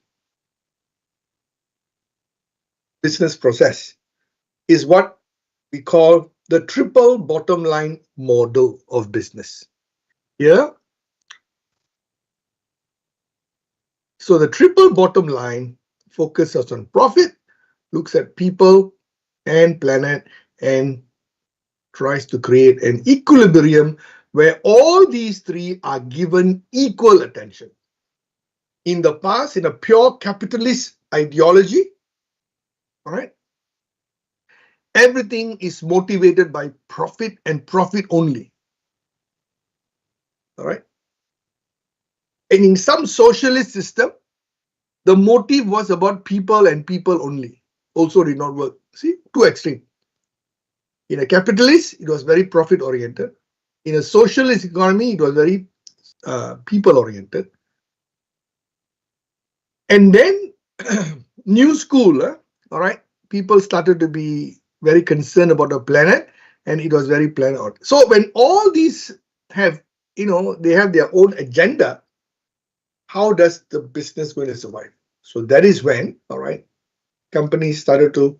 business process, is what we call the triple bottom line model of business. Yeah. So the triple bottom line focuses on profit, looks at people and planet, and tries to create an equilibrium where all these three are given equal attention. In the past, in a pure capitalist ideology, all right, everything is motivated by profit and profit only. All right. And in some socialist system, the motive was about people and people only. Also did not work. See, too extreme. In a capitalist, it was very profit oriented. In a socialist economy, it was very people oriented. And then new school, all right, people started to be very concerned about the planet, and it was very planet oriented. So when all these have, they have their own agenda, how does the business going to survive? So that is when, all right, companies started to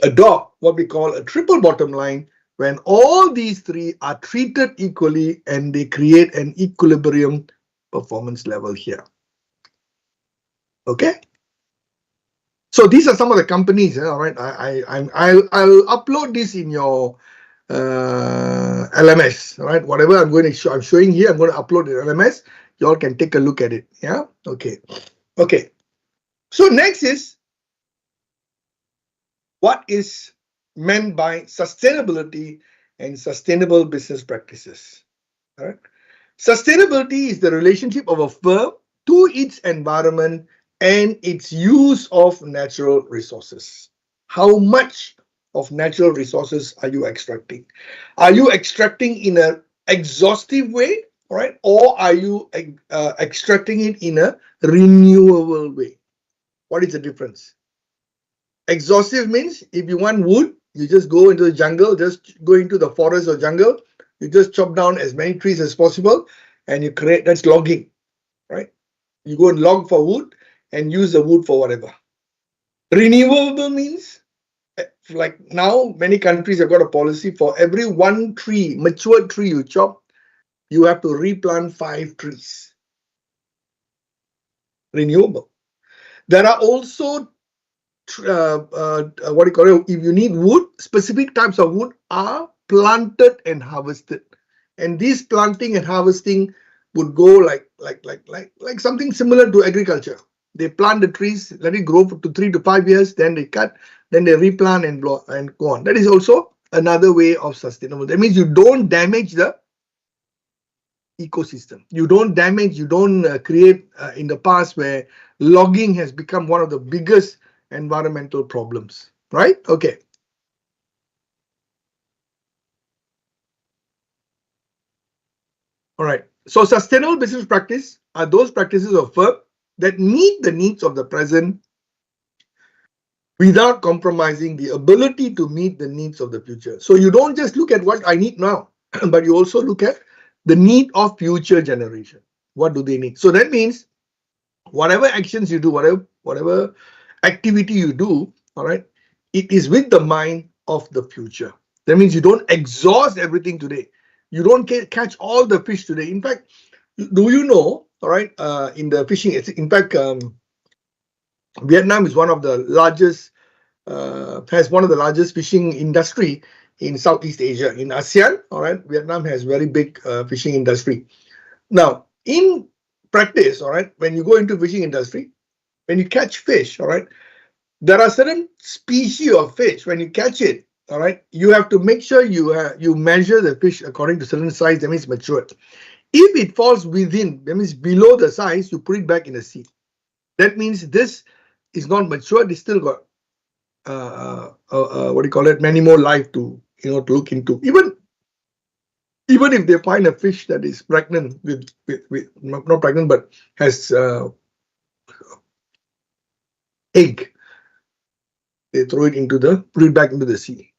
adopt what we call a triple bottom line, when all these three are treated equally and they create an equilibrium performance level here. Okay. So these are some of the companies. All right, I'll upload this in your LMS. All right, whatever I'm showing here, I'm going to upload the LMS. You all can take a look at it. Yeah. Okay. Okay. So next is what is meant by sustainability and sustainable business practices. All right. Sustainability is the relationship of a firm to its environment and its use of natural resources. How much of natural resources are you extracting? Are you extracting in an exhaustive way, right? Or are you extracting it in a renewable way? What is the difference? Exhaustive means if you want wood, you just go into the jungle, just go into the forest or jungle, you just chop down as many trees as possible and you create, that's logging, right? You go and log for wood and use the wood for whatever. Renewable means, like now, many countries have got a policy for every one tree, mature tree you chop, you have to replant 5 trees. Renewable. There are also what do you call it? If you need wood, specific types of wood are planted and harvested, and this planting and harvesting would go like something similar to agriculture. They plant the trees, let it grow to 3 to 5 years, then they cut, then they replant and go on. That is also another way of sustainable. That means you don't damage the ecosystem. You don't create in the past where logging has become one of the biggest environmental problems, right? Okay. All right. So sustainable business practice are those practices of firm that meet the needs of the present without compromising the ability to meet the needs of the future. So you don't just look at what I need now, but you also look at the need of future generation. What do they need? So that means whatever actions you do, whatever activity you do, all right, it is with the mind of the future. That means you don't exhaust everything today. You don't catch all the fish today. In fact, do you know, all right, in the fishing, in fact, Vietnam is one of the largest, has one of the largest fishing industry in Southeast Asia. In ASEAN, all right, Vietnam has very big fishing industry. Now, in practice, all right, when you go into fishing industry, when you catch fish, all right, there are certain species of fish. When you catch it, all right, you have to make sure you measure the fish according to certain size. That means matured. If it falls within, that means below the size, you put it back in the sea. That means this is not matured. It's still got what do you call it? Many more life to to look into. Even if they find a fish that is pregnant with not pregnant but has egg, they throw it put it back into the sea.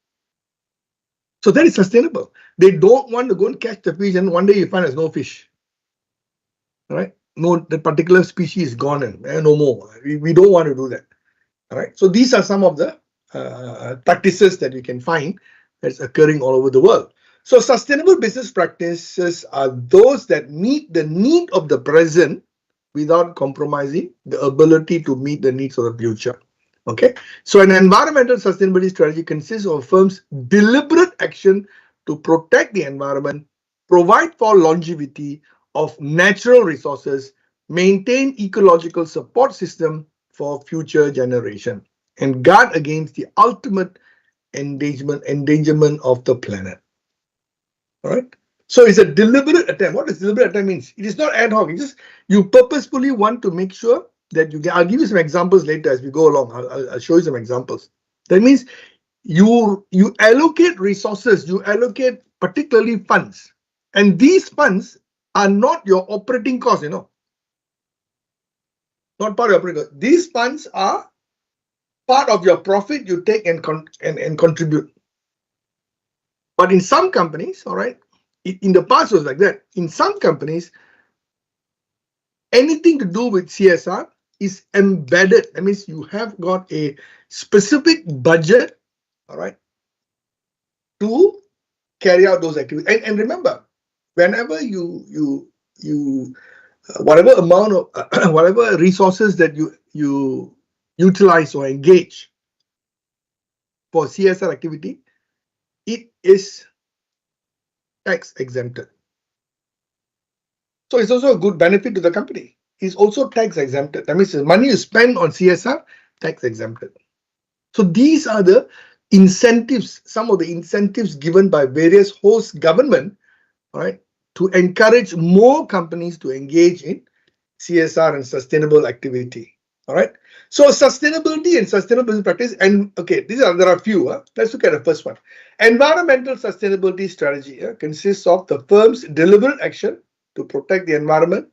So that is sustainable. They don't want to go and catch the fish and one day you find there's no fish. All right? No, that particular species is gone and no more. We don't want to do that. All right. So these are some of the practices that you can find that's occurring all over the world. So sustainable business practices are those that meet the need of the present without compromising the ability to meet the needs of the future. Okay. So an environmental sustainability strategy consists of a firm's deliberate action to protect the environment, provide for longevity of natural resources, maintain ecological support system for future generation, and guard against the ultimate endangerment of the planet. All right. So it's a deliberate attempt. What does deliberate attempt means? It is not ad hoc. It's just you purposefully want to make sure that you get. I'll give you some examples later as we go along. I'll show you some examples. That means you allocate resources. You allocate particularly funds, and these funds are not your operating costs. Not part of your operating costs. These funds are part of your profit you take and contribute. But in some companies, all right, in the past it was like that. In some companies, anything to do with CSR is embedded. That means you have got a specific budget, all right, to carry out those activities. And remember, whenever you whatever amount of whatever resources that you utilize or engage for CSR activity, it is tax exempted. So it's also a good benefit to the company. It's also tax exempted. That means the money you spend on CSR, tax exempted. So these are the incentives, some of the incentives given by various host government, all right, to encourage more companies to engage in CSR and sustainable activity. All right. So sustainability and sustainable business practice, and okay, there are a few. Let's look at the first one. Environmental sustainability strategy consists of the firm's deliberate action to protect the environment,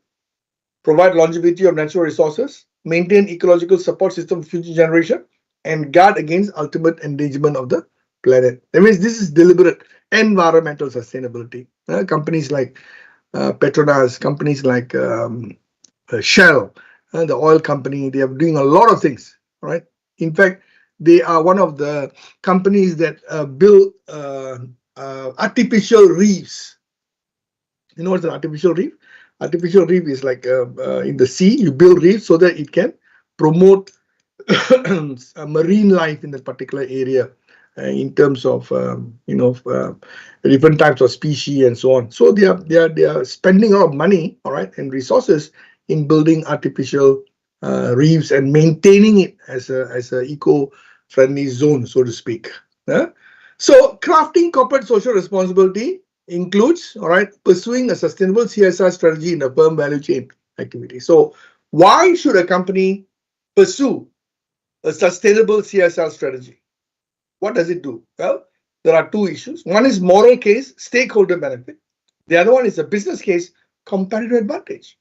provide longevity of natural resources, maintain ecological support system for future generation, and guard against ultimate endangerment of the planet. That means this is deliberate environmental sustainability. Companies like Petronas, companies like Shell, the oil company, they are doing a lot of things, right? In fact, they are one of the companies that build artificial reefs. You know what's an artificial reef? Artificial reef is like in the sea, you build reefs so that it can promote marine life in that particular area in terms of different types of species and so on. So they are spending a lot of money, all right, and resources in building artificial reefs and maintaining it as a eco-friendly zone, so to speak. So crafting corporate social responsibility includes, all right, pursuing a sustainable CSR strategy in the firm value chain activity. So why should a company pursue a sustainable CSR strategy? What does it do? Well, there are two issues. One is moral case, stakeholder benefit. The other one is a business case, competitive advantage.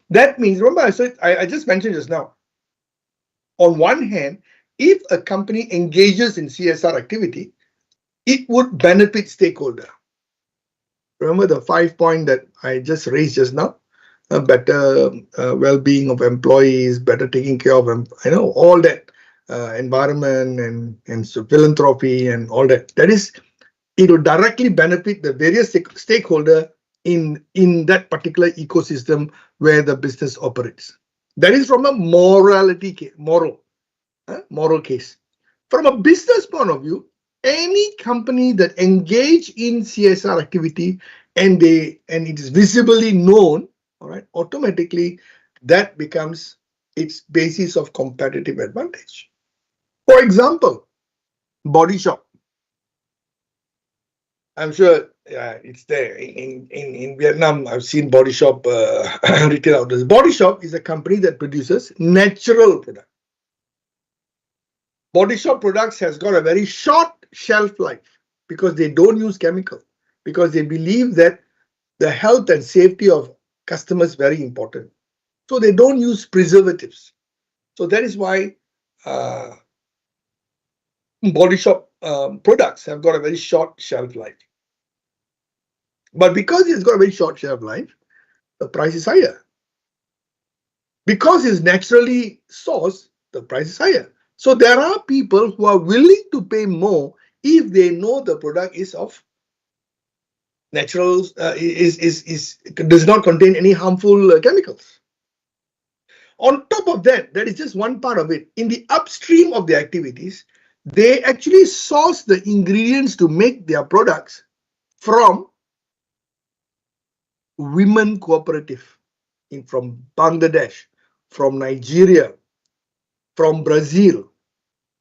That means, remember, I just mentioned just now, on one hand, if a company engages in CSR activity, it would benefit stakeholder. Remember the 5 point that I just raised just now? A better well-being of employees, better taking care of them, all that environment and philanthropy and all that. That is, it will directly benefit the various stakeholder in that particular ecosystem where the business operates. That is from a moral case. From a business point of view, any company that engage in CSR activity and it is visibly known, all right, automatically that becomes its basis of competitive advantage. For example, Body Shop. I'm sure it's there in Vietnam. I've seen Body Shop retail outlets. Body Shop is a company that produces natural products. Body Shop products has got a very short shelf life because they don't use chemical, because they believe that the health and safety of customers is very important. So they don't use preservatives. So that is why Body Shop products have got a very short shelf life. But because it's got a very short shelf life, the price is higher. Because it's naturally sourced, the price is higher. So there are people who are willing to pay more if they know the product is of natural, does not contain any harmful chemicals. On top of that, that is just one part of it. In the upstream of the activities, they actually source the ingredients to make their products from women cooperative from Bangladesh, from Nigeria, from Brazil.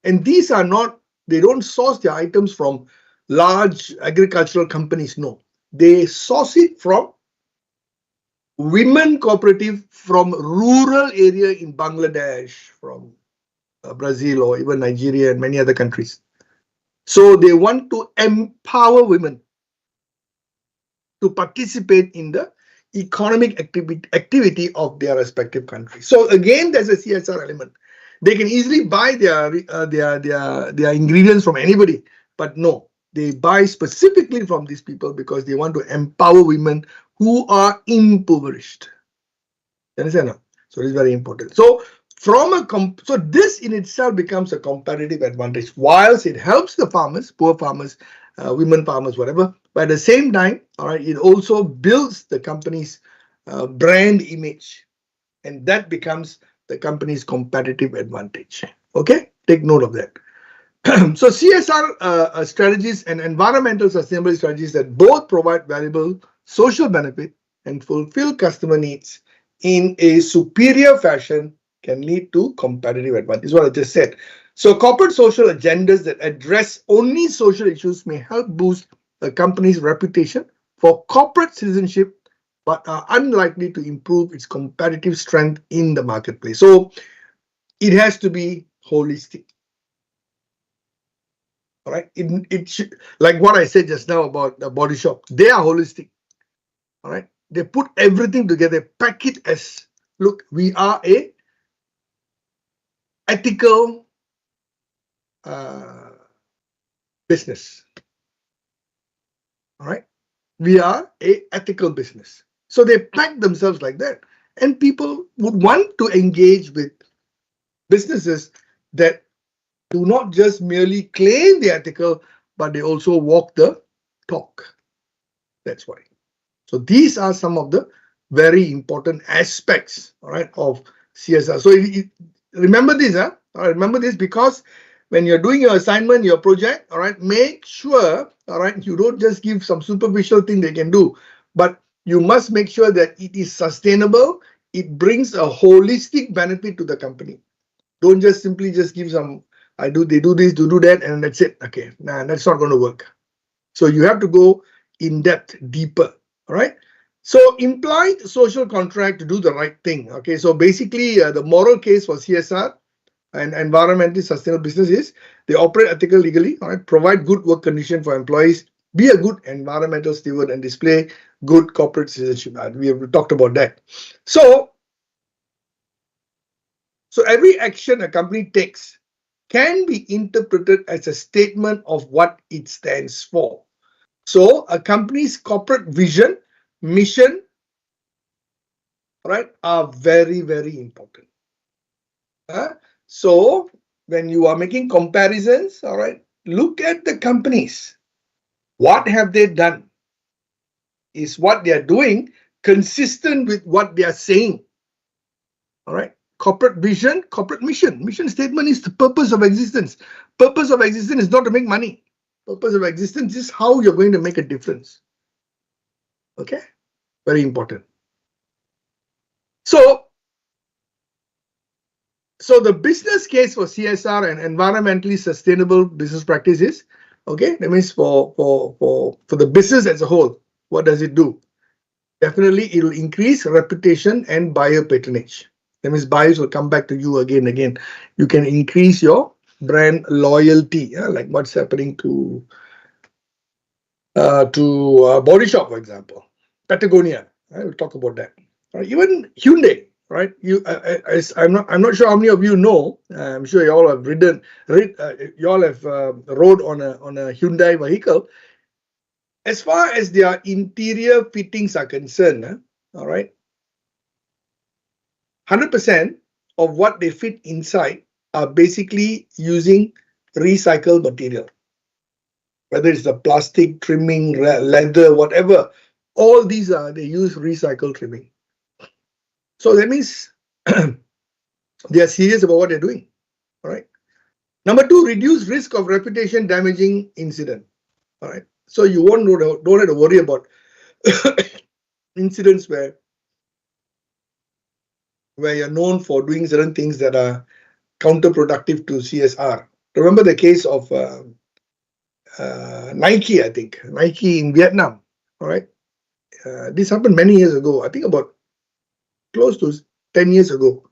And these are not, they don't source their items from large agricultural companies, no. They source it from women cooperative from rural area in Bangladesh, from Brazil, or even Nigeria and many other countries. So they want to empower women to participate in the economic activity of their respective countries. So again, there's a CSR element. They can easily buy their ingredients from anybody, but no, they buy specifically from these people because they want to empower women who are impoverished. You understand now? So it's very important. So so this in itself becomes a competitive advantage, whilst it helps the farmers, poor farmers, women farmers, whatever. But at the same time, all right, it also builds the company's brand image, and that becomes the company's competitive advantage. Okay, take note of that. So CSR strategies and environmental sustainability strategies that both provide valuable social benefit and fulfill customer needs in a superior fashion can lead to competitive advantage. Is what I just said. So corporate social agendas that address only social issues may help boost a company's reputation for corporate citizenship, but are unlikely to improve its competitive strength in the marketplace. So it has to be holistic. All right, it should, like what I said just now about the Body Shop, they are holistic. All right, they put everything together, pack it as, look, we are a ethical business. All right, we are a ethical business. So they pack themselves like that, and people would want to engage with businesses that do not just merely claim the ethical, but they also walk the talk. That's why. So these are some of the very important aspects, all right, of CSR. So remember this, huh? All right, remember this, because when you're doing your assignment, your project, all right, make sure, all right, you don't just give some superficial thing they can do, but you must make sure that it is sustainable. It brings a holistic benefit to the company. Don't just simply just give some, they do this, do that, and that's it. Okay, nah, that's not going to work. So you have to go in depth, deeper. All right. So implied social contract to do the right thing. Okay. So basically, the moral case for CSR and environmentally sustainable business is they operate ethically, legally, all right, provide good work condition for employees, be a good environmental steward and display good corporate citizenship. We have talked about that. So every action a company takes can be interpreted as a statement of what it stands for. So a company's corporate vision, mission, right, are very, very important. So when you are making comparisons, all right, look at the companies. What have they done? Is what they are doing consistent with what they are saying? All right. Corporate vision, corporate mission. Mission statement is the purpose of existence. Purpose of existence is not to make money. Purpose of existence is how you're going to make a difference. Okay. Very important. So the business case for CSR and environmentally sustainable business practices, okay, that means for the business as a whole, what does it do? Definitely, it will increase reputation and buyer patronage. That means buyers will come back to you again and again. You can increase your brand loyalty, like what's happening to Body Shop, for example, Patagonia. We'll talk about that. Even Hyundai, right? I'm not sure how many of you know. I'm sure you all have you all have rode on a Hyundai vehicle. As far as their interior fittings are concerned, all right, 100% of what they fit inside are basically using recycled material. Whether it's the plastic trimming, leather, whatever, all these they use recycled trimming. So that means they are serious about what they're doing. All right. Number two, reduce risk of reputation damaging incident. All right. So you don't have to worry about incidents where you're known for doing certain things that are counterproductive to CSR. Remember the case of Nike, I think. Nike in Vietnam. All right. This happened many years ago. I think about close to 10 years ago.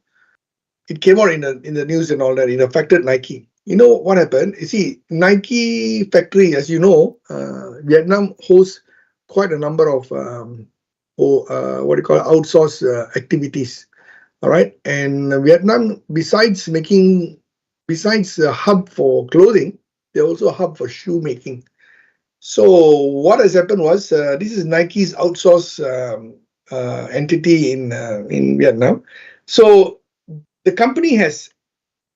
It came out in the news and all that. It affected Nike. You know what happened? You see, Nike factory, as you know, Vietnam hosts quite a number of what do you call it, outsource activities. All right, and Vietnam, besides a hub for clothing, they're also a hub for shoe making. So what has happened was this is Nike's outsource entity in Vietnam. So the company has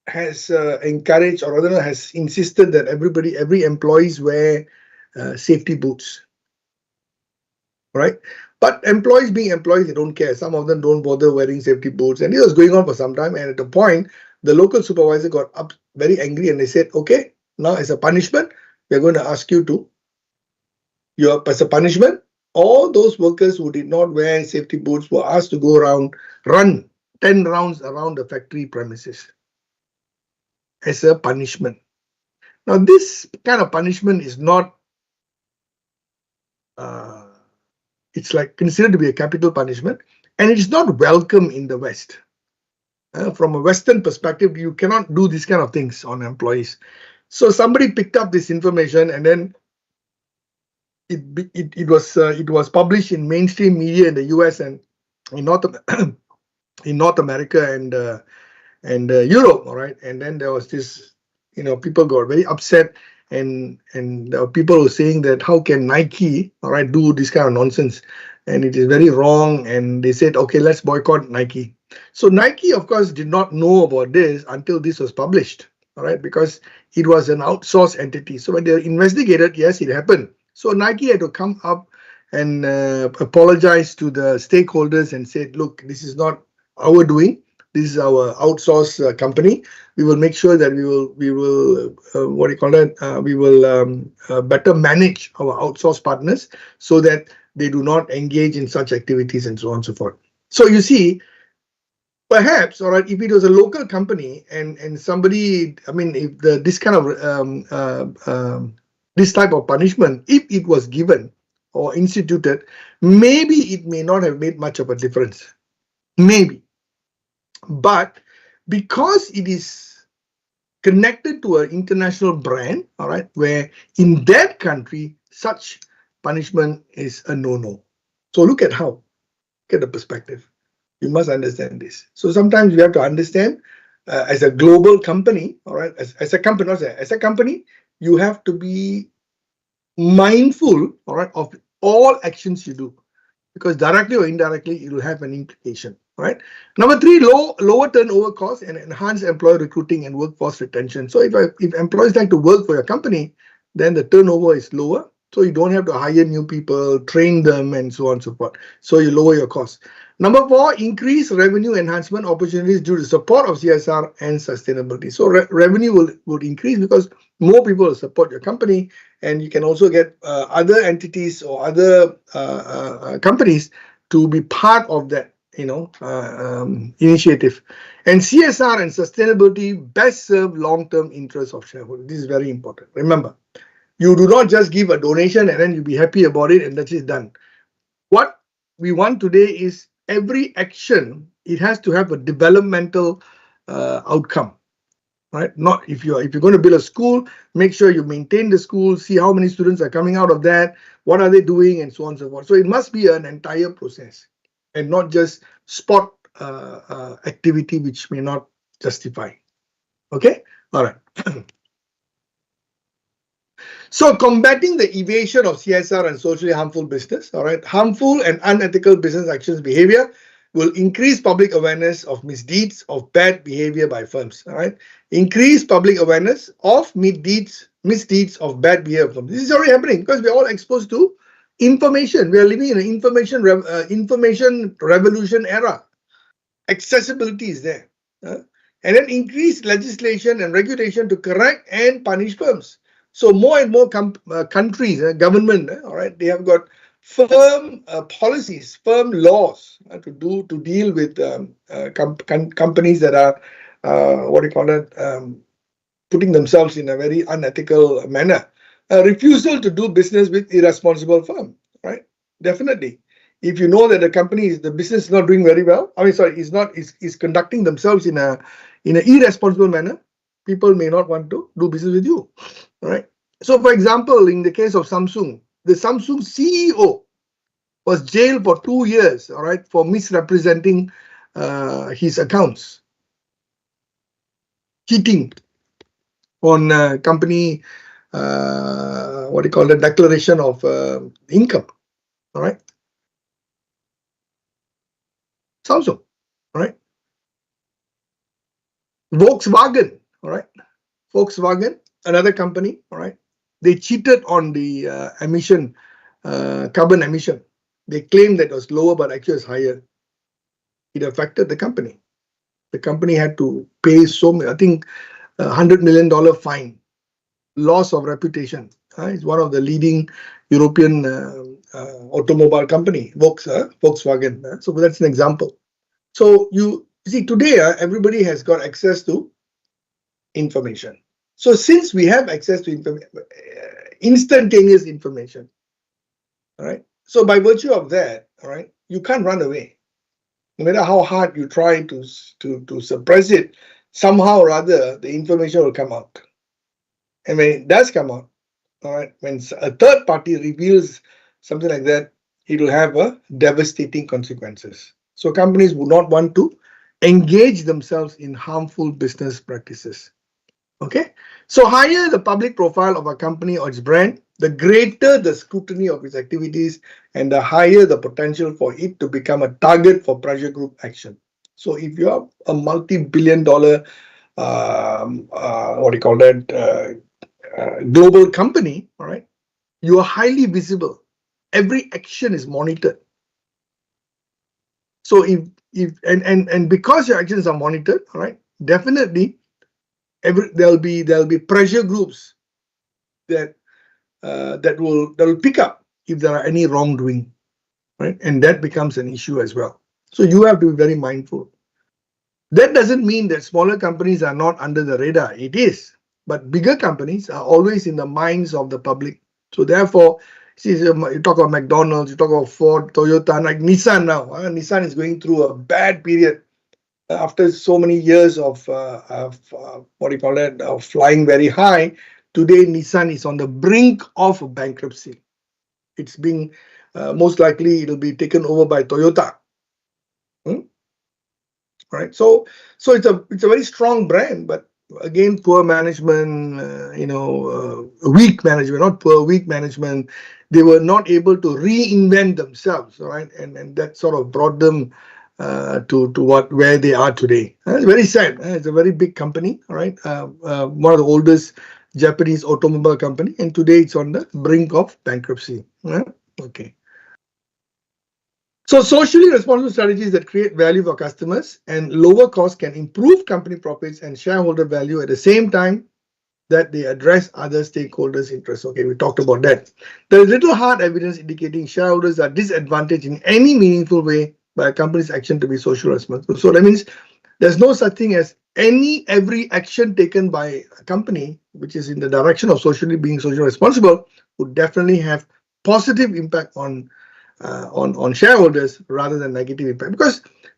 encouraged, or rather has insisted that every employees wear safety boots, right? But employees being employees, they don't care. Some of them don't bother wearing safety boots, and it was going on for some time. And at a point, the local supervisor got up very angry, and they said, "Okay, now as a punishment, we're going to ask you to. As a punishment, all those workers who did not wear safety boots were asked to go run 10 rounds around the factory premises as a punishment." Now, this kind of punishment is not, it's like considered to be a capital punishment, and it is not welcome in the West. From a Western perspective, you cannot do these kind of things on employees. So somebody picked up this information, and then it was published in mainstream media in the US and in North America and Europe, all right. And then there was this, people got very upset, and people were saying that how can Nike, all right, do this kind of nonsense, and it is very wrong. And they said, okay, let's boycott Nike. So Nike, of course, did not know about this until this was published, all right, because it was an outsourced entity. So when they investigated, yes, it happened. So Nike had to come up and apologize to the stakeholders and said, look, this is not our doing. This is our outsource company. We will make sure that we will what do you call that? We will better manage our outsource partners so that they do not engage in such activities and so on and so forth. So you see, perhaps, all right, if it was a local company and somebody, I mean, if this kind of this type of punishment, if it was given or instituted, maybe it may not have made much of a difference. Maybe. But because it is connected to an international brand, all right, where in that country such punishment is a no-no. So look at the perspective. You must understand this. So sometimes you have to understand as a global company, all right, as a company, as a company, you have to be mindful, all right, of all actions you do, because directly or indirectly it will have an implication. Right. Number three, lower turnover costs and enhanced employee recruiting and workforce retention. So if employees like to work for your company, then the turnover is lower. So you don't have to hire new people, train them, and so on and so forth. So you lower your costs. Number four, increase revenue enhancement opportunities due to support of CSR and sustainability. So revenue will increase because more people will support your company, and you can also get other entities or other companies to be part of that initiative. And CSR and sustainability best serve long-term interests of shareholders. This is very important. Remember, you do not just give a donation and then you be happy about it and that's it done. What we want today is every action, it has to have a developmental outcome. Right? Not if you're going to build a school, make sure you maintain the school, see how many students are coming out of that, what are they doing, and so on and so forth. So it must be an entire process and not just spot activity which may not justify. Okay? All right. So combating the evasion of CSR and socially harmful business, all right, harmful and unethical business actions behavior will increase public awareness of misdeeds of bad behavior by firms, all right. Increase public awareness of misdeeds of bad behavior of firms. This is already happening because we're all exposed to information. We are living in an information revolution era. Accessibility is there. And then increase legislation and regulation to correct and punish firms. So more and more countries, government, all right, they have got firm policies, firm laws to deal with companies that are putting themselves in a very unethical manner. Refusal to do business with irresponsible firm, right? Definitely. If you know that the business is not doing very well, is conducting themselves in an irresponsible manner, people may not want to do business with you. All right. So, for example, in the case of Samsung, the Samsung CEO was jailed for 2 years, all right, for misrepresenting his accounts, cheating on company, declaration of income, all right. Samsung, all right. Volkswagen, all right. Volkswagen, another company, all right. They cheated on the carbon emission. They claimed that it was lower, but actually it's higher. It affected the company. The company had to pay $100 million fine, loss of reputation. It's one of the leading European automobile company, Volkswagen. So that's an example. So you see, today everybody has got access to information. So since we have access to instantaneous information, all right. So by virtue of that, all right, you can't run away. No matter how hard you try to suppress it, somehow or other the information will come out. And when it does come out, all right, when a third party reveals something like that, it will have devastating consequences. So companies would not want to engage themselves in harmful business practices. Okay, so higher the public profile of a company or its brand, the greater the scrutiny of its activities and the higher the potential for it to become a target for pressure group action. So if you are a multi-billion dollar, global company, all right, you are highly visible. Every action is monitored. So if because your actions are monitored, all right, definitely there'll be pressure groups that will pick up if there are any wrongdoing, right? And that becomes an issue as well. So you have to be very mindful. That doesn't mean that smaller companies are not under the radar. It is, but bigger companies are always in the minds of the public. So therefore, see, you talk about McDonald's, you talk about Ford, Toyota, like Nissan now. Nissan is going through a bad period after so many years of flying very high. Today, Nissan is on the brink of bankruptcy. it's being most likely it'll be taken over by Toyota. Right. So it's a very strong brand, but again, poor management, weak management, not poor, weak management. They were not able to reinvent themselves, right? And that sort of brought them to where they are today. It's very sad. It's a very big company, all right? One of the oldest Japanese automobile company, and today it's on the brink of bankruptcy. Okay. So socially responsible strategies that create value for customers and lower costs can improve company profits and shareholder value at the same time that they address other stakeholders' interests. Okay, we talked about that. There is little hard evidence indicating shareholders are disadvantaged in any meaningful way by a company's action to be social responsible. So that means there's no such thing as every action taken by a company which is in the direction of being socially responsible would definitely have positive impact on shareholders rather than negative impact,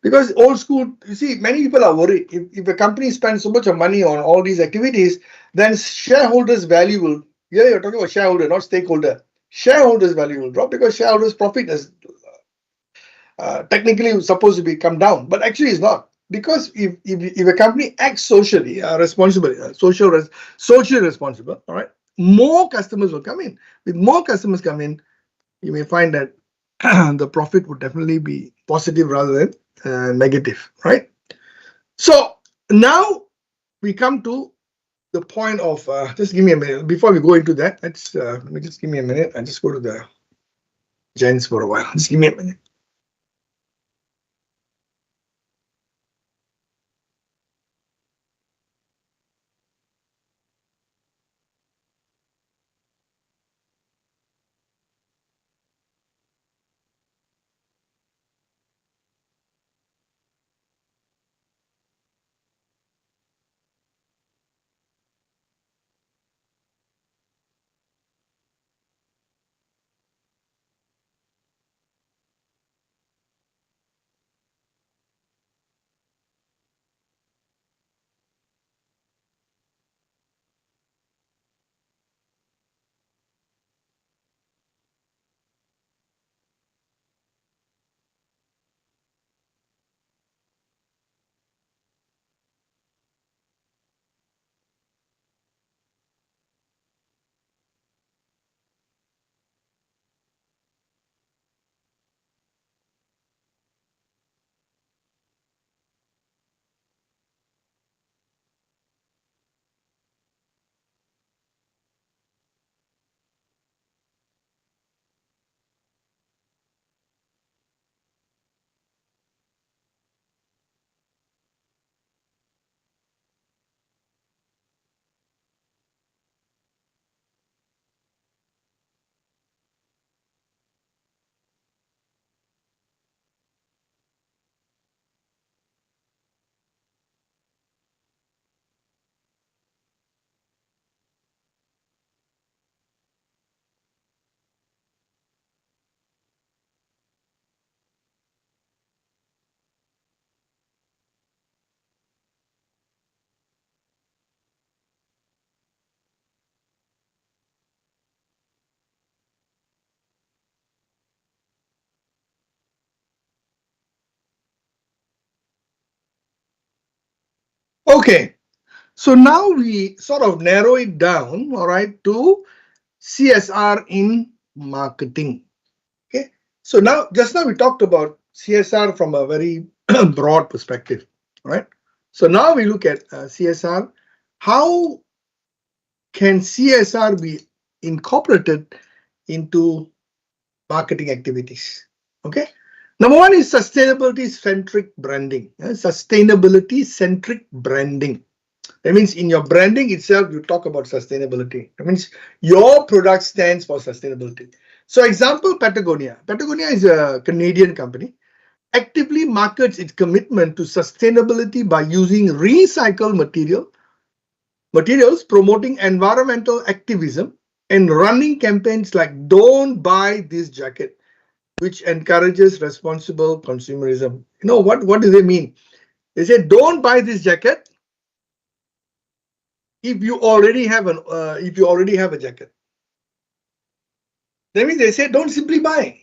because old school, you see, many people are worried if a company spends so much of money on all these activities, then shareholders value will, you're talking about shareholder, not stakeholder, shareholders value will drop because shareholders profit is technically supposed to be come down, but actually it's not, because if a company acts socially responsible, socially responsible, all right, more customers will come in. With more customers come in, you may find that the profit would definitely be positive rather than negative, right? So now we come to the point of, just give me a minute. Before we go into that, let me just give me a minute. I just go to the gents for a while. Just give me a minute. Okay, so now we sort of narrow it down, all right, to CSR in marketing. Okay, so just now we talked about CSR from a very broad perspective, right? So now we look at CSR. How can CSR be incorporated into marketing activities? Okay, number one is sustainability-centric branding. Sustainability-centric branding. That means in your branding itself, you talk about sustainability. That means your product stands for sustainability. So example, Patagonia. Patagonia is a Canadian company, actively markets its commitment to sustainability by using recycled materials, promoting environmental activism, and running campaigns like "Don't buy this jacket," which encourages responsible consumerism. You know what do they mean? They say, "Don't buy this jacket if you already have a jacket." That means they say don't simply buy.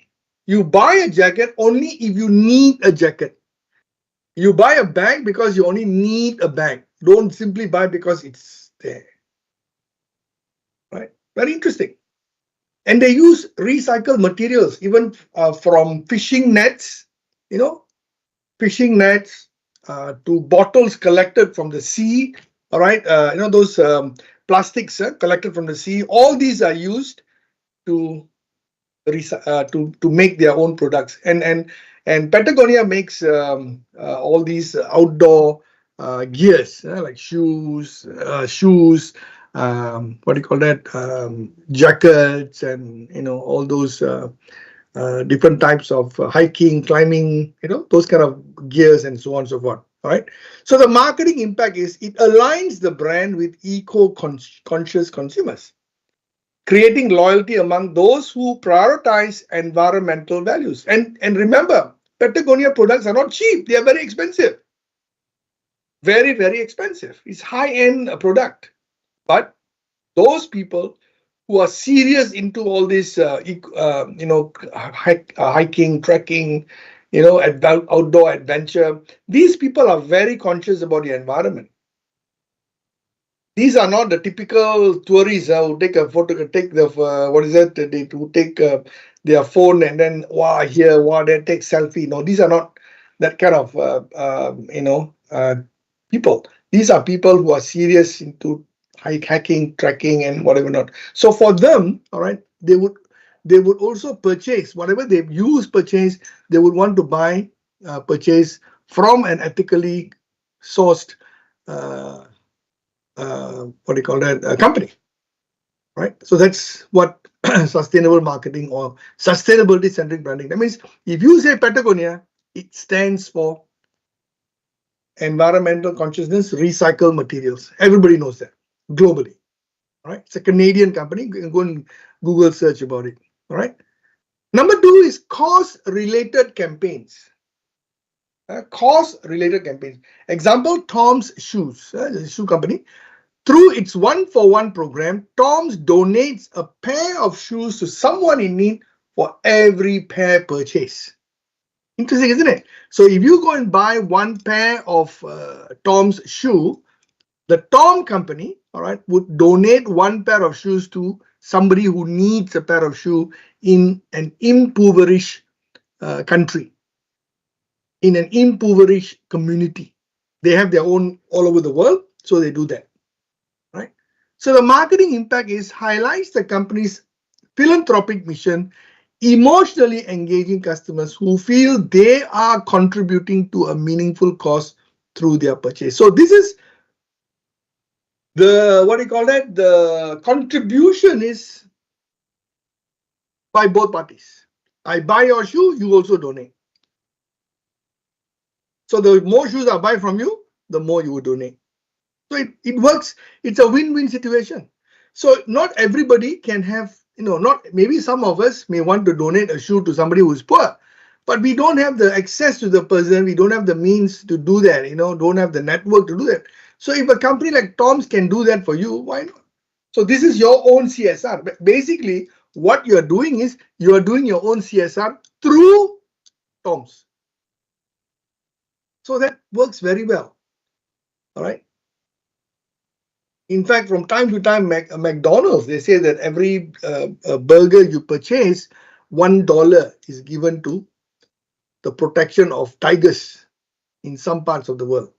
You buy a jacket only if you need a jacket. You buy a bag because you only need a bag. Don't simply buy because it's there. Right? Very interesting. And they use recycled materials, even from fishing nets, fishing nets to bottles collected from the sea. All right, those plastics collected from the sea. All these are used to to make their own products. And Patagonia makes all these outdoor gears like shoes, what do you call that? Jackets, and all those different types of hiking, climbing, those kind of gears and so on and so forth. All right. So the marketing impact is it aligns the brand with eco-conscious consumers, creating loyalty among those who prioritize environmental values. And remember, Patagonia products are not cheap. They are very expensive. Very, very expensive. It's high-end product. But those people who are serious into all this, hiking, trekking, outdoor adventure, these people are very conscious about the environment. These are not the typical tourists who take a photo, take the They to take their phone and then they take selfie. No, these are not that kind of people. These are people who are serious into hiking, trekking, and whatever not. So for them, all right, they would also purchase whatever they purchase. They would want to purchase from an ethically sourced company, right? So that's what sustainable marketing or sustainability centric branding. That means if you say Patagonia, it stands for environmental consciousness, recycled materials. Everybody knows that globally, right? It's a Canadian company. You can go and Google search about it. All right. Number 2 is cause-related campaigns. Cause-related campaigns. Example: Tom's Shoes, the shoe company. Through its 1-for-1 program, Tom's donates a pair of shoes to someone in need for every pair purchase. Interesting, isn't it? So if you go and buy one pair of Tom's shoe, the Tom company, all right, would donate one pair of shoes to somebody who needs a pair of shoe in an impoverished country, in an impoverished community. They have their own all over the world, so they do that, right? So the marketing impact highlights the company's philanthropic mission, emotionally engaging customers who feel they are contributing to a meaningful cause through their purchase. So this is the contribution is by both parties. I buy your shoe, you also donate. So the more shoes I buy from you, the more you will donate. So it works. It's a win-win situation. So not everybody can have, maybe some of us may want to donate a shoe to somebody who's poor, but we don't have the access to the person. We don't have the means to do that, don't have the network to do that. So if a company like Tom's can do that for you, why not? So this is your own CSR. Basically, what you're doing is you are doing your own CSR through Tom's. So that works very well. All right. In fact, from time to time, McDonald's, they say that every burger you purchase, $1 is given to the protection of tigers in some parts of the world.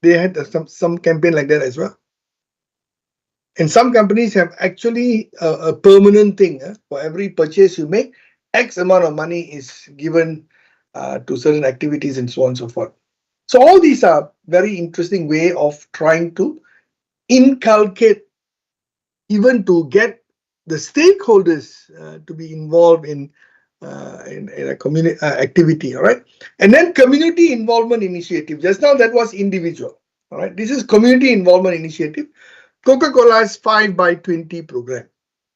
They had some campaign like that as well. And some companies have actually a permanent thing. For every purchase you make, X amount of money is given to certain activities and so on and so forth. So all these are very interesting way of trying to inculcate, even to get the stakeholders to be involved in a community activity. All right. And then community involvement initiative. Just now that was individual. All right. This is community involvement initiative. Coca-Cola's 5x20 program.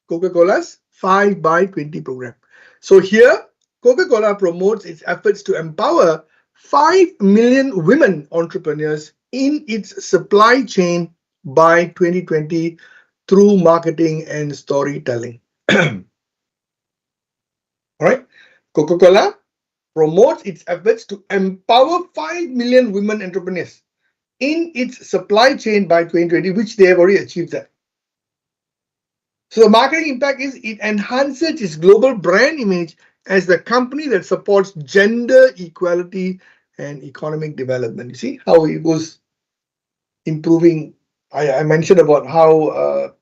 Coca-Cola's 5x20 program. So here, Coca-Cola promotes its efforts to empower 5 million women entrepreneurs in its supply chain by 2020 through marketing and storytelling. All right. Coca-Cola promotes its efforts to empower 5 million women entrepreneurs in its supply chain by 2020, which they have already achieved that. So the marketing impact is it enhances its global brand image as the company that supports gender equality and economic development. You see how it was improving. I mentioned about how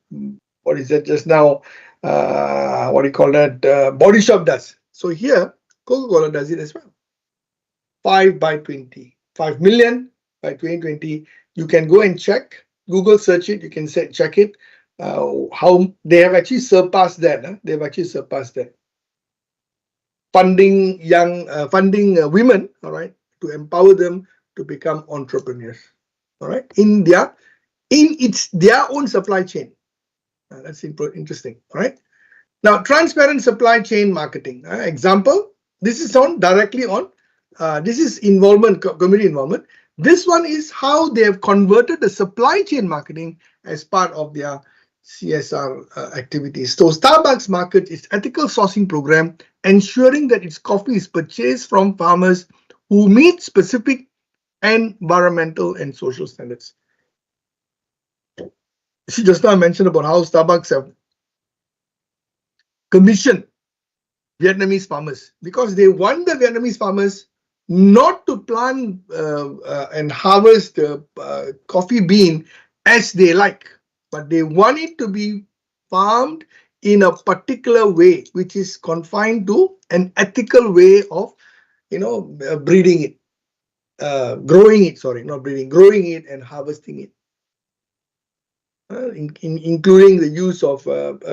what is that just now? What do you call that? Body Shop does. So here, Coca-Cola does it as well. 5 by 20, 5 million by 2020. You can go and check, Google search it. You can check it. How they have actually surpassed that. They've actually surpassed that. Funding women, all right, to empower them to become entrepreneurs, all right, in their own supply chain. That's interesting, all right. Now, transparent supply chain marketing. Example, this is directly on. This is involvement, community involvement. This one is how they have converted the supply chain marketing as part of their CSR activities. So Starbucks markets its ethical sourcing program, ensuring that its coffee is purchased from farmers who meet specific environmental and social standards. See, just now I mentioned about how Starbucks have commissioned Vietnamese farmers because they want the Vietnamese farmers not to plant and harvest coffee bean as they like, but they want it to be farmed in a particular way, which is confined to an ethical way of, breeding it, growing it. Sorry, not breeding, growing it and harvesting it. Including the use of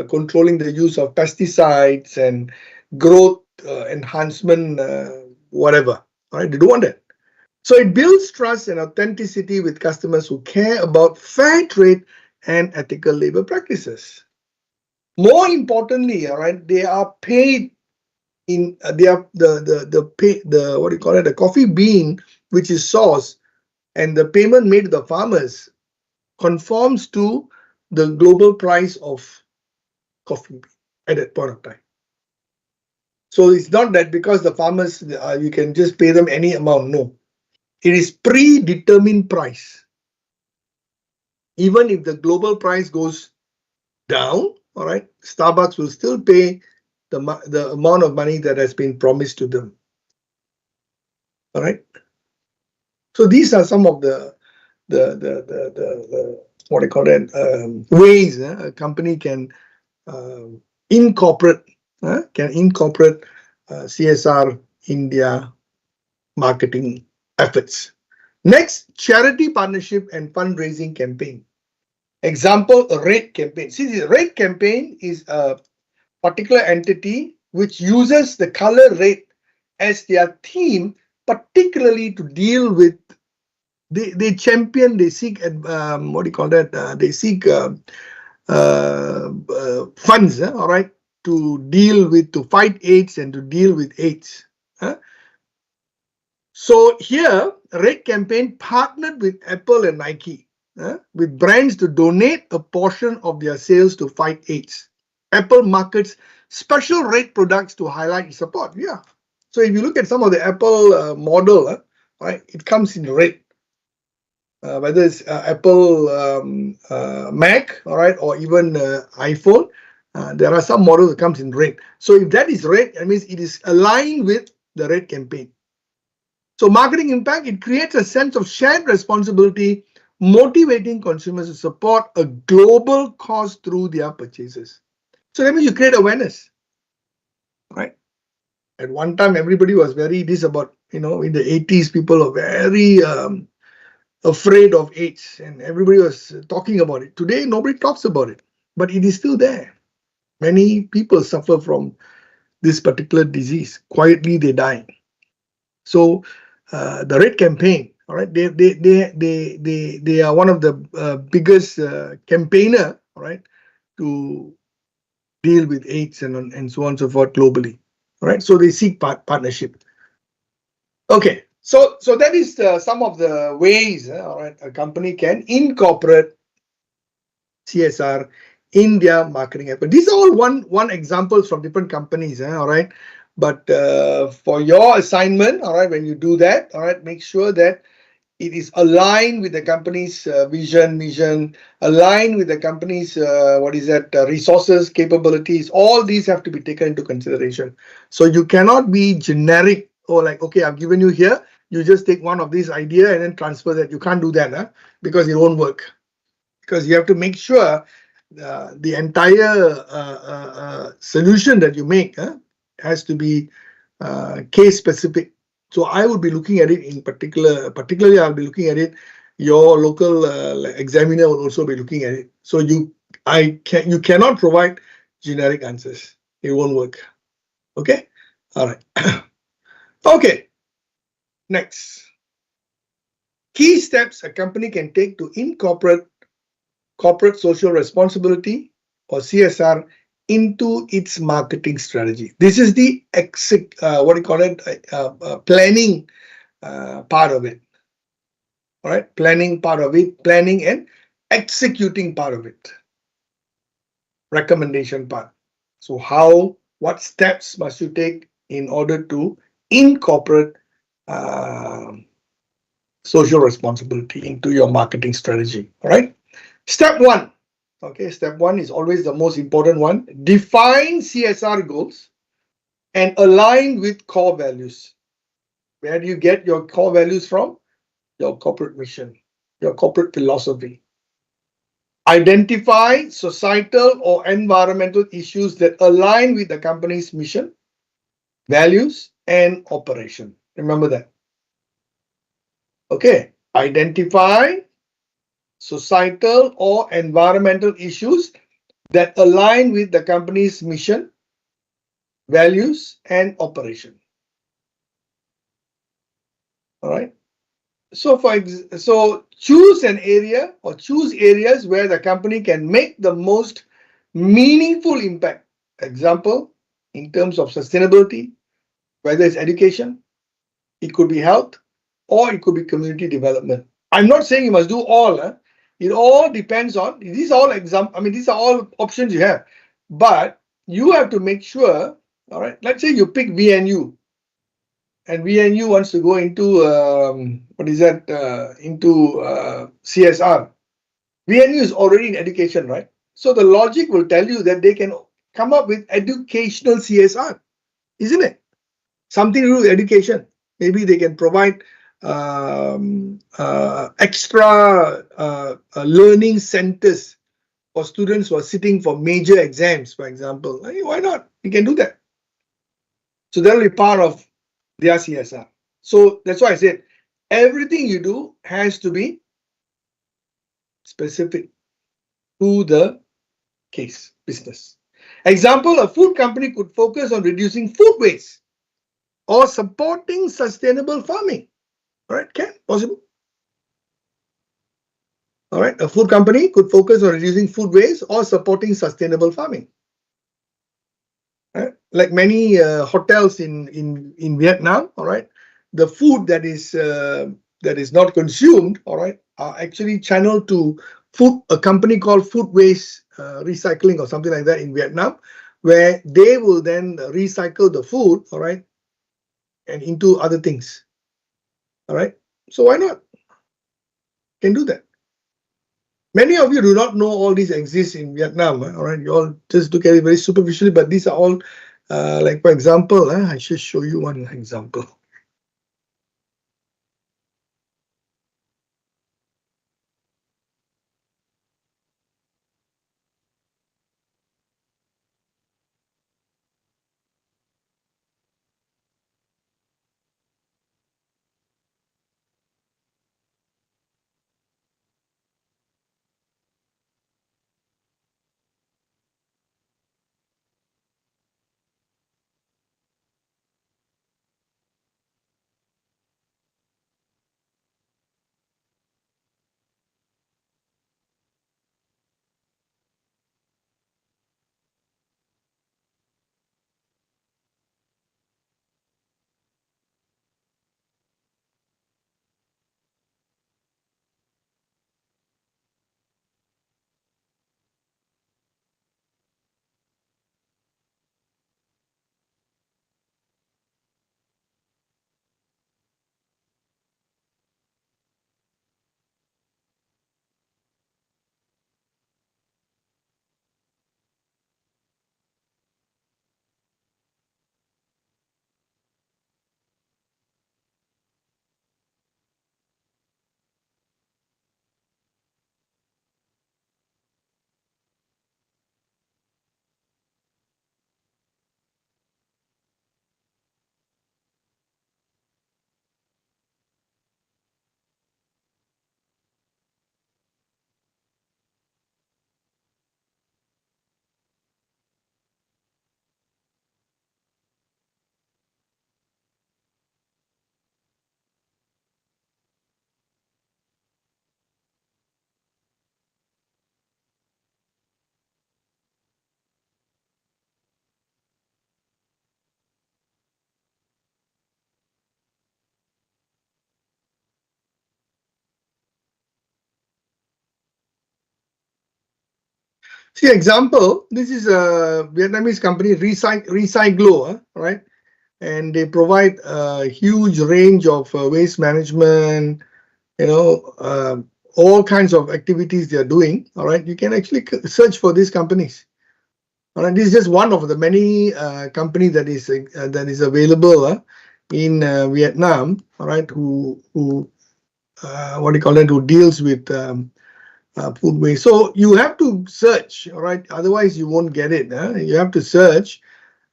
controlling the use of pesticides and growth enhancement, whatever. All right, they don't want that. So it builds trust and authenticity with customers who care about fair trade and ethical labor practices. More importantly, all right, they are paid in the coffee bean which is sourced, and the payment made to the farmers conforms to the global price of coffee bean at that point of time. So it's not that because the farmers, you can just pay them any amount. No, it is predetermined price. Even if the global price goes down, all right, Starbucks will still pay the amount of money that has been promised to them. All right. So these are some of the what do you call it, ways a company can incorporate CSR in their marketing efforts. Next, charity partnership and fundraising campaign. Example, a red campaign. See, the red campaign is a particular entity which uses the color red as their theme, particularly to deal with they champion, they seek they seek funds, all right, to fight AIDS and to deal with AIDS. So here, Red Campaign partnered with Apple and Nike, with brands to donate a portion of their sales to fight AIDS. Apple markets special red products to highlight its support. Yeah. So if you look at some of the Apple model, right, it comes in red. Whether it's Apple Mac, all right, or even iPhone, there are some models that comes in red. So if that is red, that means it is aligned with the Red Campaign. So marketing impact, it creates a sense of shared responsibility, motivating consumers to support a global cause through their purchases. So that means you create awareness, right? At one time, everybody was very in the 80s, people were very afraid of AIDS and everybody was talking about it. Today, nobody talks about it, but it is still there. Many people suffer from this particular disease. Quietly, they die. So the Red Campaign, all right, they are one of the biggest campaigner, all right, to deal with AIDS and so on and so forth globally. All right, so they seek partnership. Okay, so that is some of the ways, all right, a company can incorporate CSR in their marketing effort. These are all one examples from different companies, all right. But for your assignment, all right, when you do that, all right, make sure that it is aligned with the company's vision, aligned with the company's resources, capabilities. All these have to be taken into consideration. So you cannot be generic or like, okay, I've given you here, you just take one of these idea and then transfer that. You can't do that, huh? Because it won't work. Because you have to make sure the entire solution that you make has to be case specific. So I would be looking at it in particularly I'll be looking at it. Your local examiner will also be looking at it. So you cannot provide generic answers. It won't work. Okay. All right. Okay. Next. Key steps a company can take to incorporate corporate social responsibility or CSR into its marketing strategy. This is the planning part of it. All right, planning part of it, planning and executing part of it, recommendation part. So what steps must you take in order to incorporate social responsibility into your marketing strategy? All right. Step one. Okay, step one is always the most important one. Define CSR goals and align with core values. Where do you get your core values from? Your corporate mission, your corporate philosophy. Identify societal or environmental issues that align with the company's mission, values, and operation. Remember that. Okay, identify societal or environmental issues that align with the company's mission, values, and operation. All right. So choose an area or choose areas where the company can make the most meaningful impact. Example, in terms of sustainability, whether it's education, it could be health, or it could be community development. I'm not saying you must do all. It all depends on, these are all these are all options you have. But you have to make sure, all right, let's say you pick VNU, and VNU wants to go into CSR. VNU is already in education, right? So the logic will tell you that they can come up with educational CSR, isn't it? Something to do with education. Maybe they can provide extra learning centers for students who are sitting for major exams, for example. Why not? You can do that. So that will be part of their CSR. So that's why I said everything you do has to be specific to the case business. Example, a food company could focus on reducing food waste or supporting sustainable farming. All right, possible. All right, a food company could focus on reducing food waste or supporting sustainable farming. Right? Like many hotels in Vietnam, all right, the food that is not consumed, all right, are actually channeled to a company called Food Waste Recycling or something like that in Vietnam, where they will then recycle the food, all right, and into other things. All right, so why not? Can do that. Many of you do not know all these exist in Vietnam. All right, you all just look at it very superficially, but these are all, like for example, I should show you one example. See, example, this is a Vietnamese company, Recyclo, right? And they provide a huge range of waste management, you know, all kinds of activities they are doing. All right, you can actually search for these companies. All right, this is just one of the many companies that is available in Vietnam. All right, who what do you call it? Who deals with food waste. So you have to search. All right, otherwise you won't get it. You have to search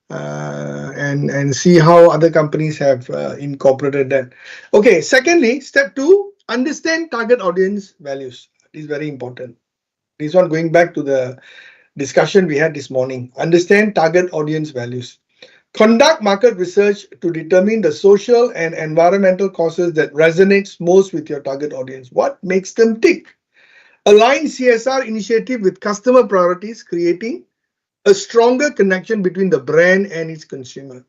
and see how other companies have incorporated that. Okay, secondly, step 2, understand target audience values. It is very important. This one going back to the discussion we had this morning. Understand target audience values. Conduct market research to determine the social and environmental causes that resonates most with your target audience. What makes them tick? Align CSR initiative with customer priorities, creating a stronger connection between the brand and its consumer.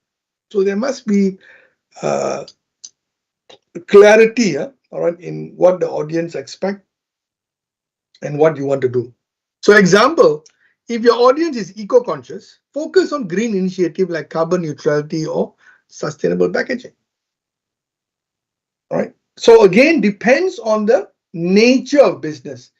So there must be clarity, all right, in what the audience expect and what you want to do. So example, if your audience is eco-conscious, focus on green initiative like carbon neutrality or sustainable packaging. All right. So again, depends on the nature of business,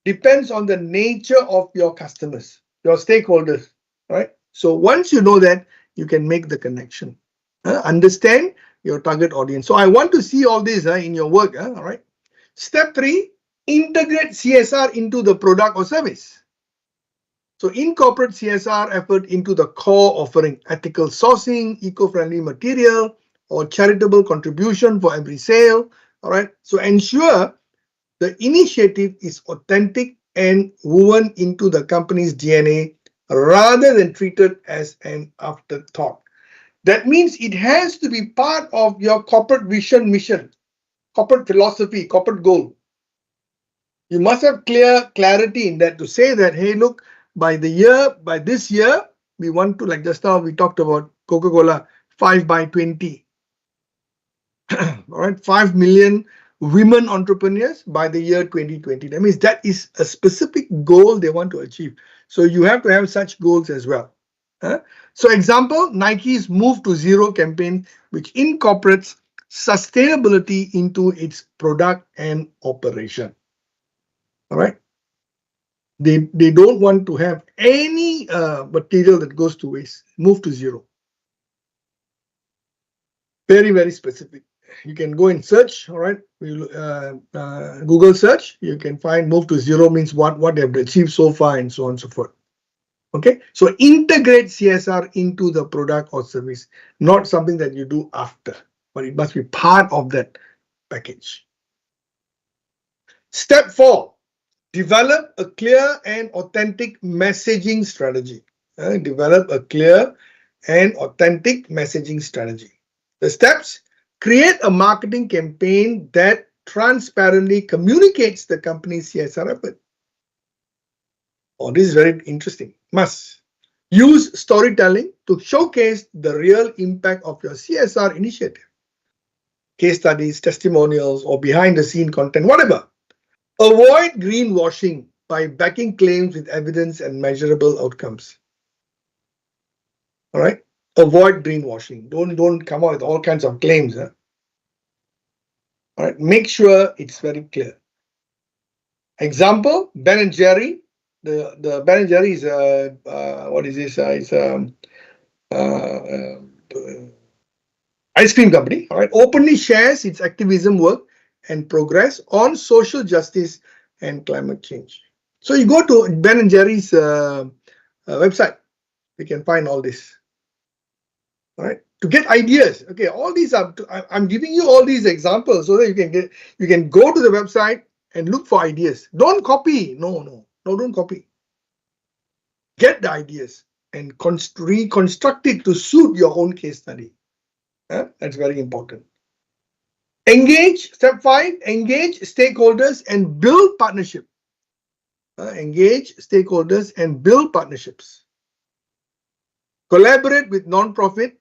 depends on the nature of your customers, your stakeholders. Right. So once you know that, you can make the connection. Understand your target audience. So I want to see all this in your work. All right. Step 3, integrate CSR into the product or service. So incorporate CSR effort into the core offering, ethical sourcing, eco-friendly material, or charitable contribution for every sale. All right. So ensure the initiative is authentic and woven into the company's DNA rather than treated as an afterthought. That means it has to be part of your corporate vision, mission, corporate philosophy, corporate goal. You must have clarity in that to say that, hey, look, by this year, we want to, like just now we talked about Coca-Cola, 5 by 20. All right, 5 million women entrepreneurs by the year 2020. That means that is a specific goal they want to achieve. So you have to have such goals as well. So example, Nike's Move to Zero campaign, which incorporates sustainability into its product and operation. All right. They don't want to have any material that goes to waste. Move to zero. Very, very specific. You can go and search, all right? Google search, you can find move to zero means what they have achieved so far and so on and so forth. Okay, so integrate CSR into the product or service, not something that you do after, but it must be part of that package. Step 4, develop a clear and authentic messaging strategy. Develop a clear and authentic messaging strategy. The steps: create a marketing campaign that transparently communicates the company's CSR effort. Oh, this is very interesting. Must use storytelling to showcase the real impact of your CSR initiative. Case studies, testimonials, or behind-the-scene content, whatever. Avoid greenwashing by backing claims with evidence and measurable outcomes. All right. Avoid greenwashing. Don't come out with all kinds of claims. All right. Make sure it's very clear. Example: Ben and Jerry. The Ben and Jerry is what is this? It's ice cream company. All right. Openly shares its activism work and progress on social justice and climate change. So you go to Ben and Jerry's website, you can find all this. All right, to get ideas. Okay, all these are. I'm giving you all these examples so that you can go to the website and look for ideas. Don't copy. No, don't copy. Get the ideas and reconstruct it to suit your own case study. That's very important. Engage. Step 5. Engage stakeholders and build partnership. Engage stakeholders and build partnerships. Collaborate with non-profits,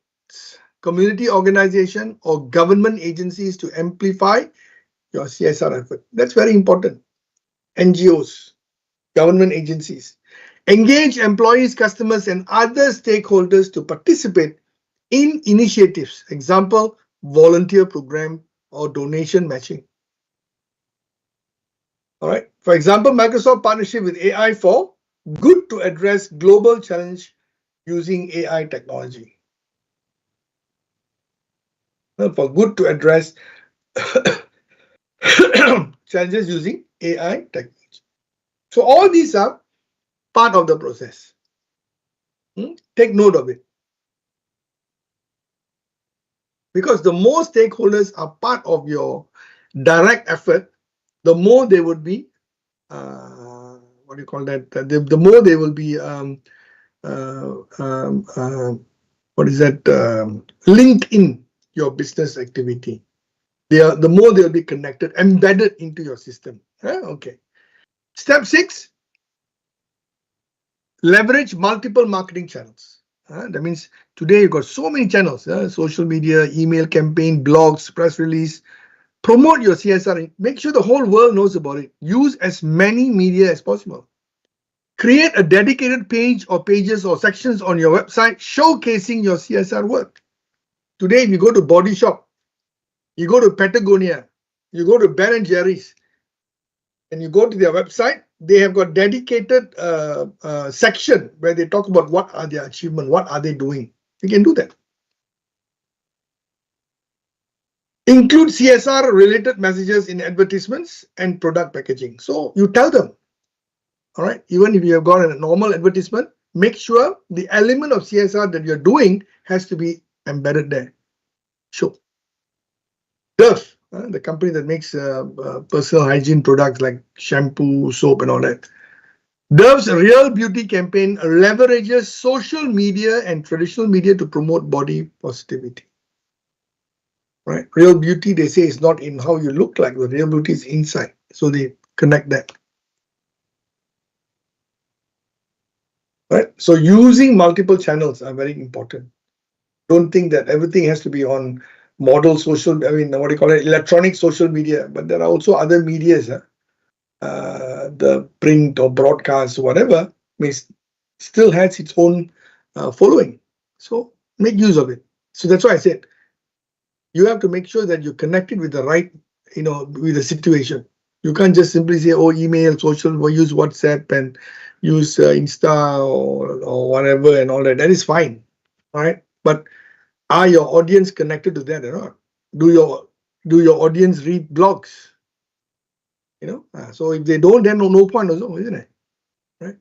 community organization, or government agencies to amplify your CSR effort. That's very important. NGOs, government agencies. Engage employees, customers, and other stakeholders to participate in initiatives. Example, volunteer program or donation matching. All right. For example, Microsoft partnership with AI for good to address global challenge using AI technology. For good to address challenges using AI technology. So all these are part of the process. Take note of it. Because the more stakeholders are part of your direct effort, the more they would be, what do you call that? The more they will be, linked in your business activity. The more they'll be connected, embedded into your system. Okay. Step 6, leverage multiple marketing channels. That means today you've got so many channels, social media, email campaign, blogs, press release. Promote your CSR. Make sure the whole world knows about it. Use as many media as possible. Create a dedicated page or pages or sections on your website showcasing your CSR work. Today, if you go to Body Shop, you go to Patagonia, you go to Ben & Jerry's, and you go to their website, they have got dedicated section where they talk about what are their achievements, what are they doing. You can do that. Include CSR related messages in advertisements and product packaging. So you tell them, all right, even if you have got a normal advertisement, make sure the element of CSR that you're doing has to be embedded there. Sure. Dove, the company that makes personal hygiene products like shampoo, soap, and all that. Dove's Real Beauty campaign leverages social media and traditional media to promote body positivity. Right? Real beauty, they say, is not in how you look like, but real beauty is inside. So they connect that. Right? So using multiple channels are very important. Don't think that everything has to be on model social, what do you call it, electronic social media, but there are also other medias. The print or broadcast, whatever, still has its own following. So make use of it. So that's why I said, you have to make sure that you're connected with the right, with the situation. You can't just simply say, oh, email, social, or use WhatsApp and use Insta or whatever and all that. That is fine, all right? But are your audience connected to that or not? Do your audience read blogs? So if they don't, then no point also, isn't it? Right?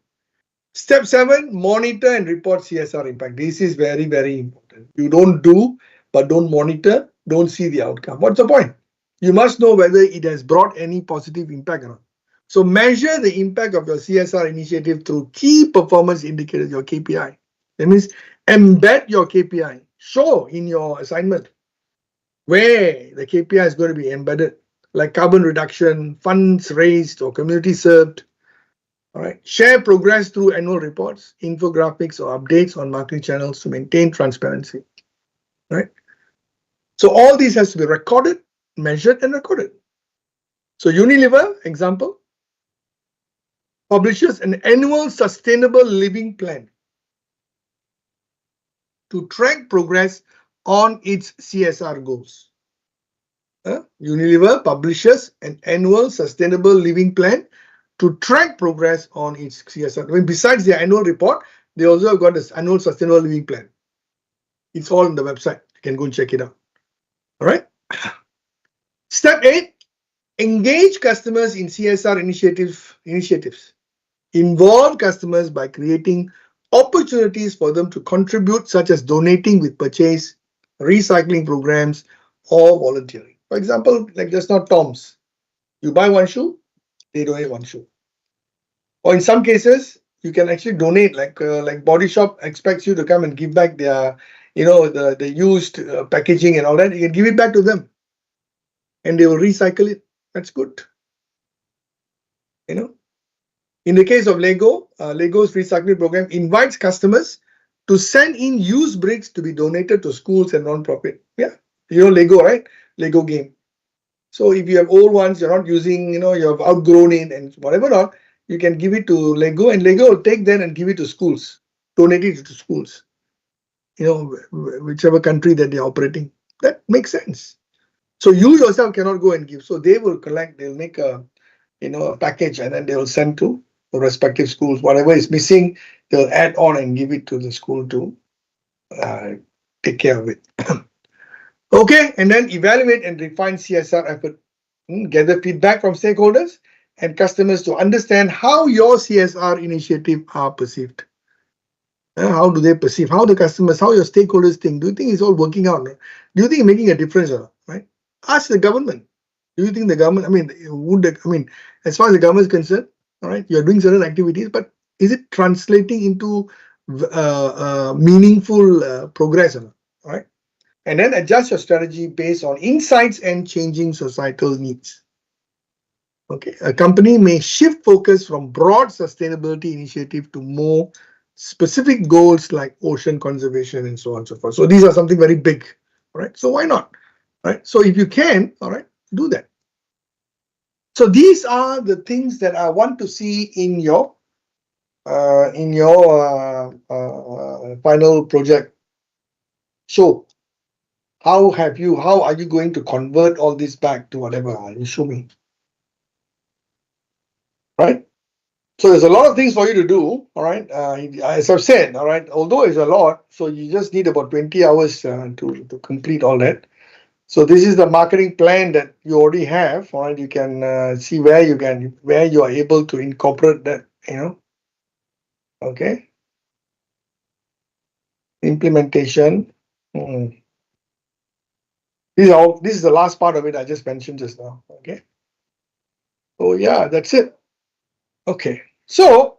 Step 7, monitor and report CSR impact. This is very, very important. You don't do, but don't monitor, don't see the outcome. What's the point? You must know whether it has brought any positive impact or not. So measure the impact of your CSR initiative through key performance indicators, your KPI. That means embed your KPI. Show in your assignment where the KPI is going to be embedded, like carbon reduction, funds raised, or community served. All right. Share progress through annual reports, infographics, or updates on marketing channels to maintain transparency. Right. So all these has to be recorded, measured, and recorded. So Unilever, example, publishes an annual sustainable living plan to track progress on its CSR goals. Unilever publishes an annual sustainable living plan to track progress on its CSR. Besides their annual report, they also have got this annual sustainable living plan. It's all on the website. You can go and check it out. All right. Step 8, engage customers in CSR initiatives. Involve customers by creating opportunities for them to contribute, such as donating with purchase, recycling programs, or volunteering. For example, like just now, Tom's. You buy one shoe, they donate one shoe. Or in some cases, you can actually donate, like Body Shop expects you to come and give back their, the used packaging and all that. You can give it back to them, and they will recycle it. That's good. In the case of Lego, Lego's recycling program invites customers to send in used bricks to be donated to schools and non-profit. Yeah, Lego, right? Lego game. So if you have old ones, you're not using, you have outgrown it and whatever not, you can give it to Lego, and Lego will take that and give it to schools, donate it to schools, whichever country that they're operating. That makes sense. So you yourself cannot go and give. So they will collect, they'll make a package, and then they will send to the respective schools. Whatever is missing, they'll add on and give it to the school to take care of it. Okay, and then evaluate and refine CSR effort. Gather feedback from stakeholders and customers to understand how your CSR initiative are perceived. How do they perceive? How the customers, how your stakeholders think? Do you think it's all working out? Do you think it's making a difference? Right? Ask the government. Do you think the government? As far as the government is concerned, all right, you're doing certain activities, but is it translating into meaningful progress? All right, and then adjust your strategy based on insights and changing societal needs. Okay, a company may shift focus from broad sustainability initiative to more specific goals like ocean conservation and so on and so forth. So these are something very big, all right? So why not, right? So if you can, all right, do that. So these are the things that I want to see in your final project. So how are you going to convert all this back to whatever? You show me, right? So there's a lot of things for you to do, all right? As I've said, all right, although it's a lot, so you just need about 20 hours to complete all that. So this is the marketing plan that you already have, all right? You can see where you are able to incorporate that, okay? Implementation. This is the last part of it I just mentioned just now, okay? Oh yeah, that's it. Okay, so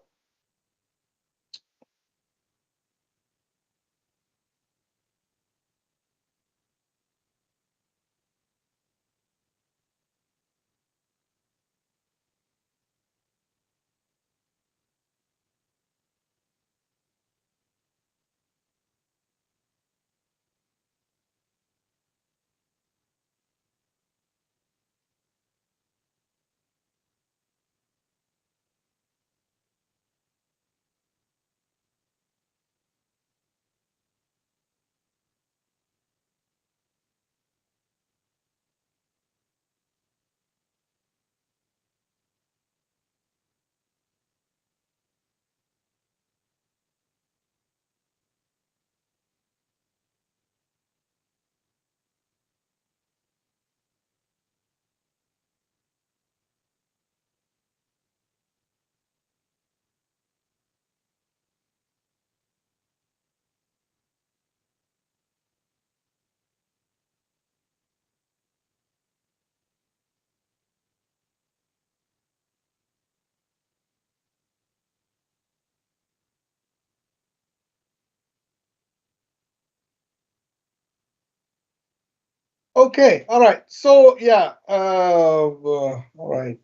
okay, all right. So yeah, all right.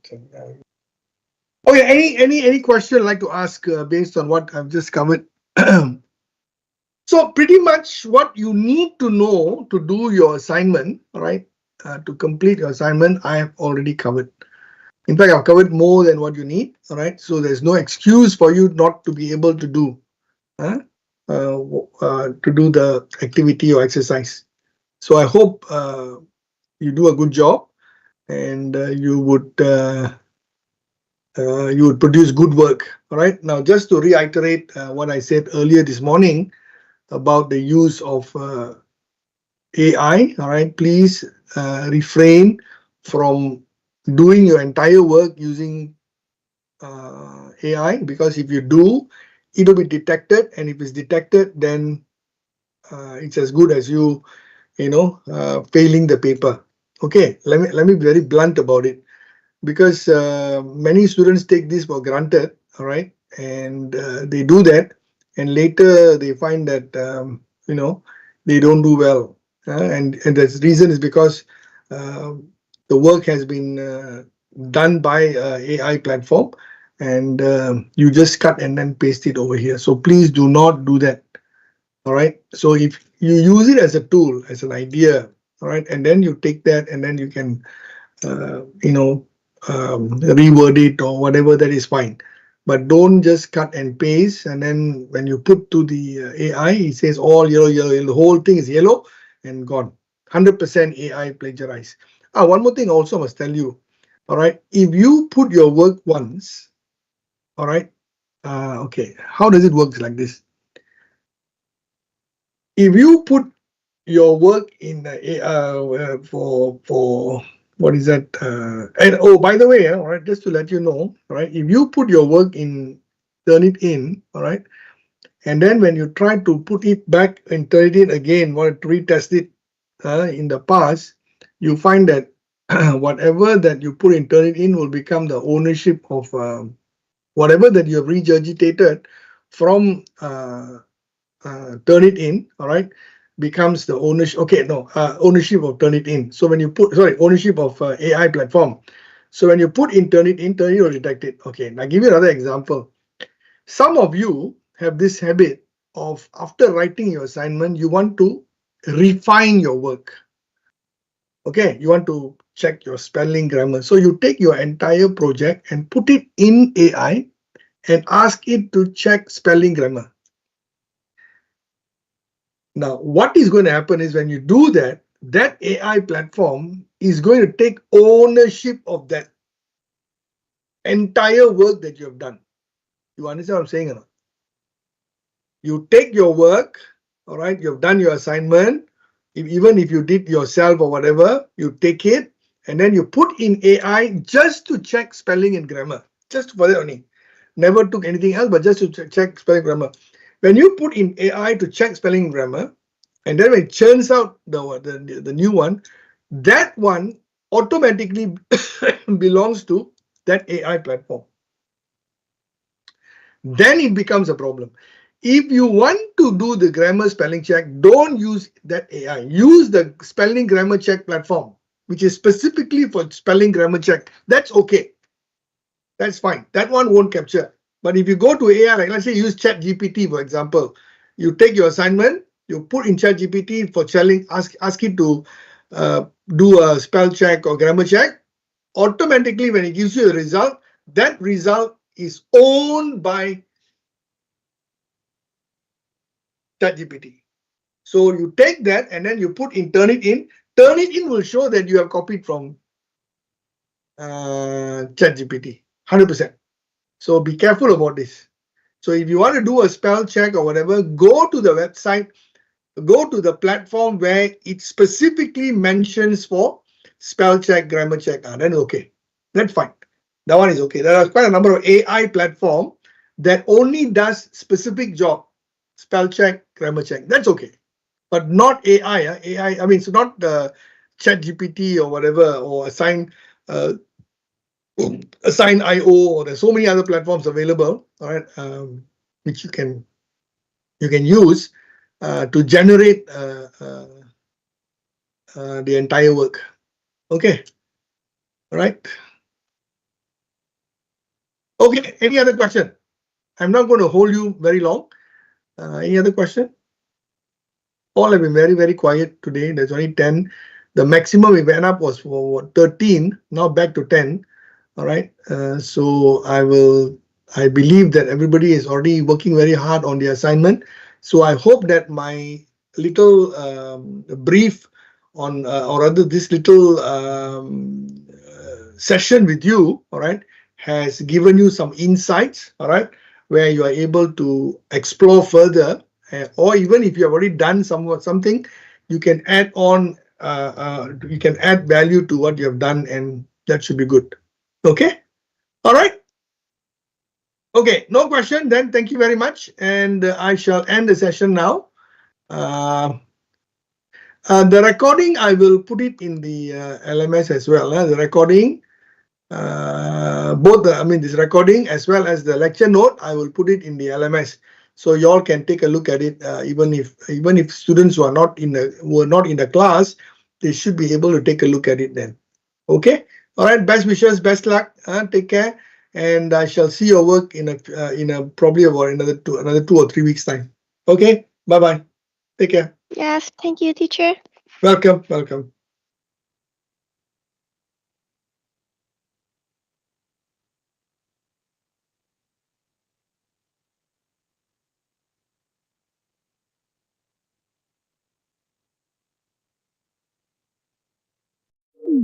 Oh yeah, any question I'd like to ask based on what I've just covered? So pretty much what you need to know to do your assignment, all right, to complete your assignment, I have already covered. In fact, I've covered more than what you need, all right? So there's no excuse for you not to be able to do the activity or exercise. So I hope you do a good job, and you would produce good work. All right. Now, just to reiterate what I said earlier this morning about the use of AI. All right. Please refrain from doing your entire work using AI, because if you do, it'll be detected, and if it's detected, then it's as good as you failing the paper. Okay. Let me be very blunt about it, because many students take this for granted, all right, and they do that, and later they find that they don't do well, and the reason is because the work has been done by AI platform, and you just cut and then paste it over here. So please do not do that. All right. So if you use it as a tool, as an idea, all right, and then you take that, and then you can reword it or whatever, that is fine. But don't just cut and paste, and then when you put to the AI, it says all yellow, yellow, yellow. The whole thing is yellow and gone. 100% AI plagiarized. One more thing I also must tell you. All right, if you put your work once, all right, okay, how does it work like this? If you put your work in for what is that? And oh, by the way, all right, just to let you know, all right, if you put your work in, turn it in, all right, and then when you try to put it back and turn it in again, want to retest it in the past, you find that whatever that you put in, turn it in, will become the ownership of whatever that you have regurgitated from turn it in, all right, becomes the ownership. Okay, no, ownership of turn it in. So when you put, sorry, ownership of AI platform. So when you put in turn it will detect it. Okay, now give you another example. Some of you have this habit of, after writing your assignment, you want to refine your work. Okay, you want to check your spelling, grammar. So you take your entire project and put it in AI and ask it to check spelling, grammar. Now, what is going to happen is when you do that, that AI platform is going to take ownership of that entire work that you have done. You understand what I'm saying or not? You take your work, all right, you've done your assignment, even if you did yourself or whatever, you take it and then you put in AI just to check spelling and grammar, just for that only. Never took anything else, but just to check spelling, grammar. When you put in AI to check spelling, grammar, and then when it churns out the new one, that one automatically belongs to that AI platform. Then it becomes a problem. If you want to do the grammar spelling check, don't use that AI. Use the spelling grammar check platform, which is specifically for spelling grammar check. That's okay. That's fine. That one won't capture. But if you go to AI, like let's say use ChatGPT, for example, you take your assignment, you put in ChatGPT for spelling, ask it to do a spell check or grammar check. Automatically, when it gives you a result, that result is owned by ChatGPT. So you take that and then you put in, turn it in. Turn it in will show that you have copied from ChatGPT, 100%. So be careful about this. So if you want to do a spell check or whatever, go to the website, go to the platform where it specifically mentions for spell check, grammar check. Then okay, that's fine. That one is okay. There are quite a number of AI platform that only does specific job, spell check, grammar check. That's okay, but not AI. AI, I mean, it's not ChatGPT or whatever, or Assign.io, or there's so many other platforms available, all right, which you can use to generate the entire work. Okay, all right. Okay, any other question? I'm not going to hold you very long. Any other question? All have been very, very quiet today. There's only 10. The maximum we went up was for 13, now back to 10. All right. So I believe that everybody is already working very hard on the assignment. So I hope that my little brief on, or rather this little session with you, all right, has given you some insights, all right, where you are able to explore further, or even if you have already done something, you can add on, you can add value to what you have done, and that should be good. Okay, all right. Okay, no question. Then thank you very much, and I shall end the session now. The recording, I will put it in the LMS as well. The recording, both this recording as well as the lecture note, I will put it in the LMS, so you all can take a look at it. Even if students who are not in the class, they should be able to take a look at it then. Okay, all right. Best wishes, best luck. Take care, and I shall see your work in a probably about another 2 or 3 weeks time. Okay, bye bye. Take care. Yes, thank you, teacher. Welcome.